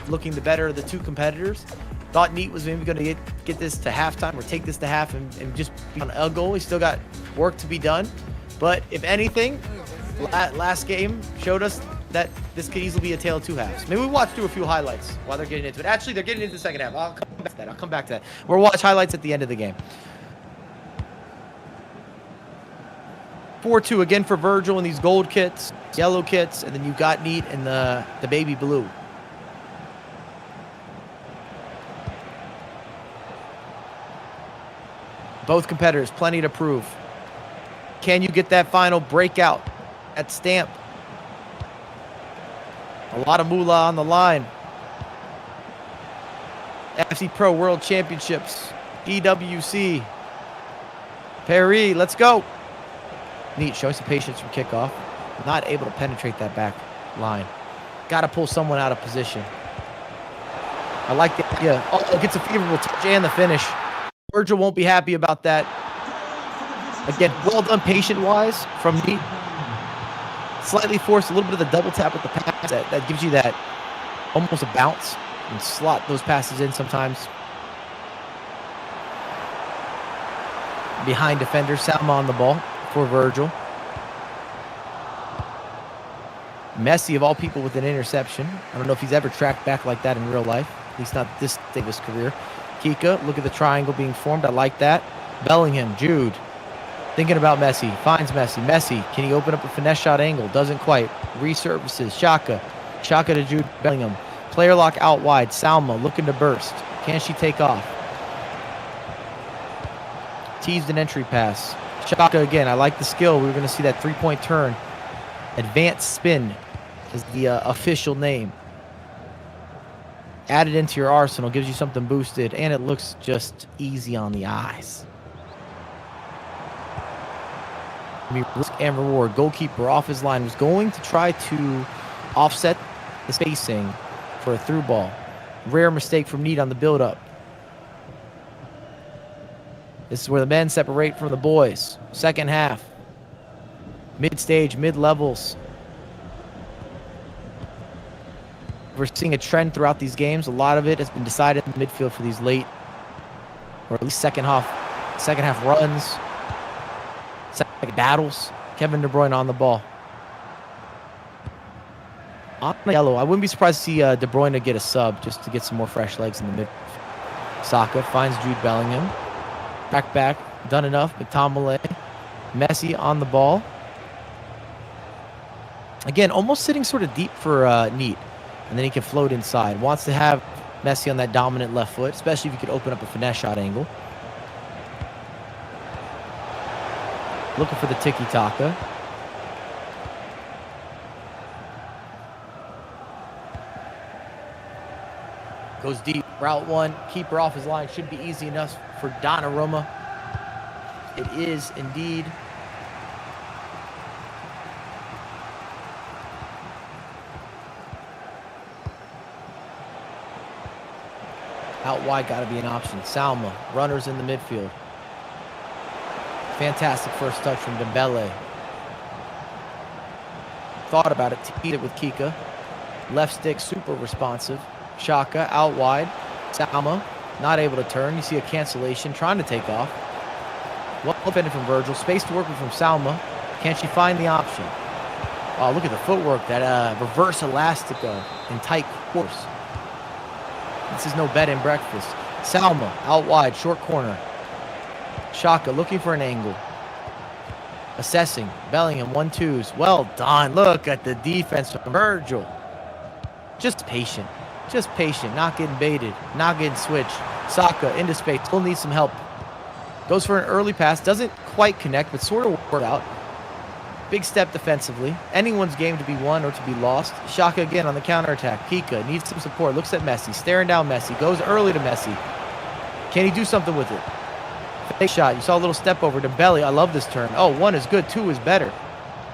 looking the better of the two competitors. Thought Neat was maybe going to get this to halftime or take this to half and just be on a goal. He still got work to be done. But if anything, last game showed us that this could easily be a tale of two halves. Maybe we watch through a few highlights while they're getting into it. Actually, they're getting into the second half. I'll come back to that. We'll watch highlights at the end of the game. 4-2 again for Virgil in these gold kits, yellow kits, and then you got Neat in the baby blue. Both competitors, plenty to prove. Can you get that final breakout at Stamp? A lot of moolah on the line. FC Pro World Championships, EWC. Perry, let's go. Neat, showing some patience from kickoff. Not able to penetrate that back line. Got to pull someone out of position. I like the idea. Oh, gets a favorable touch and the finish. Virgil won't be happy about that. Again, well done patient-wise from Neat. Slightly forced a little bit of the double tap with the pass. That gives you that almost a bounce. And slot those passes in sometimes. Behind defender, Salma on the ball for Virgil. Messi, of all people, with an interception. I don't know if he's ever tracked back like that in real life. At least not this stage of his career. Kika, look at the triangle being formed. I like that. Bellingham, Jude. Thinking about Messi. Finds Messi. Messi, can he open up a finesse shot angle? Doesn't quite. Resurfaces. Shaka. Shaka to Jude Bellingham. Player lock out wide. Salma looking to burst. Can she take off? Teased an entry pass. Shaka again. I like the skill. We're going to see that three-point turn. Advanced spin is the official name. Add it into your arsenal. Gives you something boosted. And it looks just easy on the eyes. Risk and reward. Goalkeeper off his line was going to try to offset the spacing for a through ball. Rare mistake from Neat on the build-up. This is where the men separate from the boys. Second half. Mid-stage, mid-levels. We're seeing a trend throughout these games. A lot of it has been decided in the midfield for these late, or at least second half runs, second battles. Kevin De Bruyne on the ball. On the yellow, I wouldn't be surprised to see De Bruyne get a sub just to get some more fresh legs in the mid. Saka finds Jude Bellingham. Back, done enough. McTominay. Messi on the ball. Again, almost sitting sort of deep for Neat. And then he can float inside. Wants to have Messi on that dominant left foot, especially if you could open up a finesse shot angle. Looking for the tiki-taka. Goes deep. Route one. Keeper off his line. Should be easy enough for Donnarumma. It is indeed. Out wide got to be an option. Salma, runners in the midfield. Fantastic first touch from Dembele. Thought about it, teed it with Kika. Left stick, super responsive. Shaka, out wide. Salma, not able to turn. You see a cancellation, trying to take off. Well defended from Virgil. Space to work with from Salma. Can she find the option? Oh, look at the footwork. That reverse elastico in tight course. This is no bed and breakfast. Salma, out wide, short corner. Shaka looking for an angle. Assessing. Bellingham, 1-2s. Well done. Look at the defense from Virgil. Just patient. Just patient. Not getting baited. Not getting switched. Saka into space. Still needs some help. Goes for an early pass. Doesn't quite connect, but sort of worked out. Big step defensively. Anyone's game to be won or to be lost. Shaka again on the counterattack. Kika needs some support. Looks at Messi. Staring down Messi. Goes early to Messi. Can he do something with it? Fake shot. You saw a little step over Dembele. I love this turn. Oh, 1 is good. 2 is better.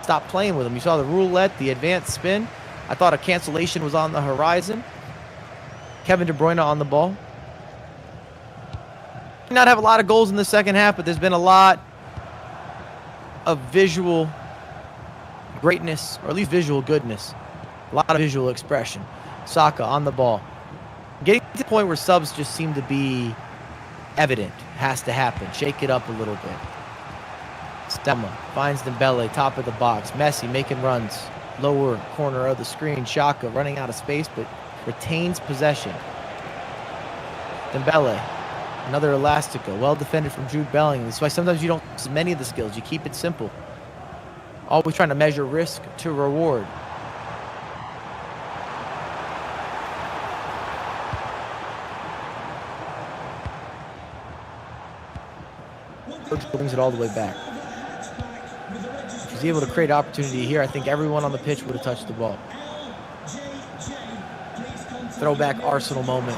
Stop playing with him. You saw the roulette, the advanced spin. I thought a cancellation was on the horizon. Kevin De Bruyne on the ball. Not have a lot of goals in the second half, but there's been a lot of visual greatness, or at least visual goodness. A lot of visual expression. Saka on the ball. Getting to the point where subs just seem to be evident. Has to happen. Shake it up a little bit. Stemma finds Dembele, top of the box. Messi making runs. Lower corner of the screen. Xhaka running out of space, but retains possession. Dembele. Another Elastico. Well defended from Jude Bellingham. That's why sometimes you don't use many of the skills. You keep it simple. Always trying to measure risk to reward. Brings it all the way back. If he's able to create opportunity here, I think everyone on the pitch would have touched the ball. Throwback Arsenal moment.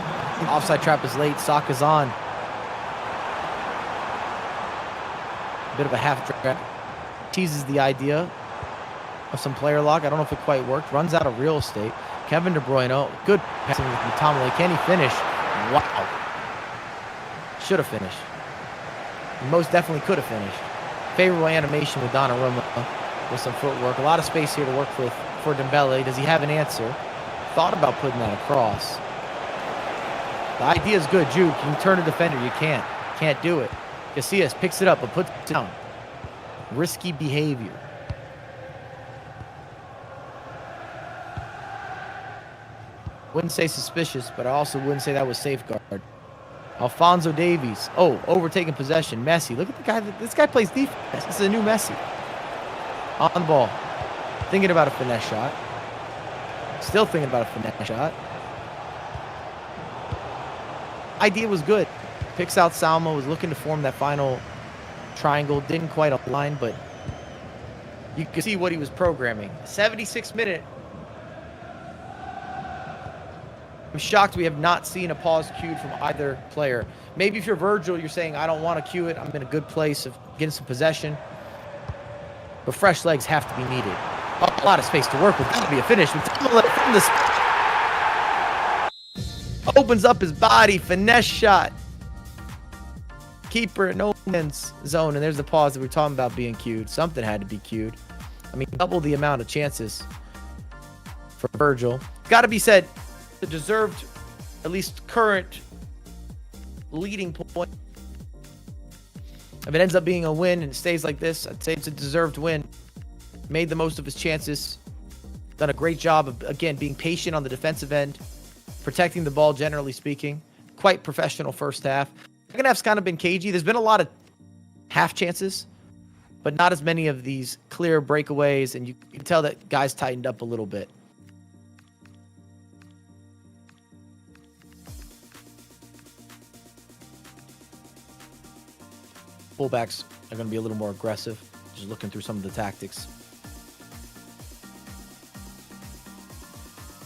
Offside trap is late. Saka's on. A bit of a half trap. Teases the idea of some player lock. I don't know if it quite worked. Runs out of real estate. Kevin De Bruyne. Oh, good passing with McTominay. Can he finish? Wow. Should have finished. He most definitely could have finished. Favorable animation with Donnarumma with some footwork. A lot of space here to work with for Dembele. Does he have an answer? Thought about putting that across. The idea is good. Jude, can you turn a defender? You can't. Can't do it. Casillas picks it up but puts it down. Risky behavior. Wouldn't say suspicious, but I also wouldn't say that was safeguard. Alphonso Davies. Oh, overtaking possession. Messi. Look at the guy. This guy plays defense. This is a new Messi. On the ball. Thinking about a finesse shot. Still thinking about a finesse shot. Idea was good. Picks out Salma. Was looking to form that final triangle. Didn't quite align, but you could see what he was programming. 76th minute. I'm shocked we have not seen a pause cued from either player. Maybe if you're Virgil, you're saying, I don't want to cue it. I'm in a good place of getting some possession. But fresh legs have to be needed. Oh, a lot of space to work with. Got to be a finish. Opens up his body. Finesse shot. Keeper in no man's zone. And there's the pause that we're talking about being cued. Something had to be cued. I mean, double the amount of chances for Virgil. Got to be said, the deserved, at least current, leading point. If it ends up being a win and it stays like this, I'd say it's a deserved win. Made the most of his chances. Done a great job of, again, being patient on the defensive end. Protecting the ball, generally speaking. Quite professional first half. Second half's kind of been cagey. There's been a lot of half chances, but not as many of these clear breakaways, and you can tell that guys tightened up a little bit. Fullbacks are going to be a little more aggressive. Just looking through some of the tactics.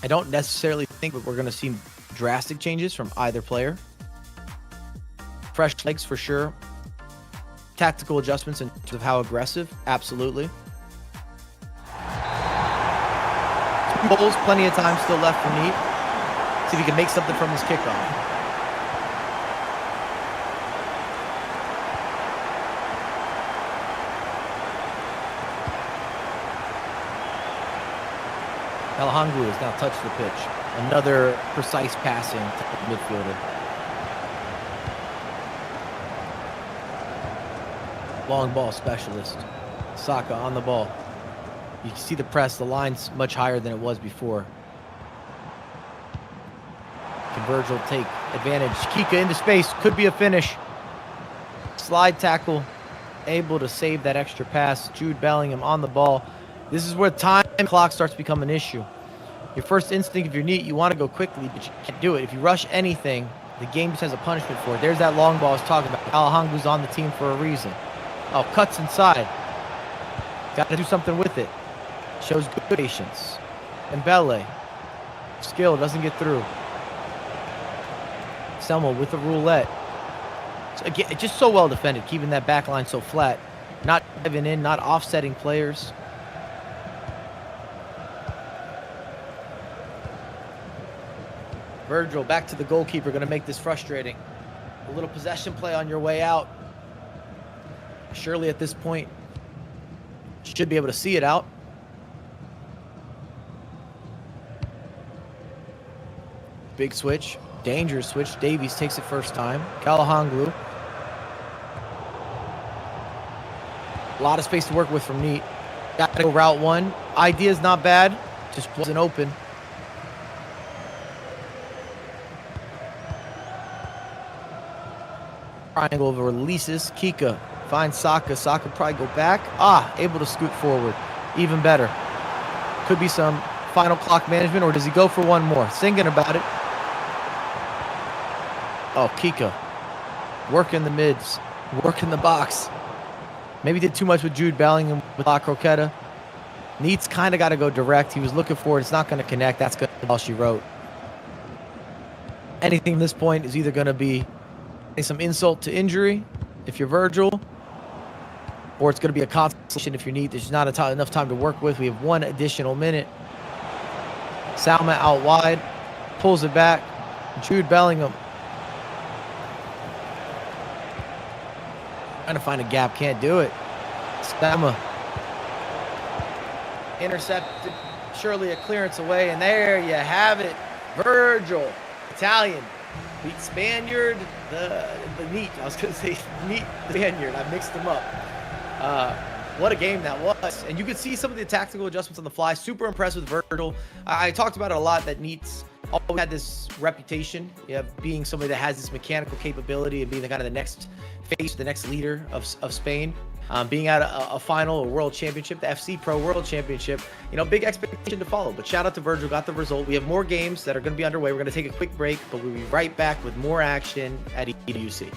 I don't necessarily think that we're going to see drastic changes from either player. Fresh legs for sure. Tactical adjustments in terms of how aggressive, absolutely. 2 goals, plenty of time still left for Neat. See if he can make something from his kickoff. Alejandro has now touched the pitch. Another precise passing to the midfielder. Long ball specialist. Saka on the ball. You can see the press. The line's much higher than it was before. Can Virgil take advantage? Kika into space. Could be a finish. Slide tackle. Able to save that extra pass. Jude Bellingham on the ball. This is where time clock starts to become an issue. Your first instinct, if you're Neat, you want to go quickly, but you can't do it. If you rush anything, the game just has a punishment for it. There's that long ball I was talking about. Alejandro's on the team for a reason. Oh, cuts inside. Got to do something with it. Shows good patience. Dembele. Skill, doesn't get through. Selma with the roulette. So again, just so well defended, keeping that back line so flat. Not diving in, not offsetting players. Virgil back to the goalkeeper, going to make this frustrating. A little possession play on your way out. Surely at this point, should be able to see it out. Big switch, dangerous switch. Davies takes it first time. Kalahanglu. A lot of space to work with from Neat. Got to go route one. Idea's not bad, just wasn't open. Triangle releases. Kika finds Saka. Saka probably go back. Able to scoot forward. Even better. Could be some final clock management, or does he go for one more? Thinking about it. Oh, Kika. Working the mids. Working the box. Maybe did too much with Jude Bellingham with La Croqueta. Neat's kind of got to go direct. He was looking for it. It's not going to connect. That's good. All she wrote. Anything at this point is either going to be some insult to injury if you're Virgil, or it's going to be a consolation if you're Neat. There's not enough time to work with. We have 1 additional minute. Salma out wide. Pulls it back. Jude Bellingham. Trying to find a gap, can't do it. Salma. Intercepted. Surely a clearance away, and there you have it. Virgil, Italian, beat Spaniard, the Neat. I was going to say Neat, the Spaniard. I mixed them up. What a game that was. And you could see some of the tactical adjustments on the fly. Super impressed with Virgil. I talked about it a lot, that Neat's always had this reputation of being somebody that has this mechanical capability and being the kind of the next face, the next leader of Spain. Being at a final, a world championship, the FC Pro World Championship, big expectation to follow. But shout out to Virgil, got the result. We have more games that are going to be underway. We're going to take a quick break, but we'll be right back with more action at EDUC.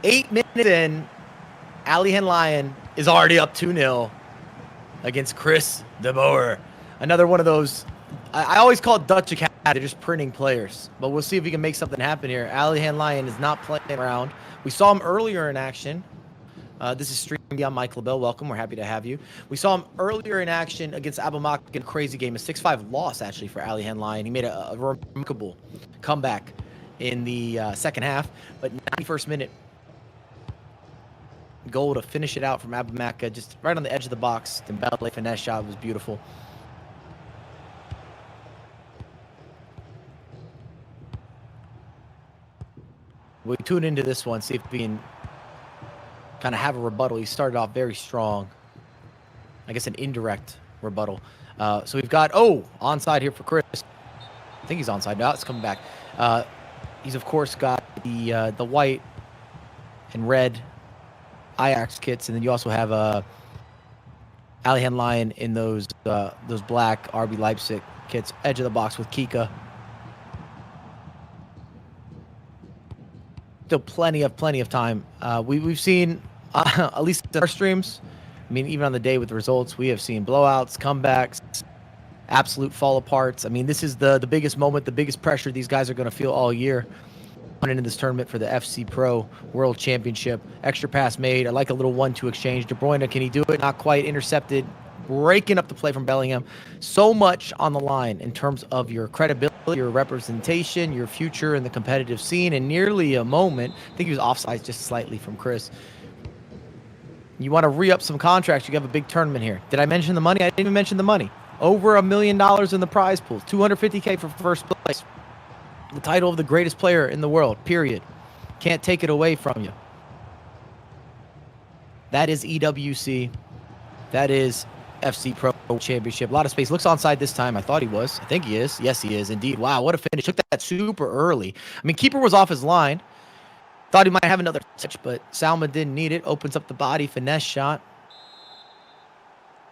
8 minutes in, Alihen Lion is already up 2-0 against Chris de Boer. Another one of those, I always call it Dutch Academy. They're just printing players. But we'll see if we can make something happen here. Alihen Lion is not playing around. We saw him earlier in action. This is Stream on Mike LaBelle. Welcome. We're happy to have you. We saw him earlier in action against Abamak in a crazy game. A 6-5 loss, actually, for Alihen Lion. He made a remarkable comeback in the second half. But 91st minute, goal to finish it out from Abamak, just right on the edge of the box. Dembele finesse shot was beautiful. We tune into this one, see if we can kind of have a rebuttal. He started off very strong. I guess an indirect rebuttal. So we've got, onside here for Chris. I think he's onside now. It's coming back. He's, of course, got the white and red Ajax kits, and then you also have Alihen Lion in those black RB Leipzig kits. Edge of the box with Kika. Still plenty of time. We've seen at least in our streams. I mean, even on the day with the results, we have seen blowouts, comebacks, absolute fall aparts. I mean, this is the biggest moment, the biggest pressure these guys are going to feel all year. Running into this tournament for the FC Pro World Championship. Extra pass made. I like a little 1-2 exchange. De Bruyne, can he do it? Not quite. Intercepted. Breaking up the play from Bellingham. So much on the line in terms of your credibility, your representation, your future in the competitive scene, and nearly a moment. I think he was offside just slightly from Chris. You want to re-up some contracts. You have a big tournament here. Did I mention the money? I didn't even mention the money. Over $1 million in the prize pool. $250K for first place. The title of the greatest player in the world, period. Can't take it away from you. That is EWC. That is FC Pro Championship. A lot of space. Looks onside this time. I thought he was. I think he is. Yes, he is indeed. Wow, what a finish. Took that super early. I mean, keeper was off his line. Thought he might have another touch, but Salma didn't need it. Opens up the body. Finesse shot.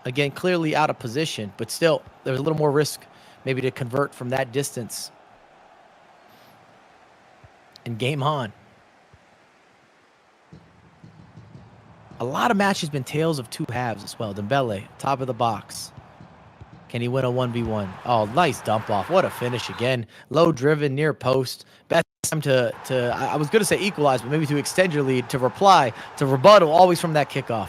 Again, clearly out of position, but still, there's a little more risk maybe to convert from that distance. And game on. A lot of matches been tales of two halves as well. Dembele, top of the box. Can he win a 1v1? Oh, nice dump off. What a finish again. Low driven, near post. Best time to I was going to say equalize, but maybe to extend your lead, to reply, to rebuttal, always from that kickoff.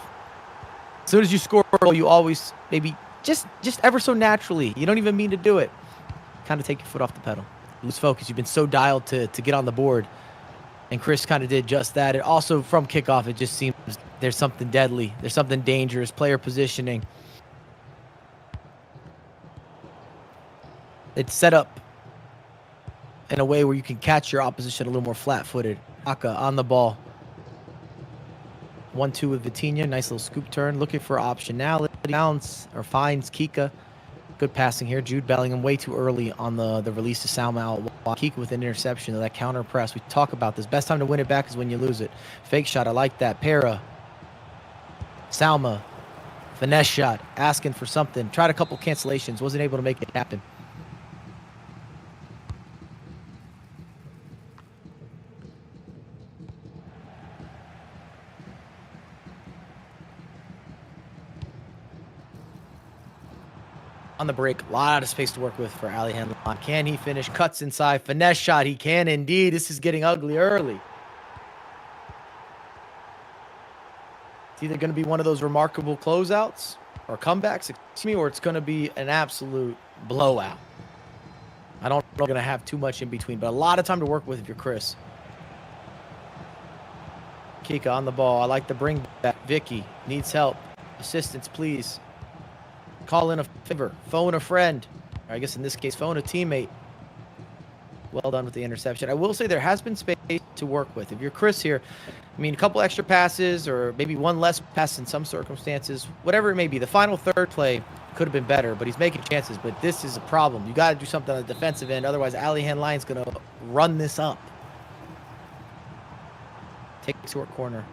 As soon as you score a goal, you always maybe just ever so naturally, you don't even mean to do it, kind of take your foot off the pedal. Lose focus. You've been so dialed to get on the board. And Chris kind of did just that. And also from kickoff, it just seems there's something deadly. There's something dangerous. Player positioning. It's set up in a way where you can catch your opposition a little more flat-footed. Aka on the ball. 1-2 with Vitinha. Nice little scoop turn. Looking for optionality. Bounce or finds Kika. Good passing here. Jude Bellingham way too early on the release to Salma out. Kika with an interception. That counter press. We talk about this. Best time to win it back is when you lose it. Fake shot. I like that. Para. Salma. Finesse shot. Asking for something. Tried a couple cancellations. Wasn't able to make it happen. On the break, a lot of space to work with for Alihen Lion. Can he finish? Cuts inside. Finesse shot. He can indeed. This is getting ugly early. It's either going to be one of those remarkable closeouts or comebacks, or it's going to be an absolute blowout. I don't know if we're going to have too much in between, but a lot of time to work with if you're Chris. Kika on the ball. I like the bring back. Vicky needs help. Assistance, please. Call in a favor. Phone a friend. Or I guess in this case, phone a teammate. Well done with the interception. I will say there has been space to work with. If you're Chris here, I mean, a couple extra passes or maybe one less pass in some circumstances, whatever it may be. The final third play could have been better, but he's making chances. But this is a problem. You got to do something on the defensive end. Otherwise, Alihen Lion's going to run this up. Take a short corner.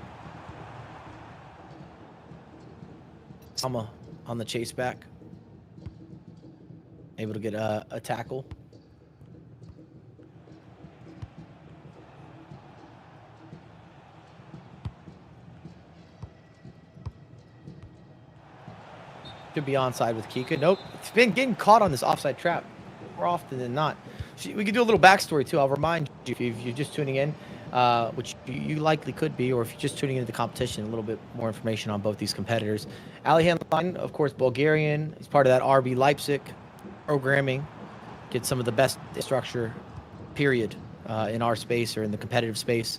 Salma on the chase back. Able to get a tackle. Should be onside with Kika. Nope. It's been getting caught on this offside trap more often than not. We could do a little backstory, too. I'll remind you, if you're just tuning in, which you likely could be, or if you're just tuning into the competition, a little bit more information on both these competitors. Alihan Line, of course, Bulgarian. He's part of that RB Leipzig programming. Get some of the best structure, period, in our space or in the competitive space.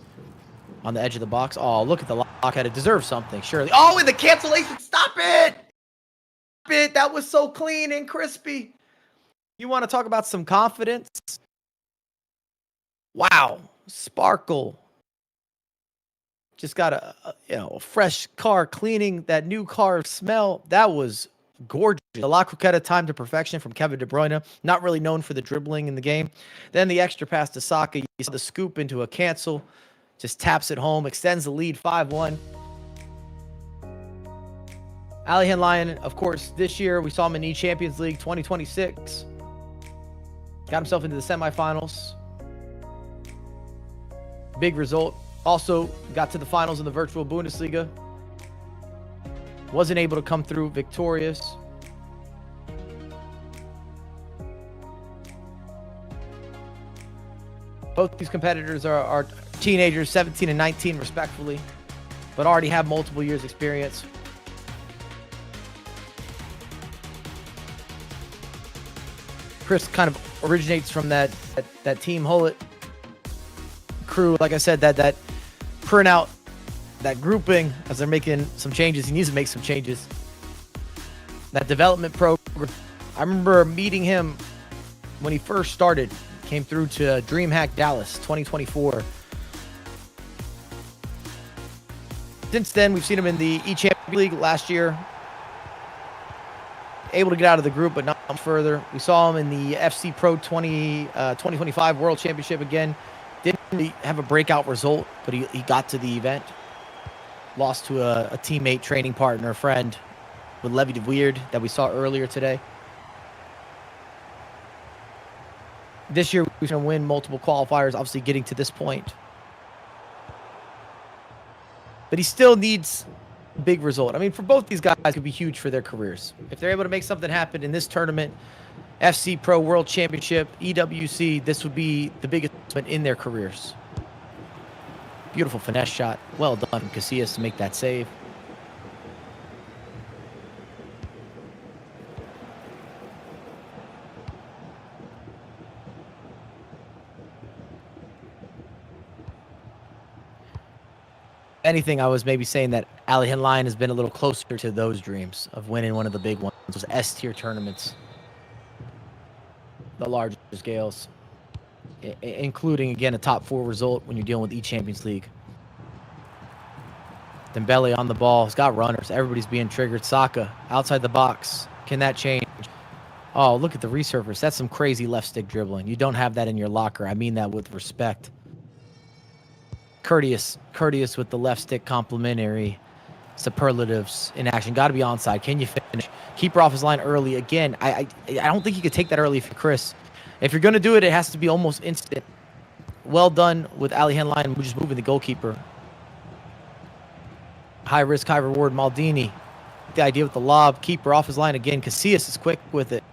On the edge of the box. Oh, look at the lock. Had it deserves something, surely. Oh, and the cancellation. Stop it! That was so clean and crispy. You want to talk about some confidence? Wow. Sparkle. Just got a fresh car cleaning, that new car smell. That was gorgeous. The La Croqueta time to perfection from Kevin De Bruyne. Not really known for the dribbling in the game. Then the extra pass to Saka. You saw the scoop into a cancel. Just taps it home. Extends the lead 5-1. Alihan Lion, of course, this year we saw him in the Champions League 2026. Got himself into the semifinals. Big result. Also got to the finals in the virtual Bundesliga. Wasn't able to come through victorious. Both these competitors are teenagers, 17 and 19 respectfully, but already have multiple years experience. Chris kind of originates from that Team Hullet crew. Like I said, that printout, that grouping, as they're making some changes. He needs to make some changes. That development program. I remember meeting him when he first started. Came through to DreamHack Dallas 2024. Since then, we've seen him in the E-Champions League last year. Able to get out of the group, but not further. We saw him in the FC Pro 2025 World Championship again. Didn't really have a breakout result, but he got to the event. Lost to a teammate, training partner, friend with Levy de Weird that we saw earlier today. This year, we're going to win multiple qualifiers, obviously getting to this point. But he still needs a big result. I mean, for both these guys, it could be huge for their careers. If they're able to make something happen in this tournament, FC Pro World Championship, EWC, this would be the biggest in their careers. Beautiful finesse shot. Well done from Casillas to make that save. Anything, I was maybe saying that Alihan Lion has been a little closer to those dreams of winning one of the big ones, those S-tier tournaments, the larger scales, including, again, a top 4 result when you're dealing with E-Champions League. Dembele on the ball. He's got runners. Everybody's being triggered. Saka outside the box. Can that change? Oh, look at the resurface. That's some crazy left stick dribbling. You don't have that in your locker. I mean that with respect. Courteous with the left stick complimentary superlatives in action. Got to be onside. Can you finish? Keeper off his line early. Again, I don't think you could take that early if you're Chris. If you're going to do it, it has to be almost instant. Well done with Alihan Lion, just moving the goalkeeper. High risk, high reward. Maldini. The idea with the lob. Keeper off his line again. Casillas is quick with it.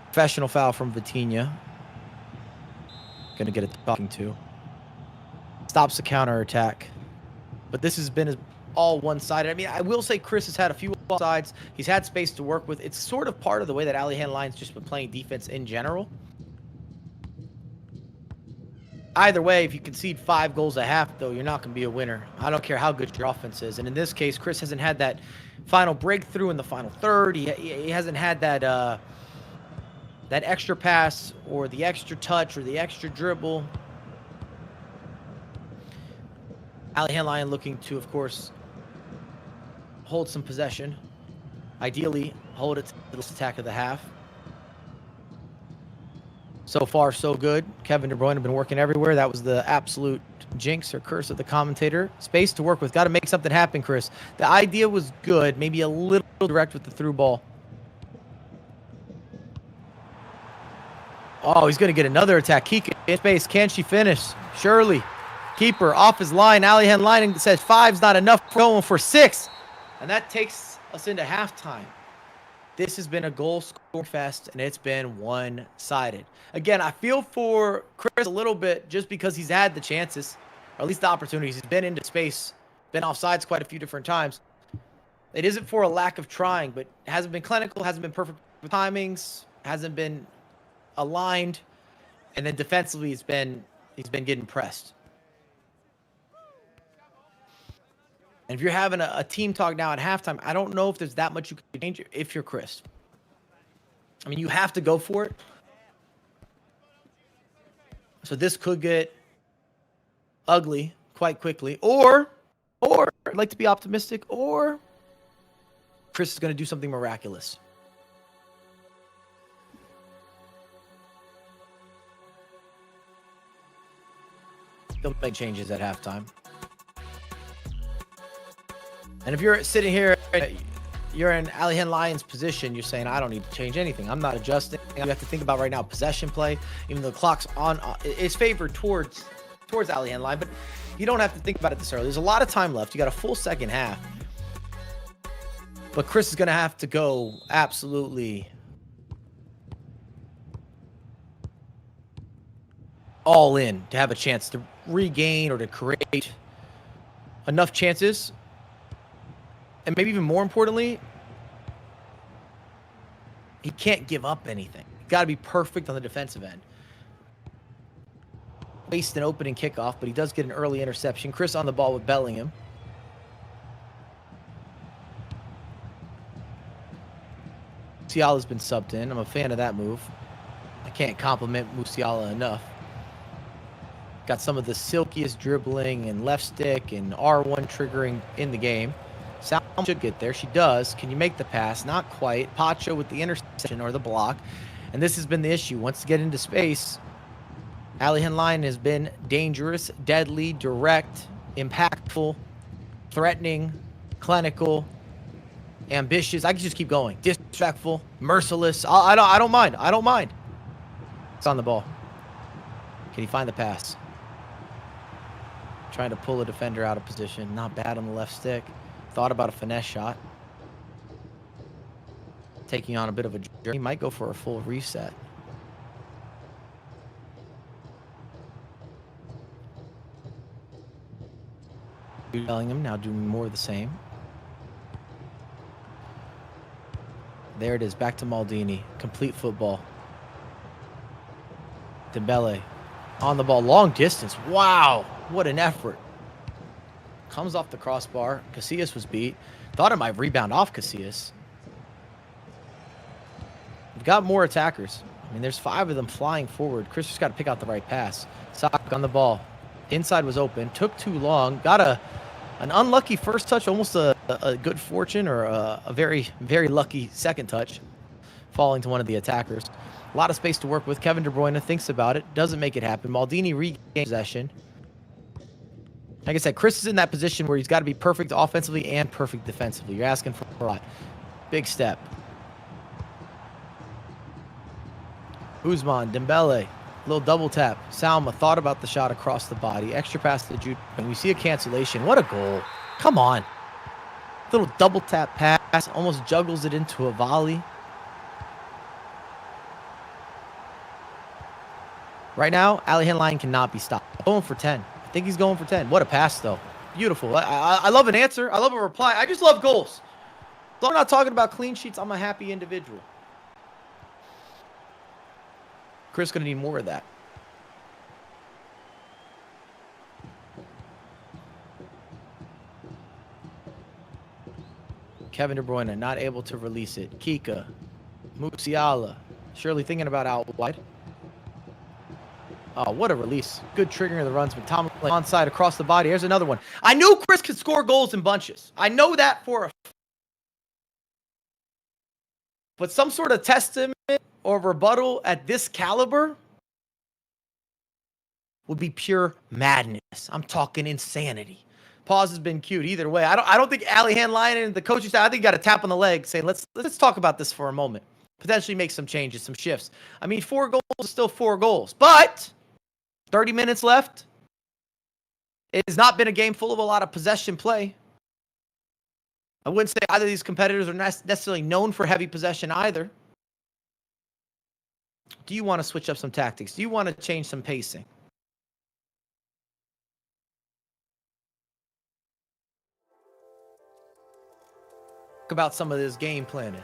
Professional foul from Vitinha. Going to get a talking to. Stops the counterattack. But this has been all one-sided. I mean, I will say Chris has had a few sides. He's had space to work with. It's sort of part of the way that Alihan Lion's just been playing defense in general. Either way, if you concede 5 goals a half, though, you're not going to be a winner. I don't care how good your offense is. And in this case, Chris hasn't had that final breakthrough in the final third. He hasn't had that that extra pass or the extra touch or the extra dribble. Alihan Lion looking to, of course, hold some possession. Ideally, hold it to the attack of the half. So far, so good. Kevin De Bruyne has been working everywhere. That was the absolute jinx or curse of the commentator. Space to work with. Got to make something happen, Chris. The idea was good. Maybe a little direct with the through ball. Oh, he's going to get another attack. Kika in space. Can she finish? Surely. Keeper off his line. Alihan line says 5's not enough. Going for 6. And that takes us into halftime. This has been a goal score fest, and it's been one-sided. Again, I feel for Chris a little bit just because he's had the chances, or at least the opportunities. He's been into space, been offsides quite a few different times. It isn't for a lack of trying, but it hasn't been clinical, hasn't been perfect with timings, hasn't been aligned, and then defensively he's been getting pressed. And if you're having a team talk now at halftime, I don't know if there's that much you can change if you're Chris. I mean, you have to go for it. So this could get ugly quite quickly. Or I'd like to be optimistic, or Chris is going to do something miraculous. They'll make changes at halftime. And if you're sitting here, you're in Alihan Lyon's position, you're saying, I don't need to change anything. I'm not adjusting. You have to think about right now possession play. Even though the clock's on, it's favored towards Alihan Lyon, but you don't have to think about it this early. There's a lot of time left. You got a full second half. But Chris is going to have to go absolutely all in to have a chance to regain or to create enough chances. And maybe even more importantly, he can't give up anything. Got to be perfect on the defensive end. Waste an opening kickoff, but he does get an early interception. Chris on the ball with Bellingham. Musiala's been subbed in. I'm a fan of that move. I can't compliment Musiala enough. Got some of the silkiest dribbling and left stick and R1 triggering in the game. Salma should get there. She does. Can you make the pass? Not quite. Pacho with the interception or the block. And this has been the issue. Once you get into space, Alihan Lyon has been dangerous, deadly, direct, impactful, threatening, clinical, ambitious. I can just keep going. Disrespectful, merciless. I don't mind. I don't mind. It's on the ball. Can he find the pass? Trying to pull a defender out of position. Not bad on the left stick. Thought about a finesse shot. Taking on a bit of a journey. Might go for a full reset. Bellingham now doing more of the same. There it is. Back to Maldini. Complete football. Dembele on the ball. Long distance. Wow. What an effort. Comes off the crossbar. Casillas was beat. Thought it might rebound off Casillas. We've got more attackers. I mean, there's 5 of them flying forward. Chris just got to pick out the right pass. Sock on the ball. Inside was open. Took too long. Got an unlucky first touch. Almost a good fortune or a very, very lucky second touch. Falling to one of the attackers. A lot of space to work with. Kevin De Bruyne thinks about it. Doesn't make it happen. Maldini regains possession. Like I said, Chris is in that position where he's got to be perfect offensively and perfect defensively. You're asking for a lot. Big step. Usman, Dembele, little double tap. Salma thought about the shot across the body. Extra pass to Jude. And we see a cancellation. What a goal. Come on. Little double tap pass. Almost juggles it into a volley. Right now, Alihan Lyon cannot be stopped. Going for 10. I think he's going for 10. What a pass, though. Beautiful. I love an answer. I love a reply. I just love goals. So I'm not talking about clean sheets. I'm a happy individual. Chris going to need more of that. Kevin De Bruyne not able to release it. Kika. Musiala. Surely thinking about out wide. Oh, what a release. Good triggering of the runs. McTominay onside across the body. Here's another one. I knew Chris could score goals in bunches. I know that for a... But some sort of testament or rebuttal at this caliber would be pure madness. I'm talking insanity. Pause has been cute. Either way, I don't think Alihan Lyon and the coaching staff, I think got a tap on the leg saying, let's talk about this for a moment. Potentially make some changes, some shifts. I mean, 4 goals is still 4 goals, but 30 minutes left. It has not been a game full of a lot of possession play. I wouldn't say either of these competitors are necessarily known for heavy possession either. Do you want to switch up some tactics? Do you want to change some pacing? Talk about some of this game planning.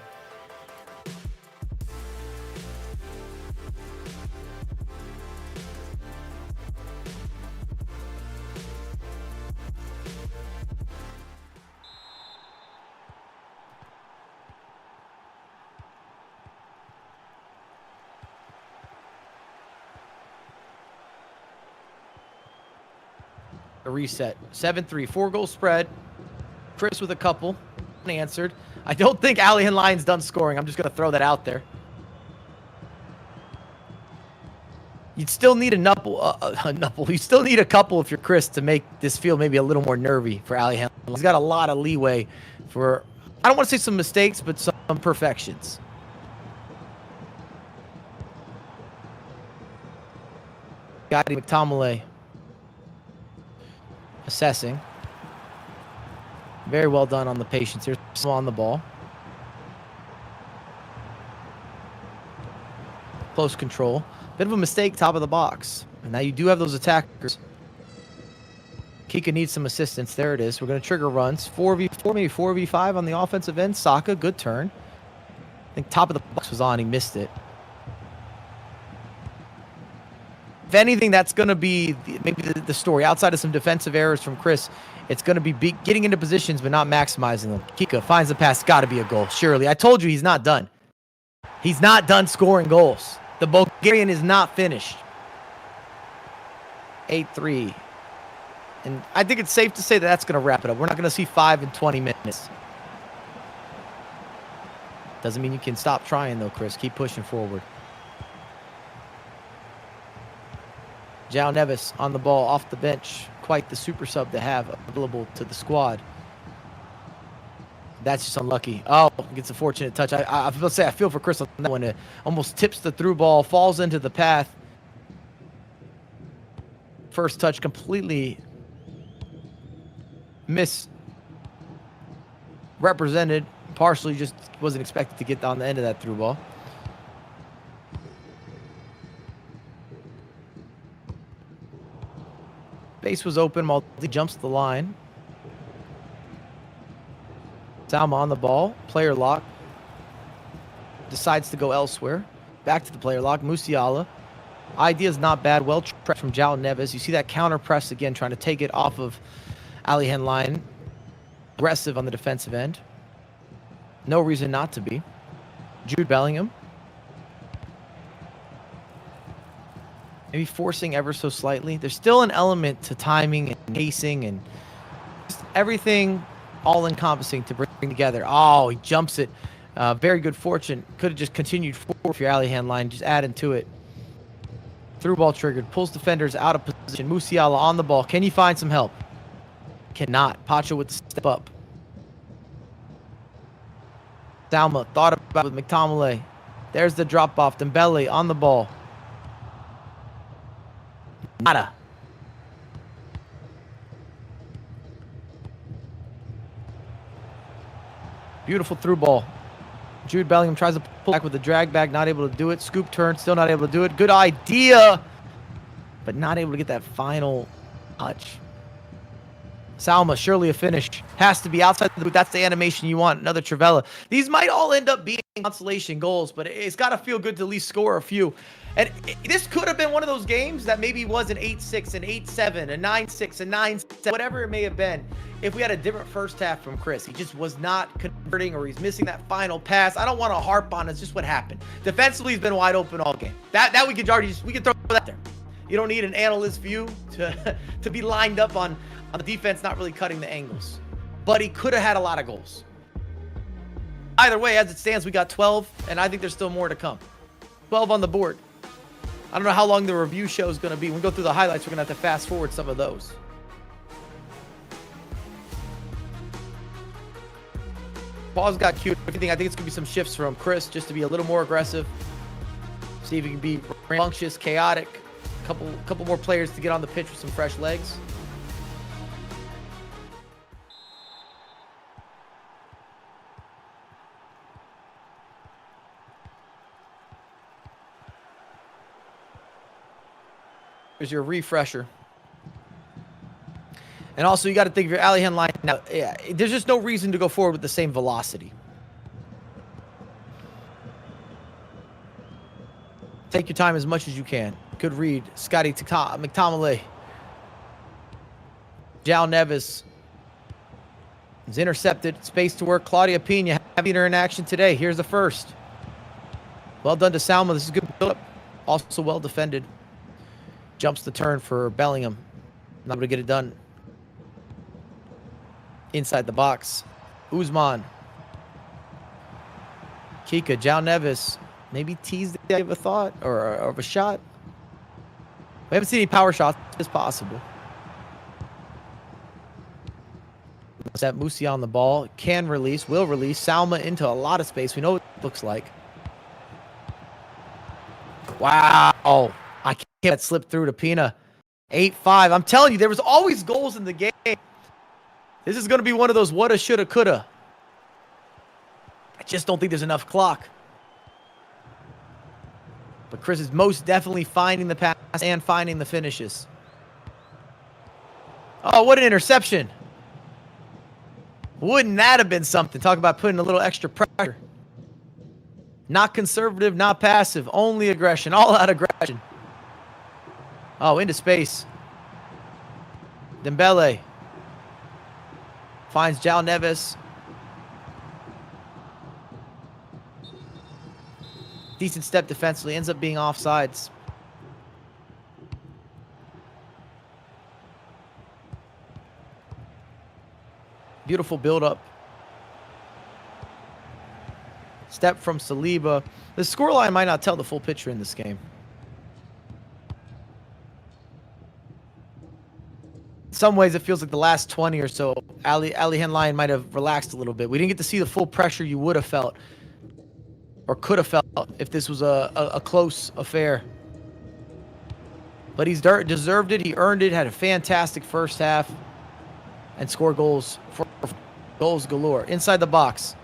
A reset. 7-3. 4-goal spread. Chris with a couple. Unanswered. I don't think Alihan Lyon's done scoring. I'm just going to throw that out there. You'd still need a knuckle. You still need a couple if you're Chris to make this feel maybe a little more nervy for Alihan. He's got a lot of leeway for, I don't want to say some mistakes, but some perfections. Gotti McTominay. Assessing. Very well done on the patience here. Still on the ball. Close control. Bit of a mistake, top of the box. And now you do have those attackers. Kika needs some assistance. There it is. We're going to trigger runs. 4v4, maybe 4v5 on the offensive end. Saka, good turn. I think top of the box was on. He missed it. If anything, that's going to be maybe the story. Outside of some defensive errors from Chris, it's going to be getting into positions but not maximizing them. Kika finds the pass. Got to be a goal, surely. I told you he's not done. He's not done scoring goals. The Bulgarian is not finished. 8-3. And I think it's safe to say that that's going to wrap it up. We're not going to see 5 in 20 minutes. Doesn't mean you can stop trying, though, Chris. Keep pushing forward. João Neves on the ball off the bench. Quite the super sub to have available to the squad. That's just unlucky. Oh, gets a fortunate touch. I was going to say, I feel for Chris on that one. It almost tips the through ball, falls into the path. First touch completely misrepresented. Partially just wasn't expected to get on the end of that through ball. Base was open. Maldi jumps the line. Salma on the ball. Player lock. Decides to go elsewhere. Back to the player lock. Musiala. Idea's not bad. Well trapped from João Neves. You see that counter press again, trying to take it off of Alihan Lyon. Aggressive on the defensive end. No reason not to be. Jude Bellingham. Maybe forcing ever so slightly. There's still an element to timing and pacing and just everything all-encompassing to bring together. Oh, he jumps it. Very good fortune. Could have just continued forward for your Alihan line. Just adding to it. Through ball triggered. Pulls defenders out of position. Musiala on the ball. Can you find some help? Cannot. Pacho with the step up. Salma thought about it with McTominay. There's the drop off. Dembele on the ball. Nada. Beautiful through ball. Jude Bellingham tries to pull back with the drag back, not able to do it. Scoop turn, still not able to do it. Good idea, but not able to get that final touch. Salma, surely a finish. Has to be outside the boot. That's the animation you want. Another Trivella. These might all end up being consolation goals, but it's got to feel good to at least score a few. And this could have been one of those games that maybe was an 8-6, an 8-7, a 9-6, a 9-7, whatever it may have been. If we had a different first half from Chris, he just was not converting, or he's missing that final pass. I don't want to harp on it. It's just what happened. Defensively, he's been wide open all game. That we could already we could throw that there. You don't need an analyst view to be lined up on the defense not really cutting the angles. But he could have had a lot of goals. Either way, as it stands, we got 12, and I think there's still more to come. 12 on the board. I don't know how long the review show is going to be. When we go through the highlights, we're going to have to fast forward some of those. Ball's got cute. Everything. I think it's going to be some shifts from Chris just to be a little more aggressive. See if he can be rambunctious, chaotic. Couple more players to get on the pitch with some fresh legs. Here's your refresher. And also, you got to think of your alley hand line. Now, yeah, there's just no reason to go forward with the same velocity. Take your time as much as you can. Good read. Scotty McTominay. Jao Neves is intercepted. Space to work. Claudia Pina having her in action today. Here's the first. Well done to Salma. This is good build-up. Also well defended. Jumps the turn for Bellingham. Not able to get it done. Inside the box. Uzman. Kika. Jao Neves. Maybe teased the idea of a thought or of a shot. We haven't seen any power shots. It's possible. That Musi on the ball. Can release. Will release. Salma into a lot of space. We know what it looks like. Wow. I can't slip through to Pina. 8-5. I'm telling you, there was always goals in the game. This is going to be one of those woulda, shoulda, coulda. I just don't think there's enough clock. But Chris is most definitely finding the pass and finding the finishes. Oh, what an interception. Wouldn't that have been something? Talk about putting a little extra pressure. Not conservative, not passive. Only aggression. All out aggression. Oh, into space. Dembele. Finds Jao Neves. Decent step defensively. Ends up being offsides. Beautiful build-up. Step from Saliba. The scoreline might not tell the full picture in this game. In some ways, it feels like the last 20 or so, Ali Henline might have relaxed a little bit. We didn't get to see the full pressure you would have felt or could have felt if this was a close affair. But he's deserved it. He earned it. Had a fantastic first half and scored goals for goals galore. Inside the box.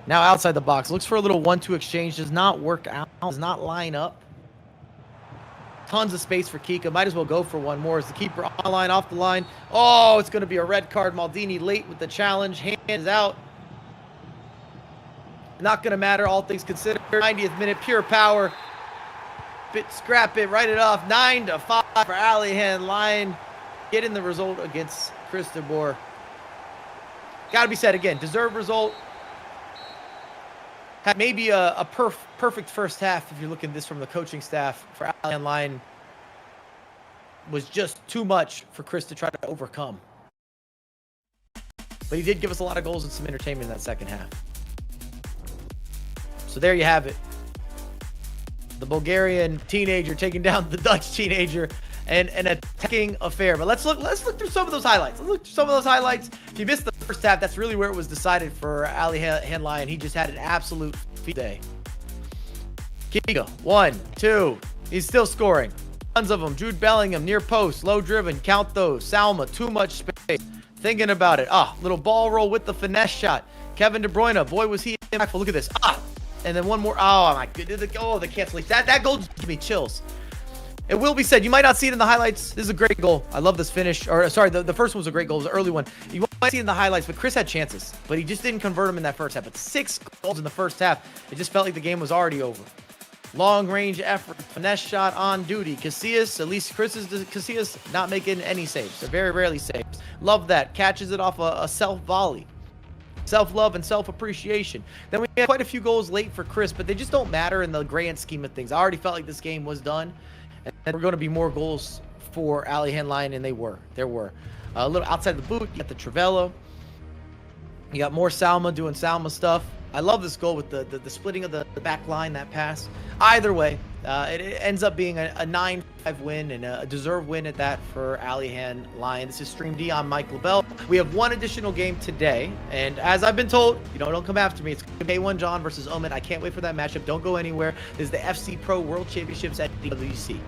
Now outside the box. Looks for a little 1-2 exchange. Does not work out. Does not line up. Tons of space for Kika. Might as well go for one more. Is the keeper on the line, off the line? Oh, it's going to be a red card. Maldini late with the challenge. Hand is out. Not going to matter, all things considered. 90th minute, pure power. Scrap it, write it off. 9-5 for Ali Henline. Getting the result against Chris de Boer. Got to be said again. Deserved result. Had maybe a perfect first half if you're looking at this from the coaching staff for Ali Henline. Was just too much for Chris to try to overcome. But he did give us a lot of goals and some entertainment in that second half. So there you have it. The Bulgarian teenager taking down the Dutch teenager and an attacking affair. But let's look through some of those highlights. Let's look through some of those highlights. If you missed the first half, that's really where it was decided for Ali Henline. He just had an absolute field day. Kika, 1, 2. He's still scoring. Tons of them. Jude Bellingham, near post, low driven. Count those. Salma, too much space. Thinking about it. Little ball roll with the finesse shot. Kevin De Bruyne, boy, was he impactful. Look at this. And then one more. Oh, my goodness. Oh, the cancellation. That goal just gave me chills. It will be said, you might not see it in the highlights. This is a great goal. I love this finish. Or, sorry, the first one was a great goal. It was an early one. You might see it in the highlights, but Chris had chances. But he just didn't convert them in that first half. But 6 goals in the first half. It just felt like the game was already over. Long-range effort. Finesse shot on duty. Casillas, at least Chris's Casillas, not making any saves. They're very rarely saves. Love that. Catches it off a self-volley. Self-love and self-appreciation. Then we had quite a few goals late for Chris, but they just don't matter in the grand scheme of things. I already felt like this game was done. And there were going to be more goals for Ali Henline, and they were. There were. A little outside the boot, you got the Travello. You got more Salma doing Salma stuff. I love this goal with the splitting of the back line, that pass. Either way, it ends up being a 9-5 win and a deserved win at that for Ali Henline. This is Stream D. I'm Mike LaBelle. We have one additional game today, and as I've been told, don't come after me. It's K1 John versus Omen. I can't wait for that matchup. Don't go anywhere. This is the FC Pro World Championships at DWC.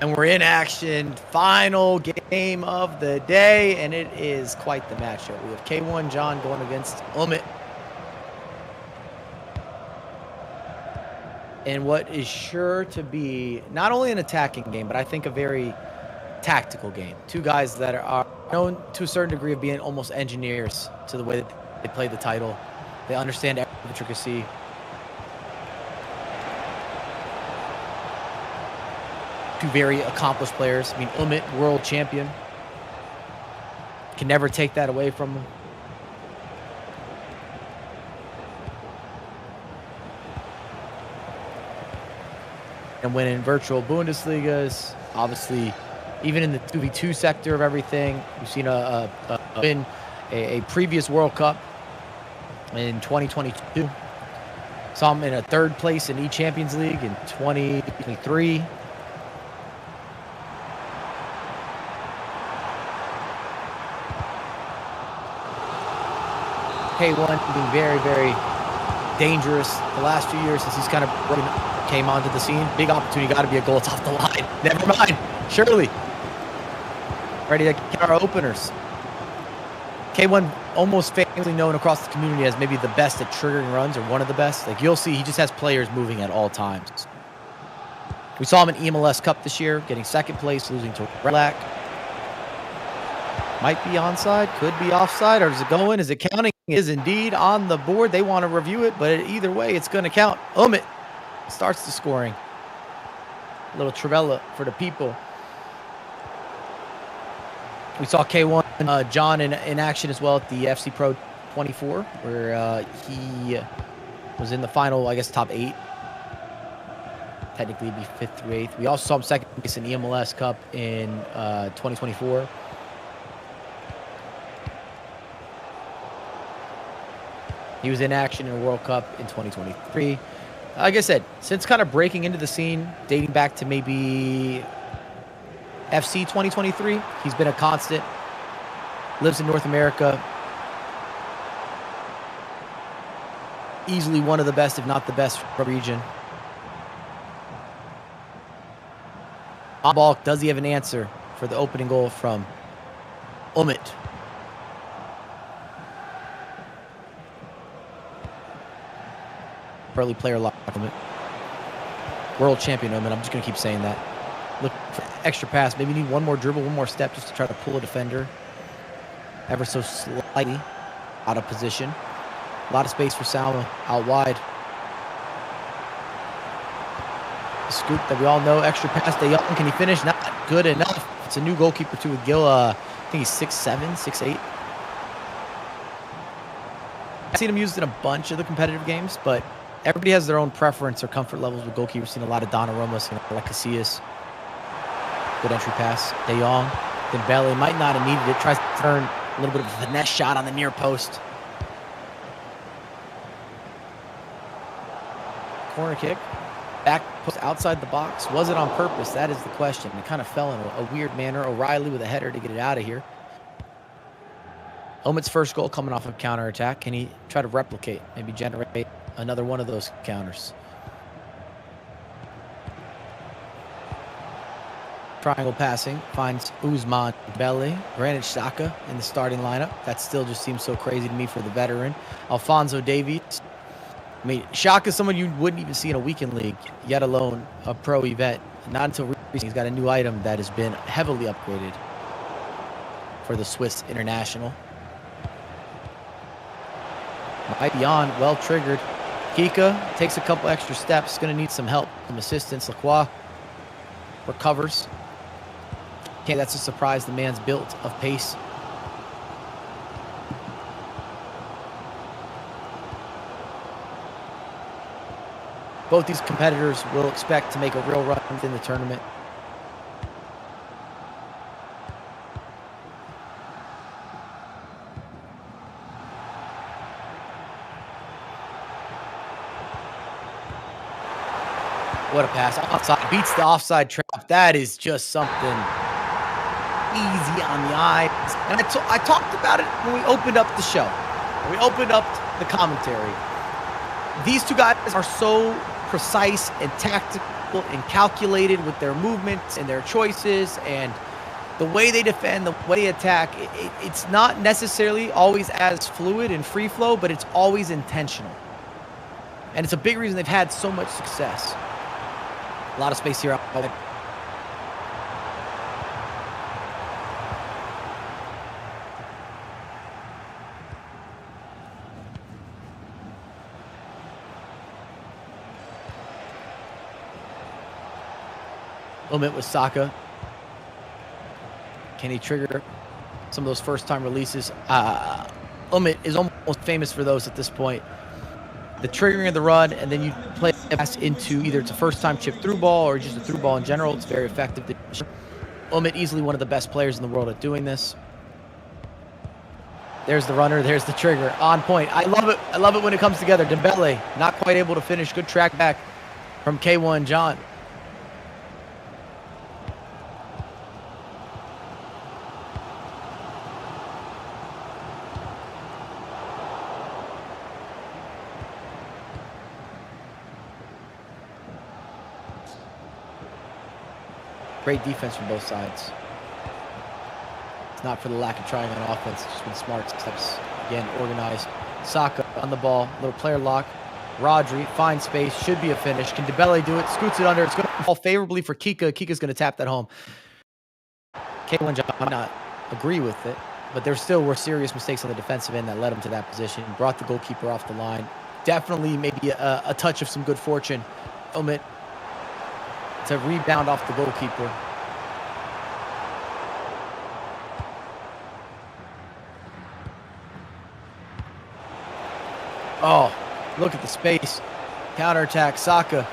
And we're in action. Final game of the day, and it is quite the matchup. We have K1 John going against Umit. And what is sure to be not only an attacking game, but I think a very tactical game. Two guys that are known to a certain degree of being almost engineers to the way that they play the title. They understand every intricacy. Two very accomplished players. I mean, Umit, world champion. Can never take that away from him. And winning virtual Bundesligas, obviously, even in the 2v2 sector of everything, we've seen a previous World Cup in 2022. Saw him in a third place in E-Champions League in 2023. K1 being very, very dangerous the last few years since he's kind of came onto the scene. Big opportunity, got to be a goal. It's off the line. Never mind. Shirley. Ready to get our openers. K1 almost famously known across the community as maybe the best at triggering runs, or one of the best. Like, you'll see he just has players moving at all times. We saw him in EMLS Cup this year, getting second place, losing to Relac. Might be onside, could be offside, or is it going? Is it counting? It is indeed on the board. They want to review it, but either way, it's going to count. Umit starts the scoring. A little Travella for the people. We saw K1 John in action as well at the FC Pro 24, where he was in the final, I guess, top 8. Technically, it'd be 5th through 8th. We also saw him second place in EMLS Cup in 2024. He was in action in a World Cup in 2023. Like I said, since kind of breaking into the scene, dating back to maybe FC 2023, he's been a constant. Lives in North America. Easily one of the best, if not the best, for the region. On ball, does he have an answer for the opening goal from Umit? Early player lock from it. World champion Umit. I'm just going to keep saying that. Look for extra pass. Maybe need one more dribble, one more step just to try to pull a defender. Ever so slightly out of position. A lot of space for Salma out wide. The scoop that we all know. Extra pass. De Jong, can he finish? Not good enough. It's a new goalkeeper too with Gil. I think he's 6'7", 6'8". I've seen him used in a bunch of the competitive games, but everybody has their own preference or comfort levels with goalkeepers. Seen a lot of Donnarumma, seen a lot of Casillas. Good entry pass. De Jong. Dembele might not have needed it. Tries to turn a little bit of a finesse shot on the near post. Corner kick. Back post outside the box. Was it on purpose? That is the question. It kind of fell in a weird manner. O'Reilly with a header to get it out of here. Umit's first goal coming off of counterattack. Can he try to replicate? Maybe generate another one of those counters? Triangle passing. Finds Usman Belli. Granit Xhaka in the starting lineup. That still just seems so crazy to me for the veteran. Alphonso Davies. I mean, Xhaka is someone you wouldn't even see in a weekend league, yet alone a pro event. Not until recently. He's got a new item that has been heavily upgraded for the Swiss international. Might be on, well triggered. Kika takes a couple extra steps, going to need some help, some assistance. Lacroix recovers. Okay, that's a surprise. The man's built of pace. Both these competitors will expect to make a real run within the tournament. What a pass. Offside. Beats the offside trap. That is just something easy on the eyes. And I talked about it when we opened up the show. When we opened up the commentary. These two guys are so precise and and calculated with their movements and their choices and the way they defend, the way they attack. It's not necessarily always as fluid and free flow, but it's always intentional. And it's a big reason they've had so much success. A lot of space here. Limit with Saka. Can he trigger some of those first-time releases? Umit is almost famous for those at this point. The triggering of the run, and then you play a pass into either it's a first-time chip through ball or just a through ball in general. It's very effective. Umit, easily one of the best players in the world at doing this. There's the runner. There's the trigger. On point. I love it. I love it when it comes together. Dembele not quite able to finish. Good track back from K1 John. Great defense from both sides. It's not for the lack of trying on offense. It's just been smart steps. Again, organized. Saka on the ball. Little player lock. Rodri finds space. Should be a finish. Can Dembele do it? Scoots it under. It's going to fall favorably for Kika. Kika's going to tap that home. K1 John might not agree with it, but there still were serious mistakes on the defensive end that led him to that position. Brought the goalkeeper off the line. Definitely maybe a touch of some good fortune. Omit to rebound off the goalkeeper. Oh, look at the space. Counterattack, Saka.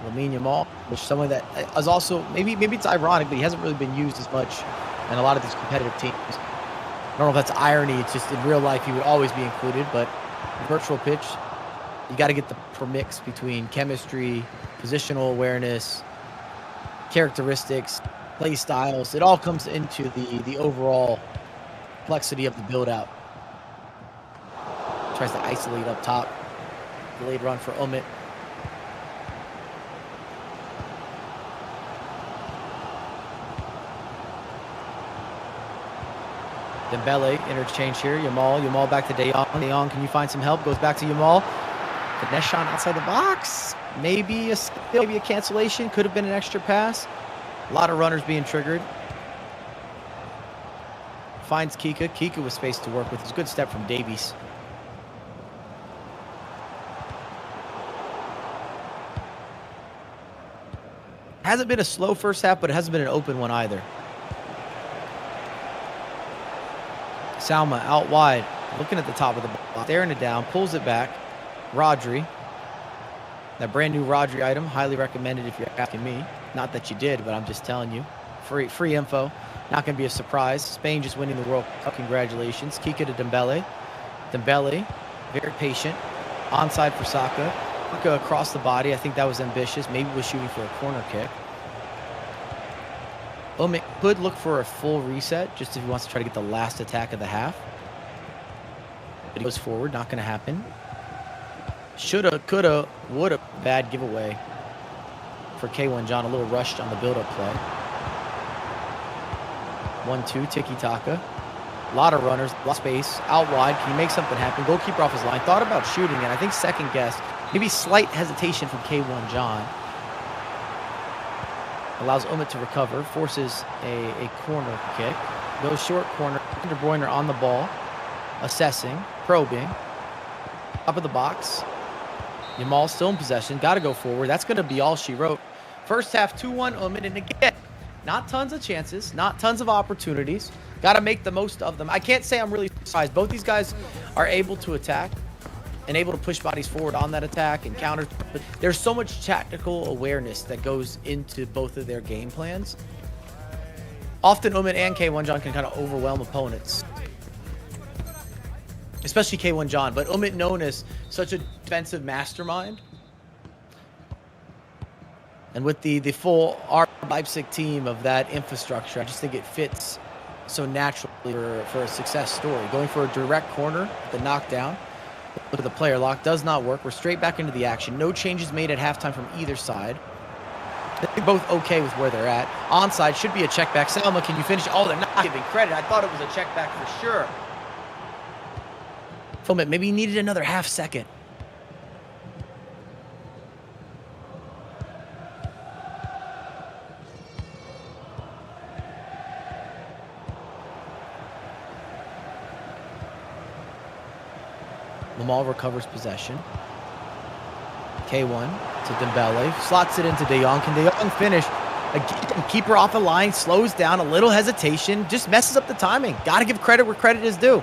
Lamine Yamal, which someone that is also, maybe it's ironic, but he hasn't really been used as much in a lot of these competitive teams. I don't know if that's irony. It's just in real life he would always be included, but virtual pitch, you got to get the mix between chemistry, positional awareness, characteristics, play styles. It all comes into the overall complexity of the build-out. Tries to isolate up top. Delayed run for Omit. Dembele, interchange here. Yamal back to De Jong. De Jong, can you find some help? Goes back to Yamal. Finesse shot outside the box. Maybe a cancellation. Could have been an extra pass. A lot of runners being triggered. Finds Kika. Kika with space to work with. It's a good step from Davies. Hasn't been a slow first half, but it hasn't been an open one either. Salma out wide, looking at the top of the ball, staring it down, pulls it back. Rodri, that brand new Rodri item, highly recommended if you're asking me. Not that you did, but I'm just telling you. Free info, not going to be a surprise. Spain just winning the World Cup, congratulations. Kika to Dembele. Dembele, very patient. Onside for Saka. Saka across the body, I think that was ambitious. Maybe was shooting for a corner kick. Omit could look for a full reset just if he wants to try to get the last attack of the half. But he goes forward, not going to happen. Shoulda, coulda, woulda, bad giveaway for K1 John. A little rushed on the build-up play. 1-2, tiki-taka. A lot of runners, a lot of space, out wide. Can he make something happen? Goalkeeper off his line. Thought about shooting, and I think second guess. Maybe slight hesitation from K1 John. Allows Omit to recover, forces a corner kick. Goes short corner. De Bruyne on the ball. Assessing, probing. Top of the box. Yamal still in possession. Got to go forward. That's going to be all she wrote. First half, 2-1 Omit. And again, not tons of chances, not tons of opportunities. Got to make the most of them. I can't say I'm really surprised. Both these guys are able to attack and able to push bodies forward on that attack and counter. But there's so much tactical awareness that goes into both of their game plans. Often Umit and K1 John can kind of overwhelm opponents, especially K1 John. But Umit, known as such a defensive mastermind, and with the full RB Leipzig team of that infrastructure, I just think it fits so naturally for a success story. Going for a direct corner, the knockdown. Look at the player lock. Does not work. We're straight back into the action. No changes made at halftime from either side. They're both okay with where they're at. Onside should be a check back. Salma, can you finish? Oh, they're not giving credit. I thought it was a check back for sure. Fulmit, maybe he needed another half second. Lamal recovers possession. K1 to Dembele. Slots it into De Jong. Can De Jong finish? Again, keeper off the line. Slows down. A little hesitation. Just messes up the timing. Got to give credit where credit is due.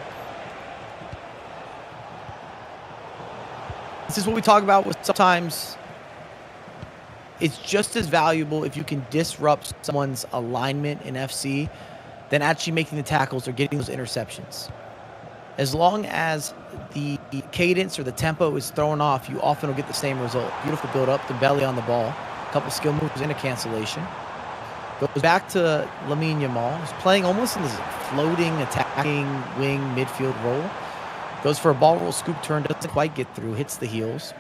This is what we talk about with sometimes it's just as valuable if you can disrupt someone's alignment in FC than actually making the tackles or getting those interceptions. As long as the cadence or the tempo is thrown off, you often will get the same result. Beautiful build up, Dembele on the ball. A couple skill moves and a cancellation. Goes back to Lamine Yamal. He's playing almost in this floating, attacking wing midfield role. Goes for a ball roll, scoop turn, doesn't quite get through, hits the heels.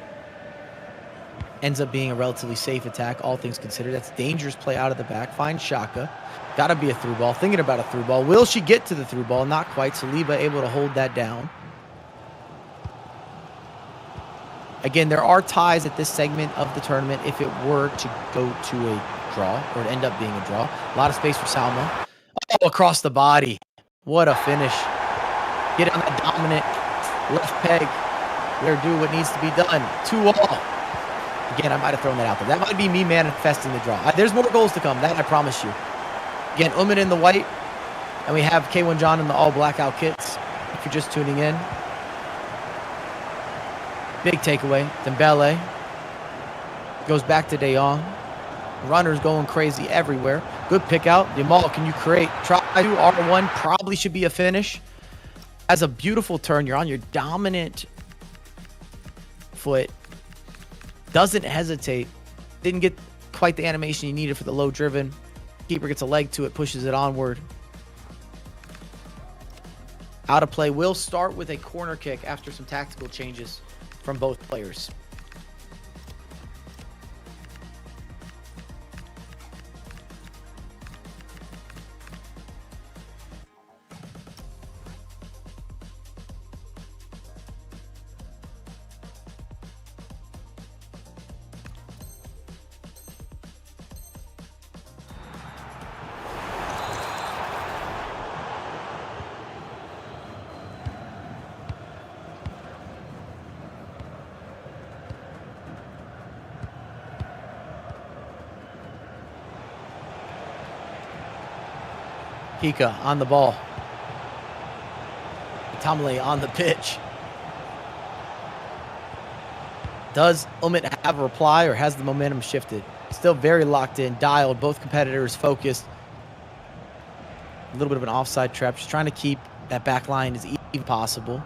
Ends up being a relatively safe attack, all things considered. That's dangerous play out of the back. Finds Xhaka. Got to be a through ball. Thinking about a through ball. Will she get to the through ball? Not quite. Saliba able to hold that down. Again, there are ties at this segment of the tournament if it were to go to a draw or end up being a draw. A lot of space for Salma. Oh, across the body. What a finish. Get on that dominant left peg. Let her do what needs to be done. 2-all. Again, I might have thrown that out there. That might be me manifesting the draw. There's more goals to come. That I promise you. Again, Umit in the white. And we have K1 John in the all blackout kits. If you're just tuning in. Big takeaway. Dembele. Goes back to De Jong. Runners going crazy everywhere. Good pick out. Yamal, can you create? Try to R1. Probably should be a finish. Has a beautiful turn. You're on your dominant foot. Doesn't hesitate. Didn't get quite the animation you needed for the low driven. Keeper gets a leg to it, pushes it onward. Out of play. Will start with a corner kick after some tactical changes from both players. Hika on the ball. Tamale on the pitch. Does Umit have a reply or has the momentum shifted? Still very locked in, dialed, both competitors focused. A little bit of an offside trap, just trying to keep that back line as even possible.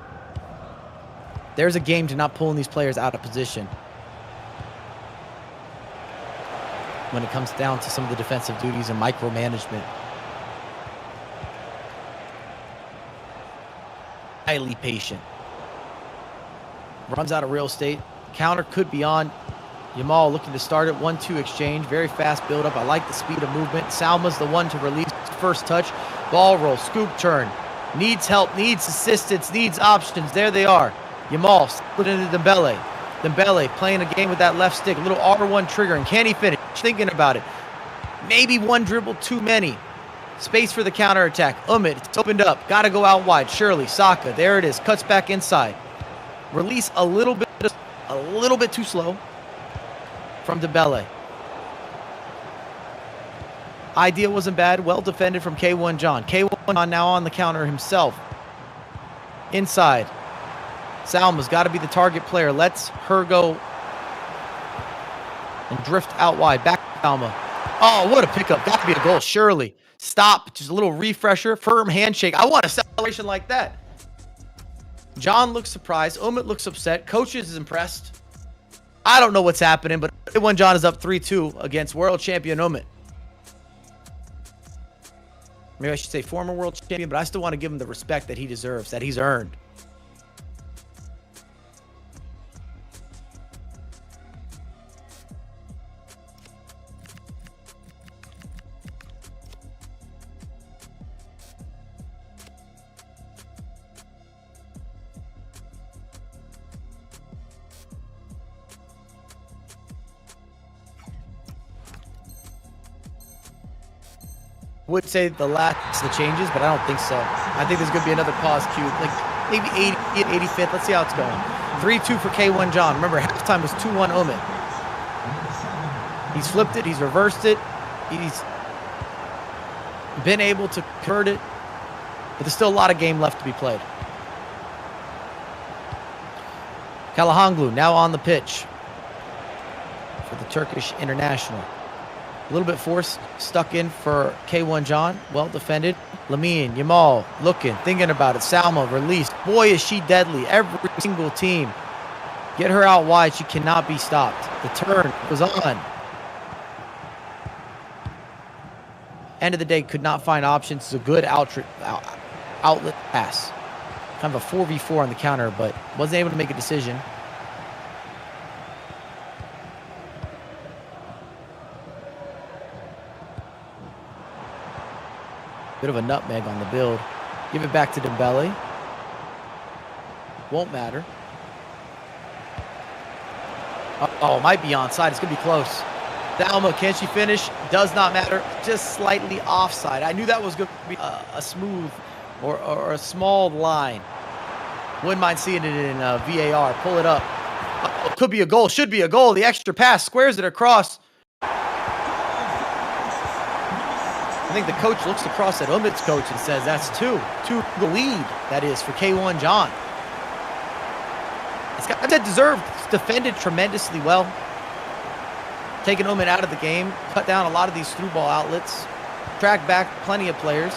There's a game to not pulling these players out of position when it comes down to some of the defensive duties and micromanagement. Highly patient. Runs out of real estate. Counter could be on. Yamal looking to start it. 1-2 exchange. Very fast build up. I like the speed of movement. Salma's the one to release. First touch. Ball roll. Scoop turn. Needs help. Needs assistance. Needs options. There they are. Yamal split into Dembele. Dembele playing a game with that left stick. A little R1 trigger. And can he finish? Thinking about it. Maybe one dribble too many. Space for the counterattack. Umit, it's opened up. Got to go out wide. Surely, Saka, there it is. Cuts back inside. Release a little bit too slow from Dembele. Idea wasn't bad. Well defended from K1 John. K1 John now on the counter himself. Inside. Salma's got to be the target player. Lets her go and drift out wide. Back to Salma. Oh, what a pickup. Got to be a goal, surely. Stop. Just a little refresher. Firm handshake. I want a celebration like that. John looks surprised. Umit looks upset. Coach is impressed. I don't know what's happening, but K1 John is up 3-2 against world champion Umit. Maybe I should say former world champion, but I still want to give him the respect that he deserves, that he's earned. Would say the last the changes, but I don't think so. I think there's going to be another pause cue, like maybe 80, 85th. Let's see how it's going. 3-2 for K1 John. Remember, halftime was 2-1 Umit. He's flipped it. He's reversed it. He's been able to convert it, but there's still a lot of game left to be played. Kalahanglu now on the pitch for the Turkish international. A little bit force stuck in for K1 John. Well defended. Lamine, Yamal, looking, thinking about it. Salma, released. Boy, is she deadly. Every single team. Get her out wide. She cannot be stopped. The turn was on. End of the day, could not find options. It's a good outlet pass. Kind of a 4v4 on the counter, but wasn't able to make a decision. Bit of a nutmeg on the build. Give it back to Dembele. Won't matter. Oh, might be onside. It's going to be close. Dalma, can she finish? Does not matter. Just slightly offside. I knew that was going to be a smooth or a small line. Wouldn't mind seeing it in VAR. Pull it up. Could be a goal. Should be a goal. The extra pass squares it across. I think the coach looks across at Umit's coach and says that's 2. 2 the lead, that is, for K1 John. It's got that deserved. It's defended tremendously well. Taken Umit out of the game, cut down a lot of these through ball outlets, tracked back plenty of players,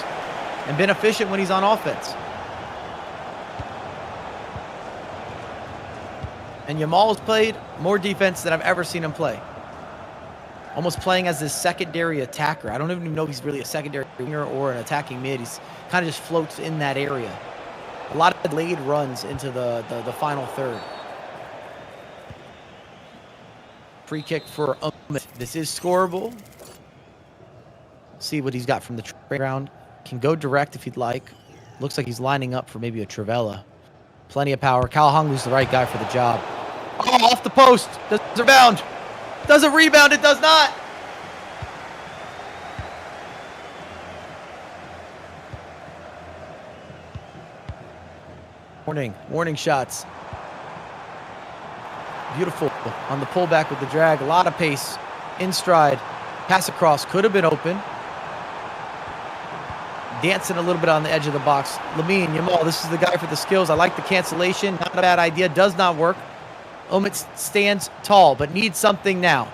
and been efficient when he's on offense. And Yamal's played more defense than I've ever seen him play. Almost playing as this secondary attacker. I don't even know if he's really a secondary winger or an attacking mid. He's kind of just floats in that area. A lot of delayed runs into the final third. Free kick for Umit. This is scoreable. See what he's got from the ground. Can go direct if he'd like. Looks like he's lining up for maybe a Trivela. Plenty of power. Kalahanglu's the right guy for the job. Oh, off the post. Does a rebound. Does a rebound. It does not. Warning shots. Beautiful on the pullback with the drag. A lot of pace. In stride. Pass across. Could have been open. Dancing a little bit on the edge of the box. Lamine, Yamal, this is the guy for the skills. I like the cancellation. Not a bad idea. Does not work. Umit stands tall, but needs something now.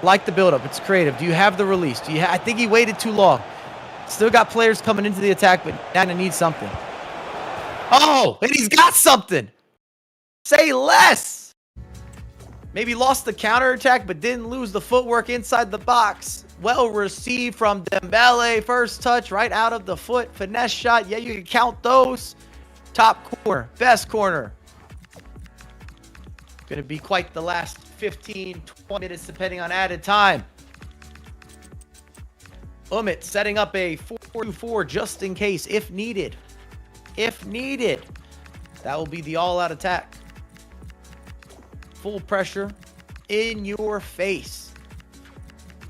Like the buildup. It's creative. Do you have the release? I think he waited too long. Still got players coming into the attack, but Nana needs something. Oh, and he's got something. Say less. Maybe lost the counterattack, but didn't lose the footwork inside the box. Well received from Dembele. First touch right out of the foot. Finesse shot. Yeah, you can count those. Top corner. Best corner. Going to be quite the last 15, 20 minutes depending on added time. Umit setting up a 4-2-4 just in case, if needed. If needed. That will be the all-out attack. Full pressure in your face.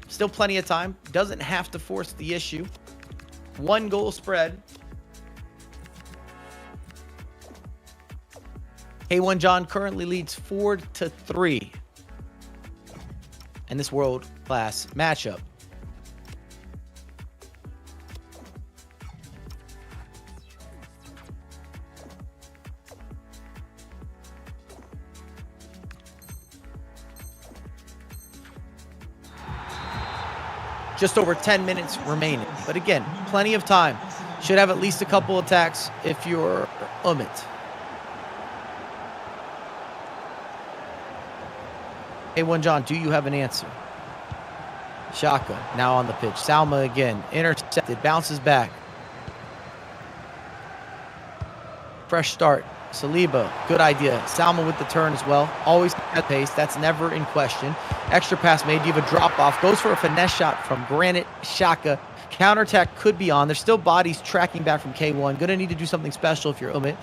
Still plenty of time. Doesn't have to force the issue. 1 goal spread. K1 John currently leads 4-3 in this world-class matchup. Just over 10 minutes remaining. But again, plenty of time. Should have at least a couple attacks if you're Umit. K1 John, do you have an answer? Shaka now on the pitch. Salma again. Intercepted. Bounces back. Fresh start. Saliba. Good idea. Salma with the turn as well. Always at pace. That's never in question. Extra pass made. Diva drop off. Goes for a finesse shot from Granite Shaka. Counterattack could be on. There's still bodies tracking back from K1. Gonna need to do something special if you're Umit.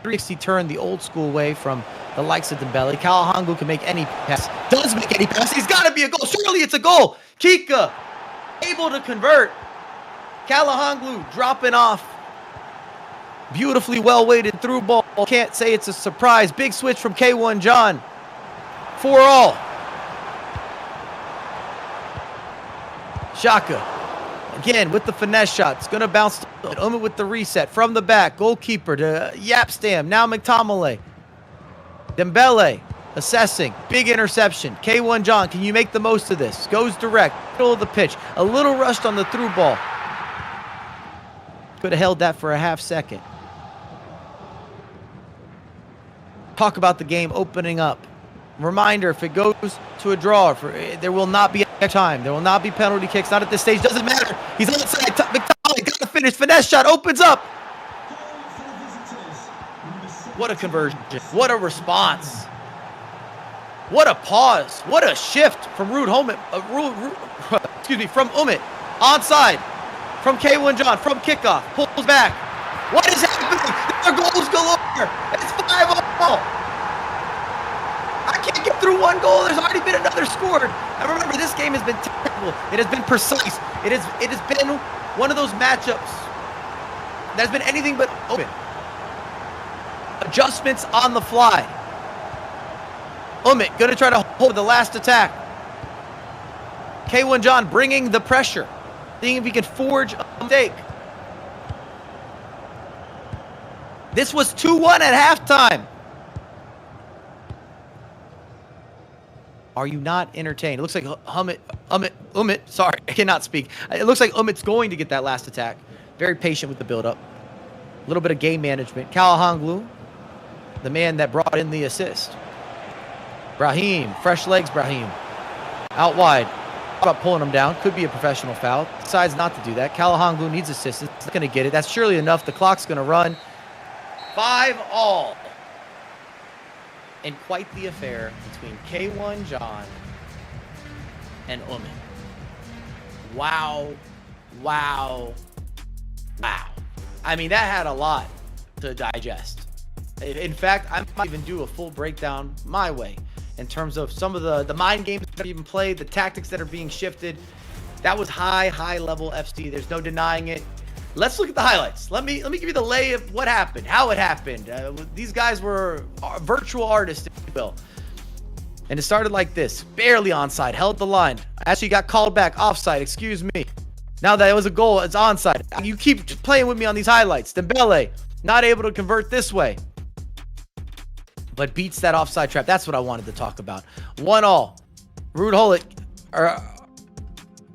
360 turn the old school way from the likes of Dembele. Calhanoglu can make any pass. Does make any pass. He's got to be a goal. Surely it's a goal. Kika able to convert. Calhanoglu dropping off. Beautifully well weighted through ball. Can't say it's a surprise. Big switch from K1 John. 4-all. Shaka. Again, with the finesse shot. It's going to bounce to Umit with the reset. From the back. Goalkeeper to Yapstam. Now McTominay. Dembele. Assessing. Big interception. K1 John, can you make the most of this? Goes direct. Middle of the pitch. A little rushed on the through ball. Could have held that for a half second. Talk about the game opening up. Reminder, if it goes to a draw, there will not be extra time. There will not be penalty kicks. Not at this stage. Doesn't matter. He's outside. McTominay got to finish. Finesse shot. Opens up. What a conversion. What a response. What a pause. What a shift from from Umit. Onside. From K1 John. From kickoff. Pulls back. What is happening? There are goals galore. It's 5-all. I can't get through one goal. There's already been another scored. And remember, this game has been terrible. It has been precise. It has been one of those matchups that has been anything but open. Adjustments on the fly. Umit gonna try to hold the last attack. K1 John bringing the pressure, seeing if he can forge a mistake. This was 2-1 at halftime. Are you not entertained? It looks like Umit, sorry, I cannot speak. It looks like Umit's going to get that last attack. Very patient with the build-up. A little bit of game management. Calhanoglu, the man that brought in the assist. Brahim, fresh legs, Brahim. Out wide. How about pulling him down? Could be a professional foul. Decides not to do that. Calhanoglu needs assistance. He's going to get it. That's surely enough. The clock's going to run. 5-all. And quite the affair between K1 John and Umit. Wow. Wow. Wow. I mean, that had a lot to digest. In fact, I might even do a full breakdown my way in terms of some of the mind games that are even played, the tactics that are being shifted. That was high level FC. There's no denying it. Let's look at the highlights. Let me give you the lay of what happened, how it happened. These guys were virtual artists, if you will. And it started like this. Barely onside. Held the line. Actually got called back. Offside. Excuse me. Now that it was a goal, it's onside. You keep playing with me on these highlights. Dembele, not able to convert this way. But beats that offside trap. That's what I wanted to talk about. 1-all. Ruud Gullit,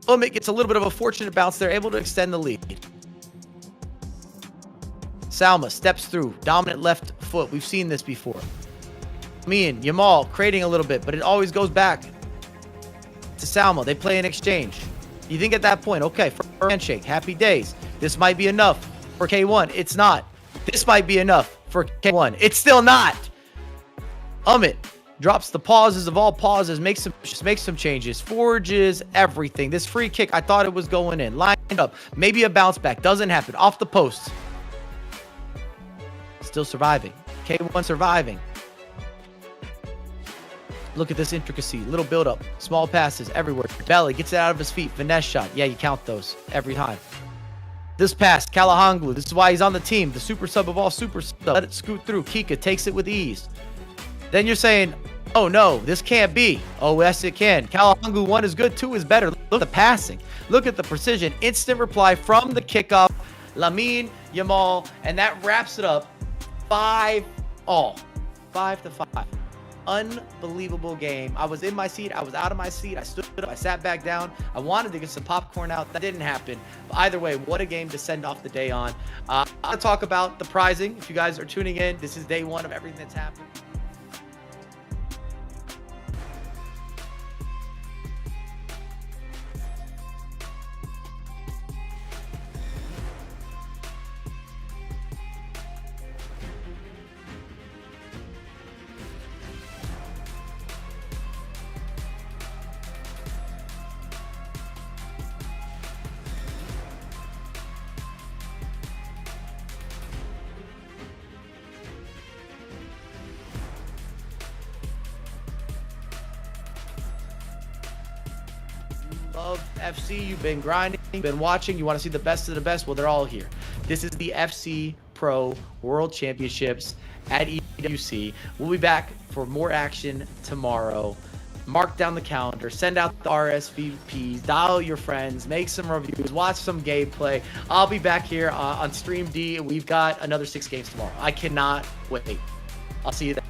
Umit gets a little bit of a fortunate bounce. They're able to extend the lead. Salma steps through. Dominant left foot. We've seen this before. Mian, Yamal creating a little bit, but it always goes back to Salma. They play an exchange. You think at that point, okay, for handshake, happy days. This might be enough for K1. It's not. This might be enough for K1. It's still not. Umit drops the pauses of all pauses, makes some changes, forges everything. This free kick, I thought it was going in. Lined up. Maybe a bounce back. Doesn't happen. Off the post. Still surviving. K1 surviving. Look at this intricacy. Little build-up. Small passes everywhere. Belly gets it out of his feet. Finesse shot. Yeah, you count those every time. This pass, Calhanoglu. This is why he's on the team. The super sub of all super sub. Let it scoot through. Kika takes it with ease. Then you're saying, oh no, this can't be. Oh, yes, it can. Calhanoglu, 1 is good, 2 is better. Look at the passing. Look at the precision. Instant reply from the kickoff. Lamine Yamal. And that wraps it up. 5-all. 5-5. Unbelievable game. I was in my seat. I was out of my seat. I stood up. I sat back down. I wanted to get some popcorn out. That didn't happen. But either way, what a game to send off the day on. I'll talk about the prizing. If you guys are tuning in, this is day 1 of everything that's happened. love FC, you've been grinding, you've been watching, you want to see the best of the best, well, they're all here. This is the FC Pro World Championships at EWC. We'll be back for more action tomorrow. Mark down the calendar, send out the RSVPs, dial your friends, make some reviews, watch some gameplay. I'll be back here on Stream D. We've got another 6 games tomorrow. I cannot wait. I'll see you then.